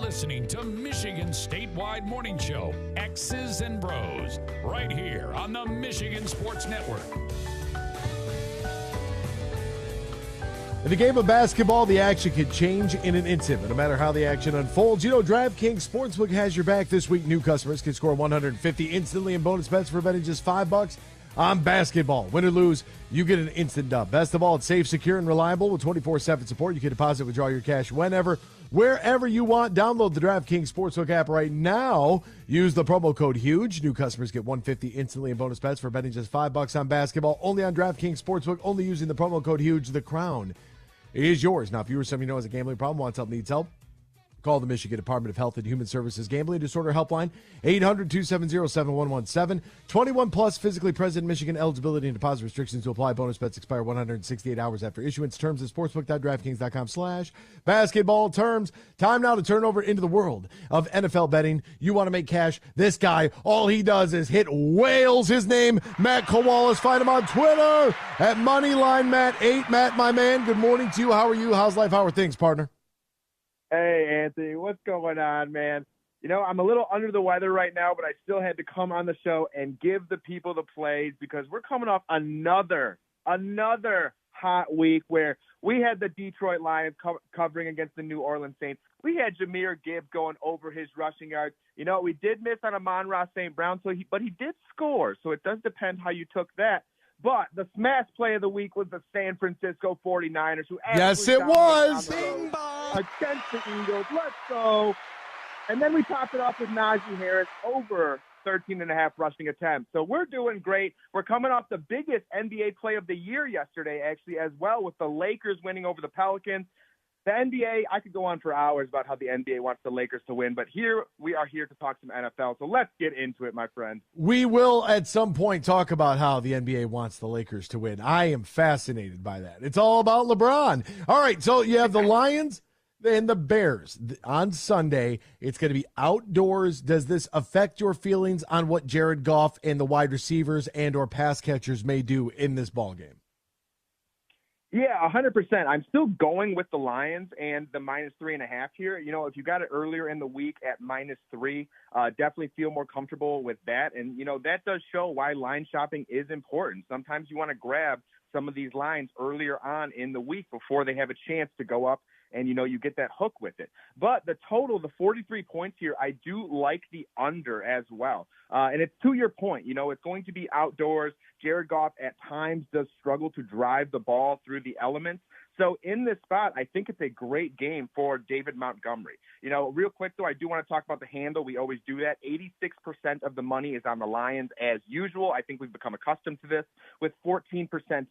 listening to Michigan's statewide morning show, X's and Bros, right here on the Michigan Sports Network. In the game of basketball, the action can change in an instant, but no matter how the action unfolds, you know DraftKings Sportsbook has your back this week. New customers can score 150 instantly in bonus bets for betting just $5 on basketball. Win or lose, you get an instant dub. Best of all, it's safe, secure, and reliable with 24/7 support. You can deposit, withdraw your cash whenever, wherever you want. Download the DraftKings Sportsbook app right now. Use the promo code HUGE. New customers get 150 instantly in bonus bets for betting just $5 on basketball. Only on DraftKings Sportsbook, only using the promo code HUGE. The crown is yours. Now, if you or somebody you know has a gambling problem, wants help, needs help, call the Michigan Department of Health and Human Services Gambling Disorder Helpline, 800-270-7117. 21 plus, physically present in Michigan. Eligibility and deposit restrictions to apply. Bonus bets expire 168 hours after issuance. Terms at sportsbook.draftkings.com/basketball terms. Time now to turn over into the world of NFL betting. You want to make cash? This guy, all he does is hit whales. His name, Matt Kowalas. Find him on Twitter at MoneylineMatt8. Matt, my man, good morning to you. How are you? How's life? How are things, partner? Hey, Anthony, what's going on, man? You know, I'm a little under the weather right now, but I still had to come on the show and give the people the plays because we're coming off another hot week where we had the Detroit Lions covering against the New Orleans Saints. We had Jahmyr Gibbs going over his rushing yards. You know, we did miss on Amon-Ra St. Brown, but he did score, so it does depend how you took that. But the smash play of the week was the San Francisco 49ers, who yes, it was against the Eagles. Let's go. And then we topped it off with Najee Harris over 13.5 rushing attempts. So we're doing great. We're coming off the biggest NBA play of the year yesterday, actually, as well, with the Lakers winning over the Pelicans. The NBA, I could go on for hours about how the NBA wants the Lakers to win, but here we are here to talk some NFL, so let's get into it, my friend. We will at some point talk about how the NBA wants the Lakers to win. I am fascinated by that. It's all about LeBron. All right, so you have the Lions and the Bears on Sunday. It's going to be outdoors. Does this affect your feelings on what Jared Goff and the wide receivers and or pass catchers may do in this ballgame? Yeah, 100%. I'm still going with the Lions and the -3.5 here. You know, if you got it earlier in the week at -3, definitely feel more comfortable with that. And, you know, that does show why line shopping is important. Sometimes you want to grab some of these lines earlier on in the week before they have a chance to go up. And, you know, you get that hook with it. But the total, the 43 points here, I do like the under as well. And it's to your point, you know, it's going to be outdoors. Jared Goff at times does struggle to drive the ball through the elements. So in this spot, I think it's a great game for David Montgomery. You know, real quick, though, I do want to talk about the handle. We always do that. 86% of the money is on the Lions as usual. I think we've become accustomed to this, with 14%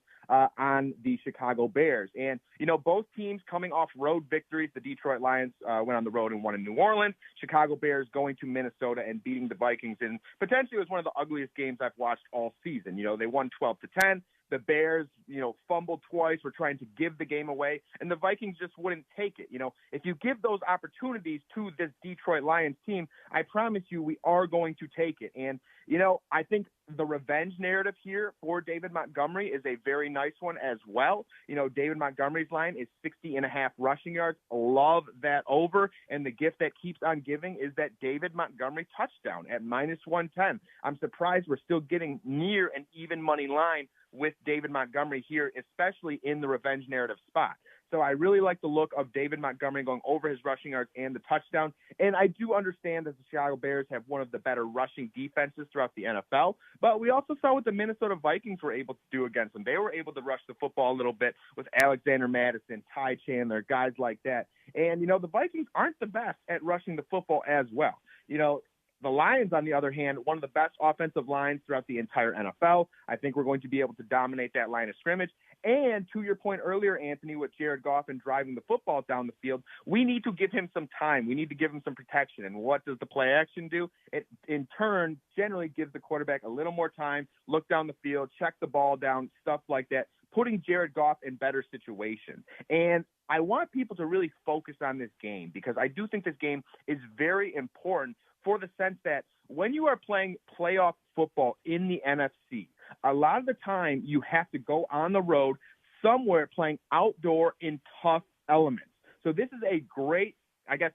on the Chicago Bears. And, you know, both teams coming off road victories. The Detroit Lions went on the road and won in New Orleans. Chicago Bears going to Minnesota and beating the Vikings. And potentially it was one of the ugliest games I've watched all season. You know, they won 12-10. The Bears, you know, fumbled twice, were trying to give the game away, and the Vikings just wouldn't take it. You know, if you give those opportunities to this Detroit Lions team, I promise you we are going to take it. And, you know, I think the revenge narrative here for David Montgomery is a very nice one as well. You know, David Montgomery's line is 60.5 rushing yards. Love that over. And the gift that keeps on giving is that David Montgomery touchdown at -110. I'm surprised we're still getting near an even money line with David Montgomery here, especially in the revenge narrative spot. So I really like the look of David Montgomery going over his rushing yards and the touchdown. And I do understand that the Chicago Bears have one of the better rushing defenses throughout the NFL, but we also saw what the Minnesota Vikings were able to do against them. They were able to rush the football a little bit with Alexander Madison, Ty Chandler, guys like that. And, you know, the Vikings aren't the best at rushing the football as well. You know, the Lions, on the other hand, one of the best offensive lines throughout the entire NFL. I think we're going to be able to dominate that line of scrimmage. And to your point earlier, Anthony, with Jared Goff and driving the football down the field, we need to give him some time. We need to give him some protection. And what does the play action do? It, in turn, generally gives the quarterback a little more time, look down the field, check the ball down, stuff like that, putting Jared Goff in better situations. And I want people to really focus on this game because I do think this game is very important for the sense that when you are playing playoff football in the NFC, a lot of the time you have to go on the road somewhere playing outdoor in tough elements. So this is a great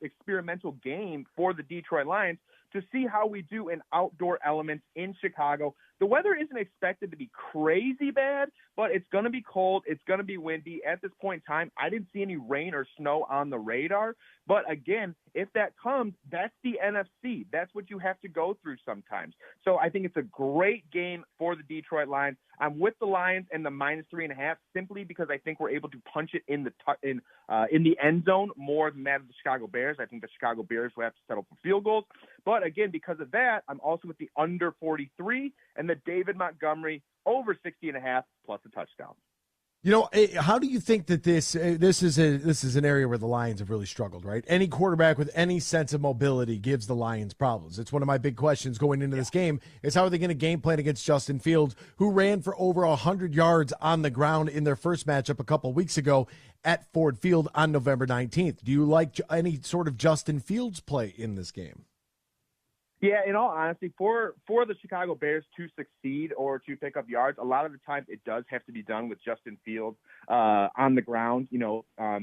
experimental game for the Detroit Lions to see how we do in outdoor elements in Chicago. The weather isn't expected to be crazy bad, but it's going to be cold. It's going to be windy. At this point in time, I didn't see any rain or snow on the radar. But again, if that comes, that's the NFC. That's what you have to go through sometimes. So I think it's a great game for the Detroit Lions. I'm with the Lions and the -3.5 simply because I think we're able to punch it in the end zone more than that of the Chicago Bears. I think the Chicago Bears will have to settle for field goals. But again, because of that, I'm also with the under 43 and the David Montgomery over 60.5 plus a touchdown. You know, how do you think that this is an area where the Lions have really struggled, right? Any quarterback with any sense of mobility gives the Lions problems. It's one of my big questions going into this game is how are they going to game plan against Justin Fields, who ran for over 100 yards on the ground in their first matchup a couple weeks ago at Ford Field on November 19th. Do you like any sort of Justin Fields play in this game? Yeah, in all honesty, for the Chicago Bears to succeed or to pick up yards, a lot of the time it does have to be done with Justin Fields on the ground,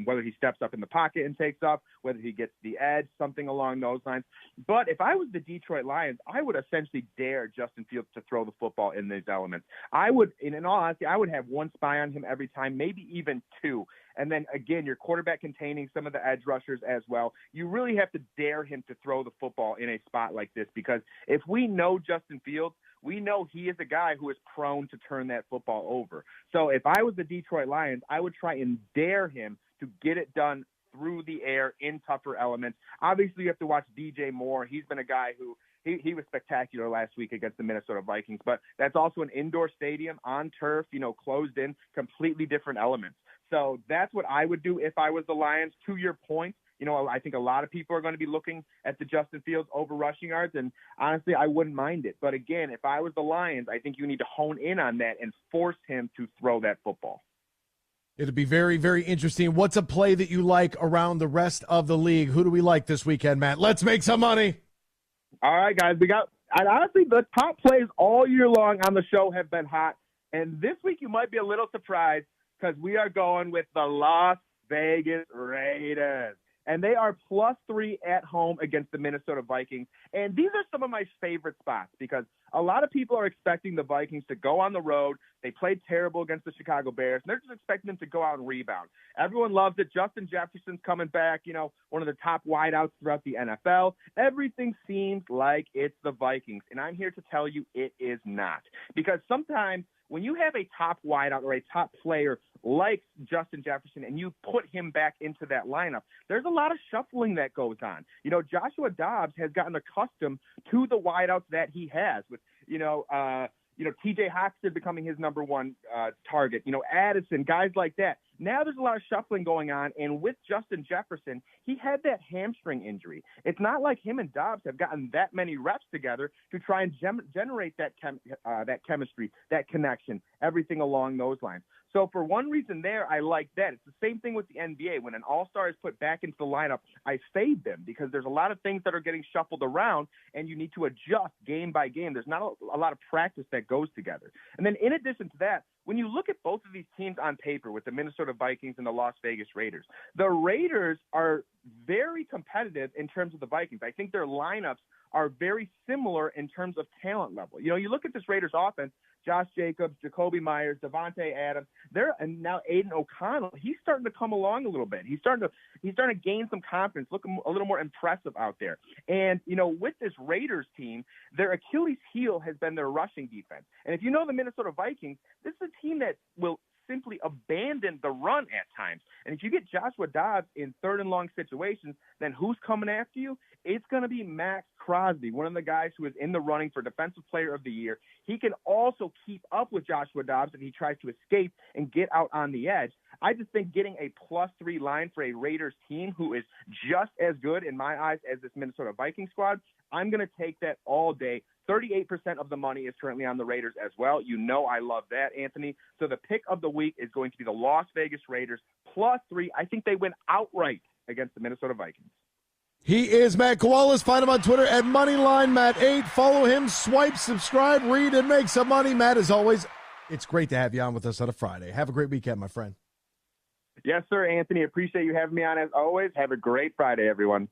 whether he steps up in the pocket and takes off, whether he gets the edge, something along those lines. But if I was the Detroit Lions, I would essentially dare Justin Fields to throw the football in these elements. I would, in all honesty, I would have one spy on him every time, maybe even two. And then, again, your quarterback containing some of the edge rushers as well. You really have to dare him to throw the football in a spot like this because if we know Justin Fields, we know he is a guy who is prone to turn that football over. So if I was the Detroit Lions, I would try and dare him to get it done through the air in tougher elements. Obviously, you have to watch DJ Moore. He's been a guy who he was spectacular last week against the Minnesota Vikings, but that's also an indoor stadium on turf, closed in, completely different elements. So that's what I would do if I was the Lions. To your point, I think a lot of people are going to be looking at the Justin Fields over rushing yards, and honestly, I wouldn't mind it. But again, if I was the Lions, I think you need to hone in on that and force him to throw that football. It'll be very, very interesting. What's a play that you like around the rest of the league? Who do we like this weekend, Matt? Let's make some money. All right, guys. And honestly, the top plays all year long on the show have been hot. And this week you might be a little surprised because we are going with the Las Vegas Raiders. And they are +3 at home against the Minnesota Vikings. And these are some of my favorite spots because a lot of people are expecting the Vikings to go on the road. They played terrible against the Chicago Bears. And they're just expecting them to go out and rebound. Everyone loves it. Justin Jefferson's coming back, one of the top wideouts throughout the NFL. Everything seems like it's the Vikings. And I'm here to tell you it is not. Because sometimes when you have a top wideout or a top player like Justin Jefferson and you put him back into that lineup, there's a lot of shuffling that goes on. Joshua Dobbs has gotten accustomed to the wideouts that he has with, TJ Hockenson becoming his number one target, Addison, guys like that. Now there's a lot of shuffling going on, and with Justin Jefferson, he had that hamstring injury. It's not like him and Dobbs have gotten that many reps together to try and generate that chemistry, that connection, everything along those lines. So for one reason there, I like that. It's the same thing with the NBA. When an all-star is put back into the lineup, I fade them because there's a lot of things that are getting shuffled around, and you need to adjust game by game. There's not a lot of practice that goes together. And then in addition to that, when you look at both of these teams on paper with the Minnesota Vikings and the Las Vegas Raiders, the Raiders are very competitive in terms of the Vikings. I think their lineups are very similar in terms of talent level. You look at this Raiders offense, Josh Jacobs, Jacoby Myers, Devontae Adams, and now Aiden O'Connell, he's starting to come along a little bit. He's starting to gain some confidence, look a little more impressive out there. And, with this Raiders team, their Achilles heel has been their rushing defense. And if you know the Minnesota Vikings, this is a team that will simply abandon the run at times. And if you get Joshua Dobbs in third and long situations, then who's coming after you? It's going to be Max Crosby, one of the guys who is in the running for Defensive Player of the Year. He can also keep up with Joshua Dobbs if he tries to escape and get out on the edge. I just think getting a +3 line for a Raiders team who is just as good in my eyes as this Minnesota Vikings squad, I'm going to take that all day. 38% of the money is currently on the Raiders as well. I love that, Anthony. So the pick of the week is going to be the Las Vegas Raiders +3. I think they win outright against the Minnesota Vikings. He is Matt Koalas. Find him on Twitter at MoneylineMatt8. Follow him, swipe, subscribe, read, and make some money. Matt, as always, it's great to have you on with us on a Friday. Have a great weekend, my friend. Yes, sir, Anthony. Appreciate you having me on as always. Have a great Friday, everyone.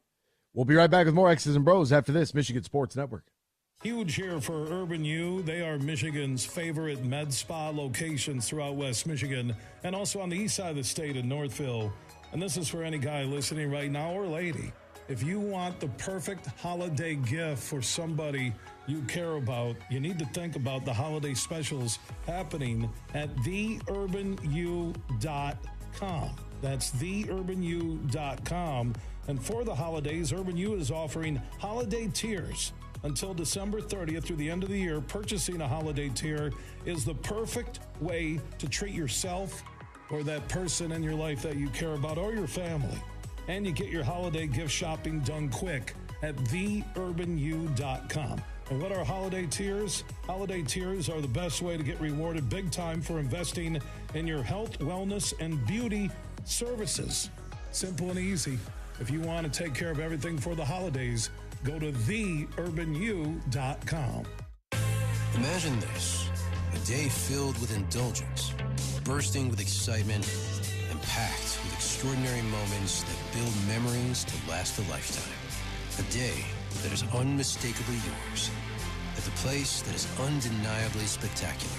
We'll be right back with more X's and Bros after this Michigan Sports Network. Huge here for Urban U. They are Michigan's favorite med spa locations throughout West Michigan and also on the east side of the state in Northville. And this is for any guy listening right now or lady. If you want the perfect holiday gift for somebody you care about, you need to think about the holiday specials happening at theurbanu.com. That's theurbanu.com. And for the holidays, Urban U is offering holiday tiers. Until December 30th through the end of the year, purchasing a holiday tier is the perfect way to treat yourself or that person in your life that you care about or your family. And you get your holiday gift shopping done quick at theurbanu.com. And what are holiday tiers? Holiday tiers are the best way to get rewarded big time for investing in your health, wellness, and beauty services. Simple and easy. If you want to take care of everything for the holidays, go to theurbanu.com. Imagine this, a day filled with indulgence, bursting with excitement, and packed with extraordinary moments that build memories to last a lifetime. A day that is unmistakably yours, at the place that is undeniably spectacular.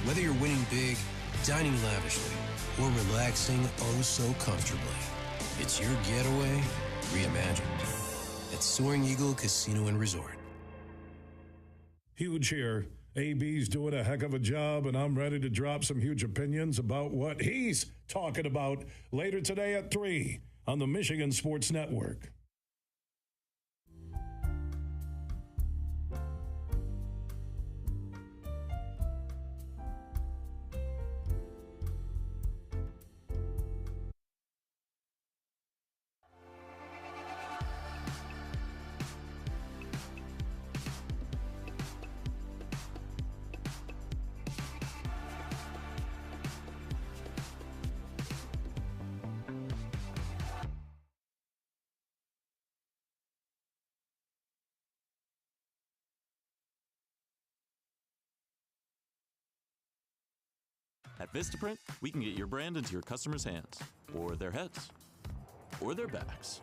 Whether you're winning big, dining lavishly, or relaxing oh so comfortably, it's your getaway reimagined at Soaring Eagle Casino and Resort. Huge here. AB's doing a heck of a job, and I'm ready to drop some huge opinions about what he's talking about later today at 3 on the Michigan Sports Network. At Vistaprint, we can get your brand into your customers' hands, or their heads, or their backs.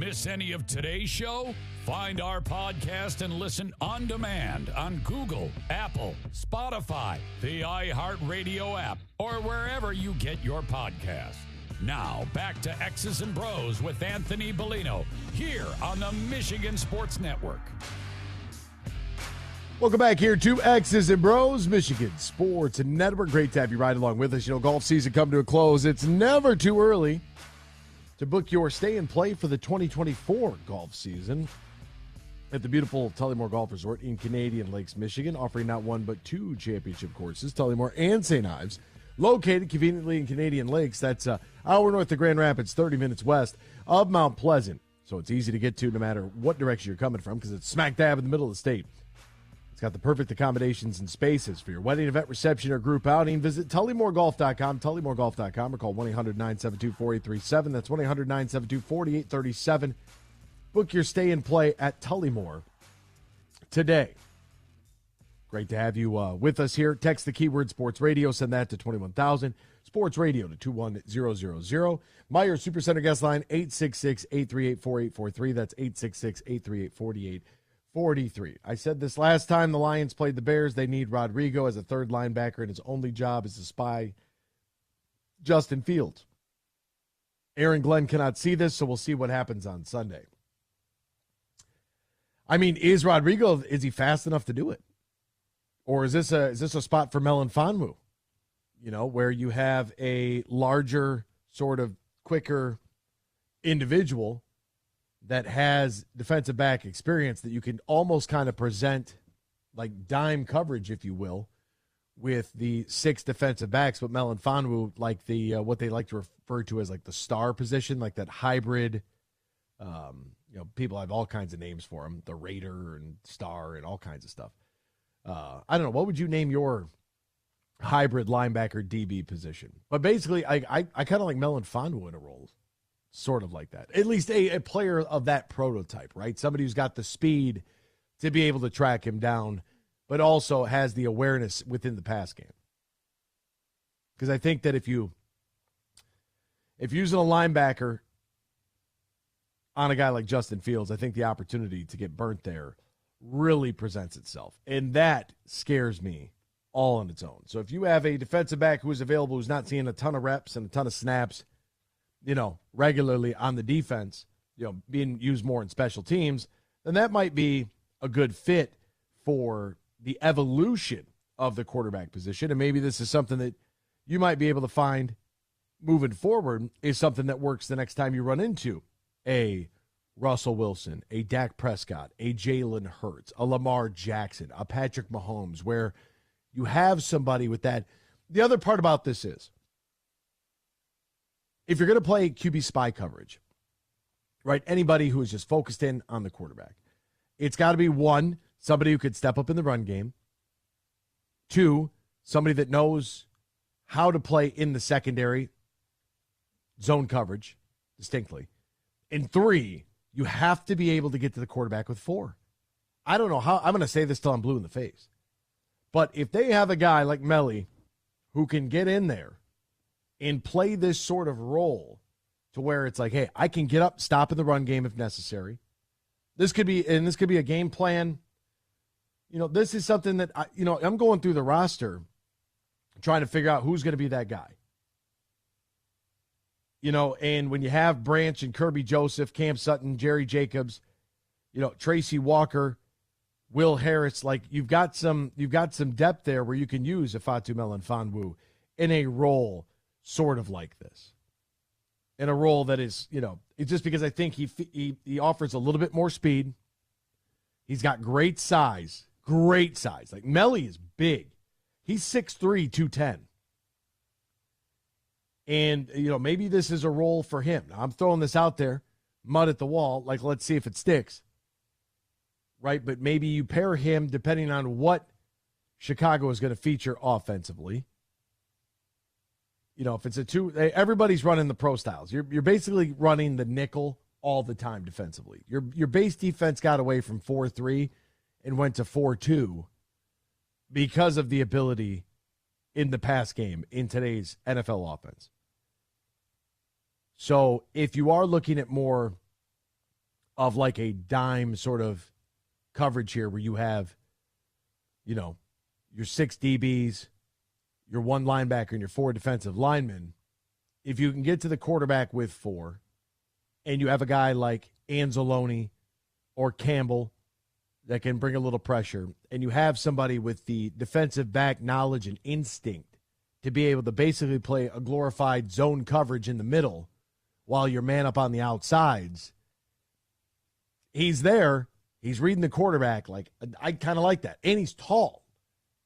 Miss any of today's show? Find our podcast and listen on demand on Google, Apple, Spotify, the iHeartRadio app, or wherever you get your podcasts. Now, back to X's and Bros with Anthony Bellino here on the Michigan Sports Network. Welcome back here to X's and Bros, Michigan Sports Network. Great to have you ride along with us. You know, golf season come to a close. It's never too early to book your stay and play for the 2024 golf season at the beautiful Tullymore Golf Resort in Canadian Lakes, Michigan, offering not one but two championship courses, Tullymore and St. Ives, located conveniently in Canadian Lakes. That's an hour north of Grand Rapids, 30 minutes west of Mount Pleasant. So it's easy to get to no matter what direction you're coming from because it's smack dab in the middle of the state. It's got the perfect accommodations and spaces for your wedding, event, reception, or group outing. Visit TullymoreGolf.com, TullymoreGolf.com, or call 1-800-972-4837. That's 1-800-972-4837. Book your stay and play at Tullymore today. Great to have you with us here. Text the keyword Sports Radio. Send that to 21,000. Sports Radio to 21000. Meyer Supercenter guest line, 866-838-4843. That's 866-838-4843. I said this last time the Lions played the Bears. They need Rodrigo as a third linebacker, and his only job is to spy Justin Fields. Aaron Glenn cannot see this, so we'll see what happens on Sunday. I mean, is Rodrigo, is he fast enough to do it? Or is this a spot for Melon Fonwu? You know, where you have a larger, sort of quicker individual that has defensive back experience that you can almost kind of present like dime coverage, if you will, with the six defensive backs, but Melon Fonwu, like the what they like to refer to as like the star position, like that hybrid. You know, people have all kinds of names for him, the Raider and Star and all kinds of stuff. I don't know. What would you name your hybrid linebacker DB position? But basically, I kind of like Melon Fonwu in a role. Sort of like that. At least a player of that prototype, right? Somebody who's got the speed to be able to track him down, but also has the awareness within the pass game. Because I think that if you're using a linebacker on a guy like Justin Fields, I think the opportunity to get burnt there really presents itself. And that scares me all on its own. So if you have a defensive back who is available, who's not seeing a ton of reps and a ton of snaps, you know, regularly on the defense, you know, being used more in special teams, then that might be a good fit for the evolution of the quarterback position. And maybe this is something that you might be able to find moving forward is something that works the next time you run into a Russell Wilson, a Dak Prescott, a Jalen Hurts, a Lamar Jackson, a Patrick Mahomes, where you have somebody with that. The other part about this is, if you're going to play QB spy coverage, right, anybody who is just focused in on the quarterback, it's got to be, one, somebody who could step up in the run game. Two, somebody that knows how to play in the secondary zone coverage distinctly. And three, you have to be able to get to the quarterback with four. I don't know how, I'm going to say this till I'm blue in the face. But if they have a guy like Melly who can get in there and play this sort of role to where it's like, hey, I can get up, stop in the run game if necessary. This could be a game plan. You know, this is something that, I'm going through the roster trying to figure out who's going to be that guy. You know, and when you have Branch and Kirby Joseph, Cam Sutton, Jerry Jacobs, you know, Tracy Walker, Will Harris, like you've got some depth there where you can use Ifatu Melifonwu in a role sort of like this. In a role that is, you know, it's just because I think he offers a little bit more speed. He's got great size. Like Melly is big. He's 6'3", 210. And, you know, maybe this is a role for him. Now, I'm throwing this out there, mud at the wall, like let's see if it sticks. Right? But maybe you pair him depending on what Chicago is going to feature offensively. You know, if it's a two, everybody's running the pro styles. You're basically running the nickel all the time defensively. Your base defense got away from 4-3 and went to 4-2 because of the ability in the pass game in today's NFL offense. So if you are looking at more of like a dime sort of coverage here where you have, your 6 DBs, your 1 linebacker, and your 4 defensive linemen. If you can get to the quarterback with 4, and you have a guy like Anzalone or Campbell that can bring a little pressure, and you have somebody with the defensive back knowledge and instinct to be able to basically play a glorified zone coverage in the middle while you're man up on the outsides, he's there. He's reading the quarterback. Like, I kind of like that. And he's tall,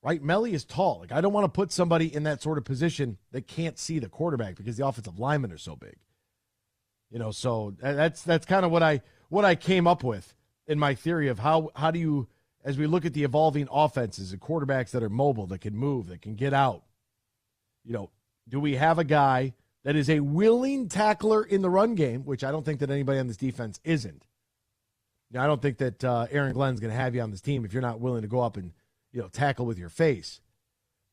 right? Melly is tall. Like, I don't want to put somebody in that sort of position that can't see the quarterback because the offensive linemen are so big. So that's kind of what I came up with in my theory of how do you, as we look at the evolving offenses and quarterbacks that are mobile, that can move, that can get out, do we have a guy that is a willing tackler in the run game, which I don't think that anybody on this defense isn't. Now, I don't think that Aaron Glenn's going to have you on this team if you're not willing to go up and, tackle with your face.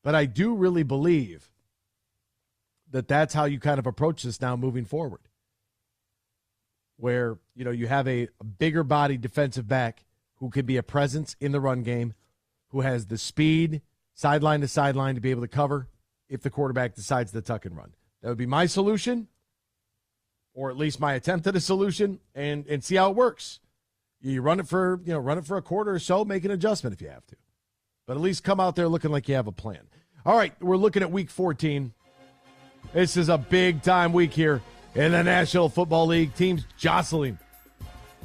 But I do really believe that that's how you kind of approach this now moving forward, where, you have a bigger body defensive back who could be a presence in the run game, who has the speed sideline to sideline to be able to cover if the quarterback decides to tuck and run. That would be my solution, or at least my attempt at a solution, and see how it works. You run it for a quarter or so, make an adjustment if you have to. But at least come out there looking like you have a plan. All right, we're looking at Week 14. This is a big-time week here in the National Football League. Teams jostling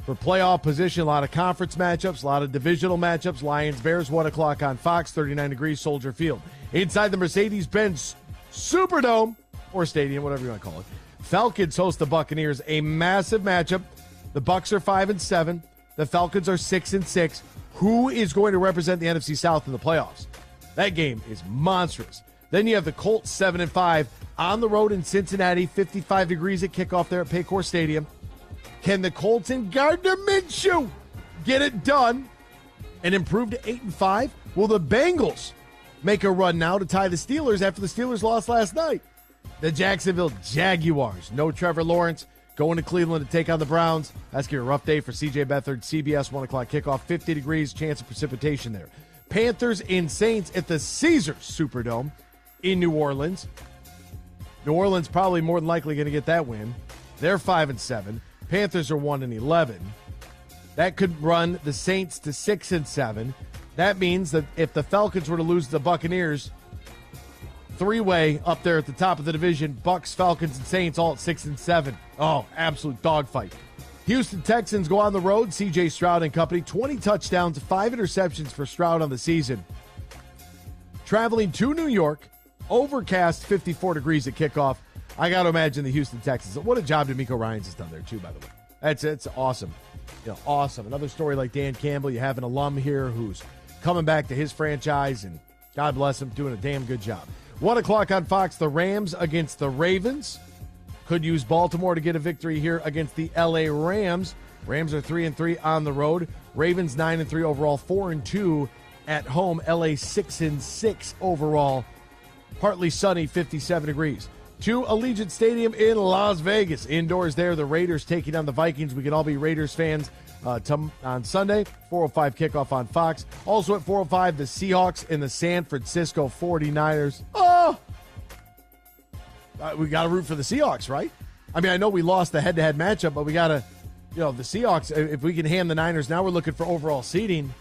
for playoff position. A lot of conference matchups, a lot of divisional matchups. Lions-Bears, 1 o'clock on Fox, 39 degrees, Soldier Field. Inside the Mercedes-Benz Superdome, or stadium, whatever you want to call it, Falcons host the Buccaneers, a massive matchup. The Bucs are 5-7. The Falcons are 6-6. Who is going to represent the NFC South in the playoffs? That game is monstrous. Then you have the Colts 7-5 on the road in Cincinnati, 55 degrees at kickoff there at Paycor Stadium. Can the Colts and Gardner Minshew get it done and improve to 8-5? Will the Bengals make a run now to tie the Steelers after the Steelers lost last night? The Jacksonville Jaguars, no Trevor Lawrence, going to Cleveland to take on the Browns. That's going to be a rough day for C.J. Beathard. CBS 1 o'clock kickoff, 50 degrees, chance of precipitation there. Panthers and Saints at the Caesars Superdome in New Orleans. New Orleans probably more than likely going to get that win. They're 5-7. Panthers are 1-11. That could run the Saints to 6-7. That means that if the Falcons were to lose to the Buccaneers, 3-way up there at the top of the division, Bucs, Falcons, and Saints all at 6-7. Oh, absolute dogfight. Houston Texans go on the road. C.J. Stroud and company, 20 touchdowns, 5 interceptions for Stroud on the season. Traveling to New York, overcast, 54 degrees at kickoff. I got to imagine the Houston Texans. What a job DeMeco Ryans has done there, too, by the way. It's awesome. Awesome. Another story like Dan Campbell. You have an alum here who's coming back to his franchise, and God bless him, doing a damn good job. 1 o'clock on Fox, the Rams against the Ravens. Could use Baltimore to get a victory here against the L.A. Rams. Rams are 3-3 on the road. Ravens 9-3 overall, 4-2 at home. L.A. 6-6 overall. Partly sunny, 57 degrees. To Allegiant Stadium in Las Vegas. Indoors there, the Raiders taking on the Vikings. We can all be Raiders fans on Sunday. 4:05 kickoff on Fox. Also at 4:05, the Seahawks and the San Francisco 49ers. We got to root for the Seahawks, right? I mean, I know we lost the head-to-head matchup, but we got to, the Seahawks, if we can hand the Niners, now we're looking for overall seeding.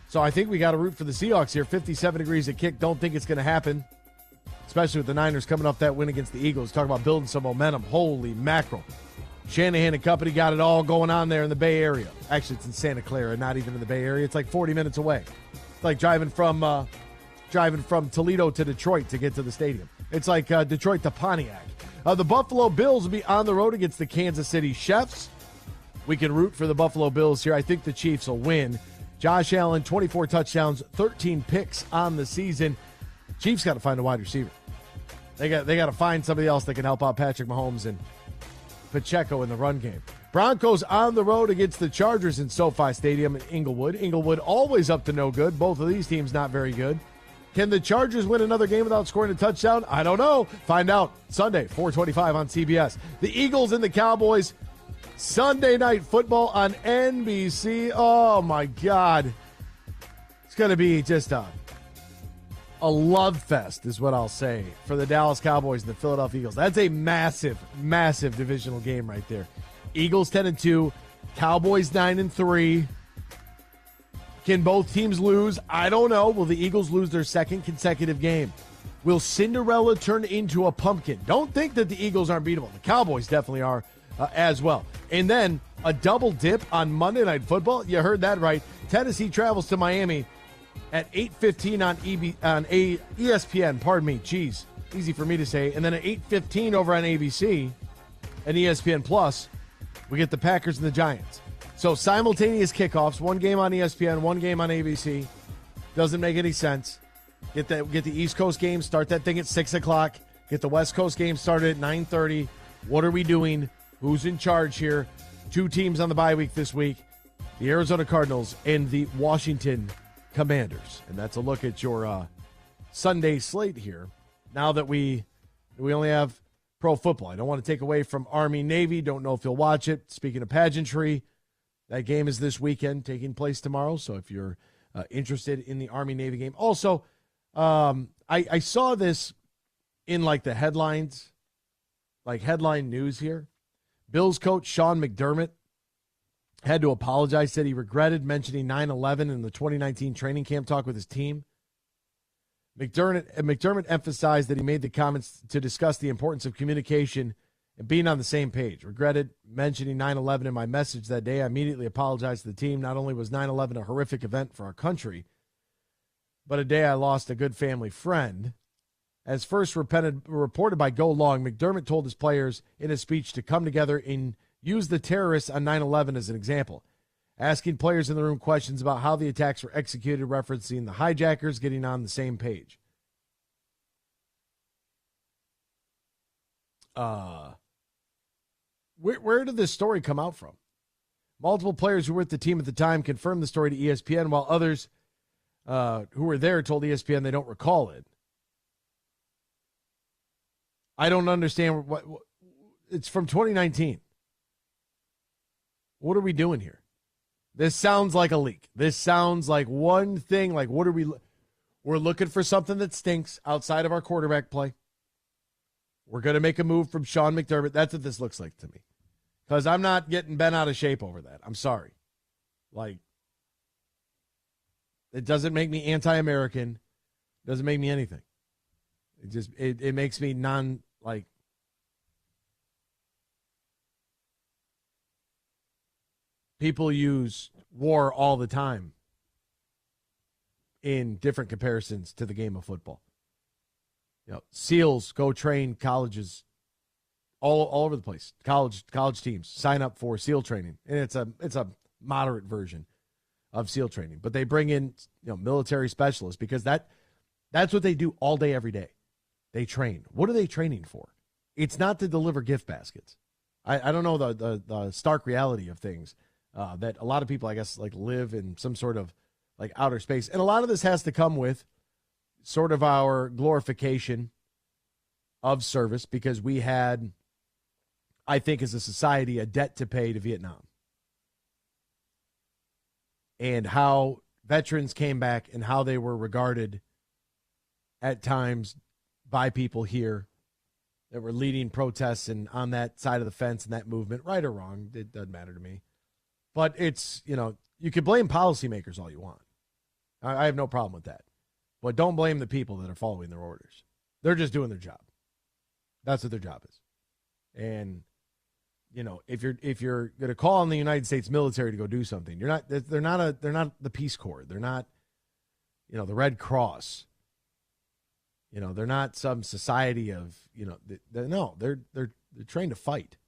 So I think we got to root for the Seahawks here. 57 degrees at kick. Don't think it's going to happen, especially with the Niners coming off that win against the Eagles. Talk about building some momentum. Holy mackerel. Shanahan and company got it all going on there in the Bay Area. Actually, it's in Santa Clara, not even in the Bay Area. It's like 40 minutes away. It's like driving from Toledo to Detroit to get to the stadium. It's like Detroit to Pontiac. The Buffalo Bills will be on the road against the Kansas City Chiefs. We can root for the Buffalo Bills here. I think the Chiefs will win. Josh Allen, 24 touchdowns, 13 picks on the season. Chiefs got to find a wide receiver. They got to find somebody else that can help out Patrick Mahomes and Pacheco in the run game. Broncos on the road against the Chargers in SoFi Stadium in Inglewood. Inglewood always up to no good. Both of these teams not very good. Can the Chargers win another game without scoring a touchdown? I don't know. Find out Sunday, 4:25 on CBS. The Eagles and the Cowboys. Sunday Night Football on NBC. Oh, my God. It's going to be just a love fest is what I'll say for the Dallas Cowboys and the Philadelphia Eagles. That's a massive, massive divisional game right there. Eagles 10-2, Cowboys 9-3. Can both teams lose? I don't know. Will the Eagles lose their second consecutive game? Will Cinderella turn into a pumpkin? Don't think that the Eagles aren't beatable. The Cowboys definitely are as well. And then a double dip on Monday Night Football. You heard that right. Tennessee travels to Miami at 8:15 on ESPN. Pardon me. Jeez. Easy for me to say. And then at 8:15 over on ABC and ESPN Plus, we get the Packers and the Giants. So simultaneous kickoffs, one game on ESPN, one game on ABC. Doesn't make any sense. Get the East Coast game, start that thing at 6 o'clock. Get the West Coast game started at 9:30. What are we doing? Who's in charge here? Two teams on the bye week this week, the Arizona Cardinals and the Washington Commanders. And that's a look at your Sunday slate here. Now that we only have pro football. I don't want to take away from Army-Navy. Don't know if you'll watch it. Speaking of pageantry, that game is this weekend, taking place tomorrow. So if you're interested in the Army-Navy game. Also, I saw this in like the headlines, like headline news here. Bills coach Sean McDermott had to apologize, said he regretted mentioning 9/11 in the 2019 training camp talk with his team. McDermott emphasized that he made the comments to discuss the importance of communication and being on the same page. Regretted mentioning 9/11 in my message that day. I immediately apologized to the team. Not only was 9/11 a horrific event for our country, but a day I lost a good family friend. As first reported by Go Long, McDermott told his players in his speech to come together and use the terrorists on 9/11 as an example, asking players in the room questions about how the attacks were executed, referencing the hijackers getting on the same page. Where did this story come out from? Multiple players who were at the team at the time confirmed the story to ESPN, while others who were there told ESPN they don't recall it. I don't understand what it's from 2019. What are we doing here? This sounds like a leak. This sounds like one thing. Like, what are we? We're looking for something that stinks outside of our quarterback play. We're going to make a move from Sean McDermott. That's what this looks like to me. Because I'm not getting bent out of shape over that. I'm sorry. Like, it doesn't make me anti-American. It doesn't make me anything. It just, it makes me like, people use war all the time in different comparisons to the game of football. You know, SEALs go train colleges all over the place. College teams sign up for SEAL training, and it's a moderate version of SEAL training. But they bring in, you know, military specialists because that's what they do all day, every day. They train. What are they training for? It's not to deliver gift baskets. I don't know the stark reality of things. That a lot of people, I guess, like live in some sort of like outer space. And a lot of this has to come with sort of our glorification of service, because we had, I think, as a society, a debt to pay to Vietnam. And how veterans came back and how they were regarded at times by people here that were leading protests and on that side of the fence and that movement, right or wrong, it doesn't matter to me. But it's, you know, you can blame policymakers all you want. I have no problem with that. But don't blame the people that are following their orders. They're just doing their job. That's what their job is. And, you know, if you're going to call on the United States military to go do something, they're not the Peace Corps. They're not, you know, the Red Cross. You know, they're not some society of, you know, they're trained to fight.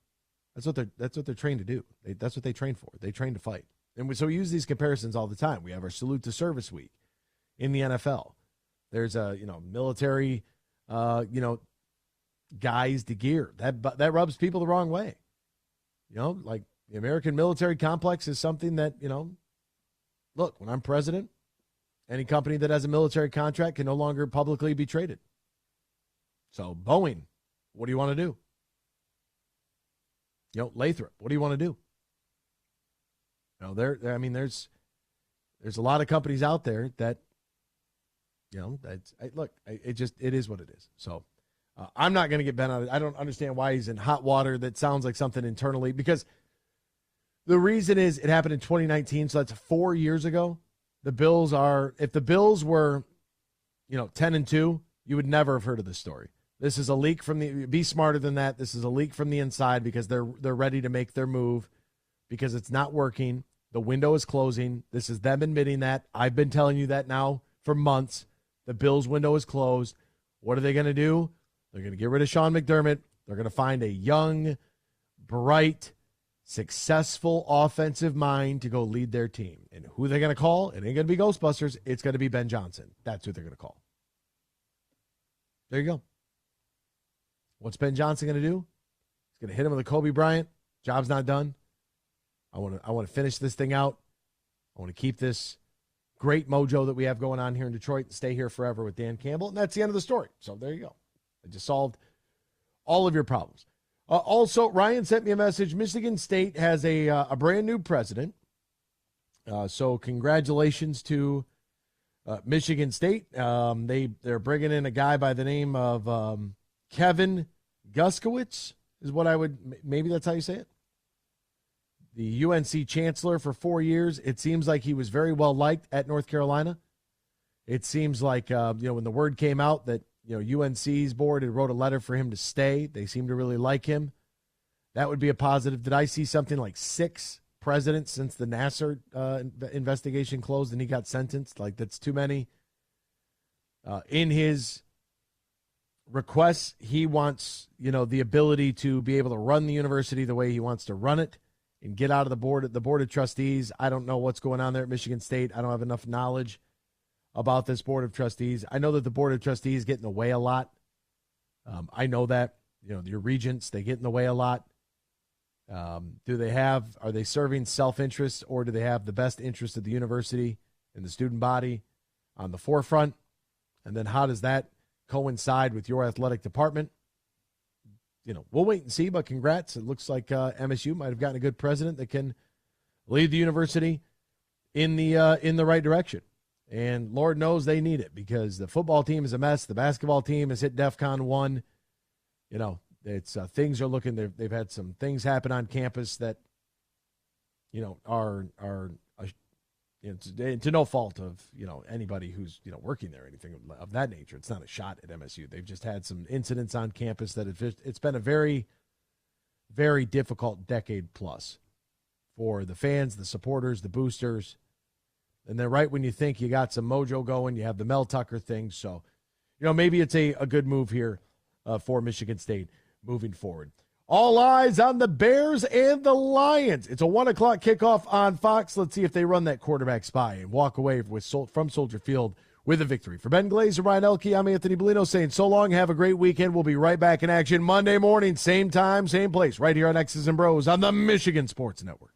That's what they're trained to do. That's what they train for. They train to fight. And so we use these comparisons all the time. We have our Salute to Service Week in the NFL. There's a, you know, military, you know, guys to gear. That rubs people the wrong way. You know, like the American military complex is something that, you know, look, when I'm president, any company that has a military contract can no longer publicly be traded. So Boeing, what do you want to do? Lathrop. What do you want to do? There's a lot of companies out there that, it is what it is. So I'm not going to get bent on it. I don't understand why he's in hot water. That sounds like something internally, because the reason is it happened in 2019. So that's 4 years ago. If the Bills were, 10-2, you would never have heard of this story. This is a leak be smarter than that. This is a leak from the inside because they're ready to make their move because it's not working. The window is closing. This is them admitting that. I've been telling you that now for months. The Bills' window is closed. What are they going to do? They're going to get rid of Sean McDermott. They're going to find a young, bright, successful offensive mind to go lead their team. And who they're going to call? It ain't going to be Ghostbusters. It's going to be Ben Johnson. That's who they're going to call. There you go. What's Ben Johnson going to do? He's going to hit him with a Kobe Bryant. Job's not done. I want to finish this thing out. I want to keep this great mojo that we have going on here in Detroit and stay here forever with Dan Campbell. And that's the end of the story. So there you go. I just solved all of your problems. Also, Ryan sent me a message. Michigan State has a brand new president. So congratulations to Michigan State. They're bringing in a guy by the name of Kevin Guskowitz is what maybe that's how you say it. The UNC chancellor for 4 years. It seems like he was very well liked at North Carolina. It seems like, when the word came out that, UNC's board had wrote a letter for him to stay, they seem to really like him. That would be a positive. Did I see something like 6 presidents since the Nassar investigation closed and he got sentenced? Like, that's too many. In his requests, he wants, the ability to be able to run the university the way he wants to run it and get out of the board of trustees. I don't know what's going on there at Michigan State. I don't have enough knowledge about this board of trustees. I know that the board of trustees get in the way a lot. I know that, your regents, they get in the way a lot. Are they serving self-interest, or do they have the best interest of the university and the student body on the forefront? And then how does that coincide with your athletic department? We'll wait and see, but congrats. It looks like MSU might have gotten a good president that can lead the university in the right direction. And Lord knows they need it, because the football team is a mess. The basketball team has hit DEFCON 1. It's things are looking. They've had some things happen on campus that, are to no fault of anybody who's working there or anything of that nature. It's not a shot at MSU. They've just had some incidents on campus that it's been a very, very difficult decade plus for the fans, the supporters, the boosters. And then right when you think you got some mojo going, you have the Mel Tucker thing. So, maybe it's a good move here for Michigan State moving forward. All eyes on the Bears and the Lions. It's a 1 o'clock kickoff on Fox. Let's see if they run that quarterback spy and walk away from Soldier Field with a victory. For Ben Glazer, Ryan Elke, I'm Anthony Bellino saying so long. Have a great weekend. We'll be right back in action Monday morning, same time, same place, right here on X's and Bros on the Michigan Sports Network.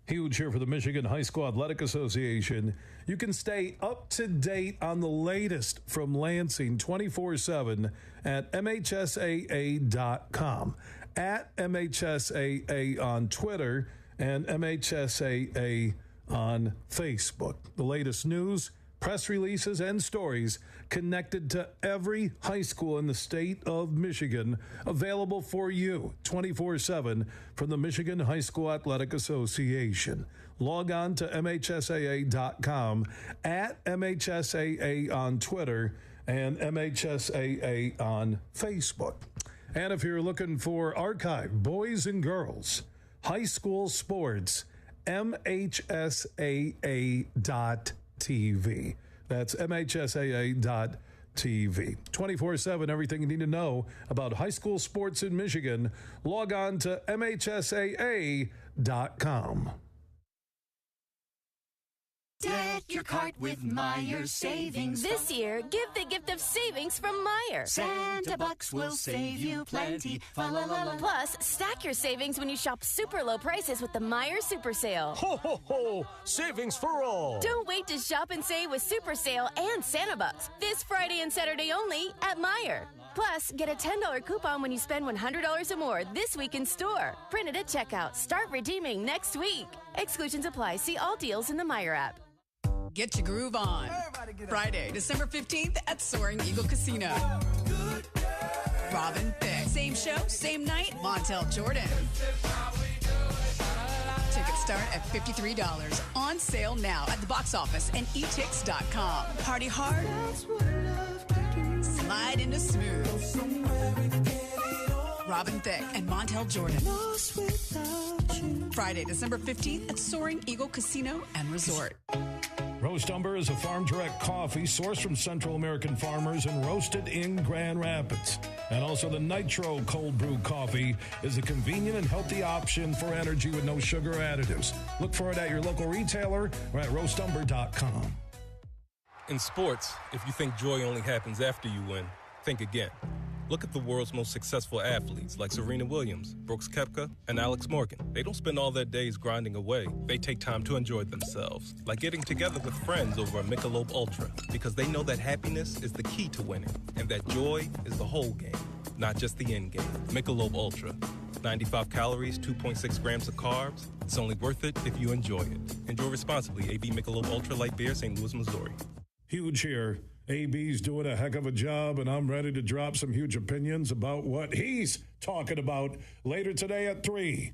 Huge here for the Michigan High School Athletic Association. You can stay up to date on the latest from Lansing 24/7 at MHSAA.com, at MHSAA on Twitter, and MHSAA on Facebook. The latest news, press releases, and stories connected to every high school in the state of Michigan, available for you 24/7 from the Michigan High School Athletic Association. Log on to MHSAA.com, at MHSAA on Twitter, and MHSAA on Facebook. And if you're looking for archive boys and girls high school sports, MHSAA.TV. That's MHSAA.TV. 24/7, everything you need to know about high school sports in Michigan. Log on to MHSAA.com. Dad, your cart with Meijer savings. This year, give the gift of savings from Meijer. Santa Bucks will save you plenty. Fa-la-la-la. Plus, stack your savings when you shop super low prices with the Meijer Super Sale. Ho, ho, ho! Savings for all! Don't wait to shop and save with Super Sale and Santa Bucks this Friday and Saturday only at Meijer. Plus, get a $10 coupon when you spend $100 or more this week in store. Print it at checkout. Start redeeming next week. Exclusions apply. See all deals in the Meijer app. Get your groove on. Friday, December 15th at Soaring Eagle Casino. Robin Thicke. Same show, same night, Montel Jordan. Tickets start at $53. On sale now at the box office and etix.com. Party hard. Slide into smooth. Robin Thicke and Montel Jordan. Friday, December 15th at Soaring Eagle Casino and Resort. Roast Umber is a farm-direct coffee sourced from Central American farmers and roasted in Grand Rapids. And also the Nitro Cold Brew Coffee is a convenient and healthy option for energy with no sugar additives. Look for it at your local retailer or at roastumber.com. In sports, if you think joy only happens after you win, think again. Look at the world's most successful athletes like Serena Williams, Brooks Koepka, and Alex Morgan. They don't spend all their days grinding away. They take time to enjoy themselves, like getting together with friends over a Michelob Ultra, because they know that happiness is the key to winning, and that joy is the whole game, not just the end game. Michelob Ultra. 95 calories, 2.6 grams of carbs. It's only worth it if you enjoy it. Enjoy responsibly. AB Michelob Ultra Light Beer, St. Louis, Missouri. Huge here. AB's doing a heck of a job, and I'm ready to drop some huge opinions about what he's talking about later today at 3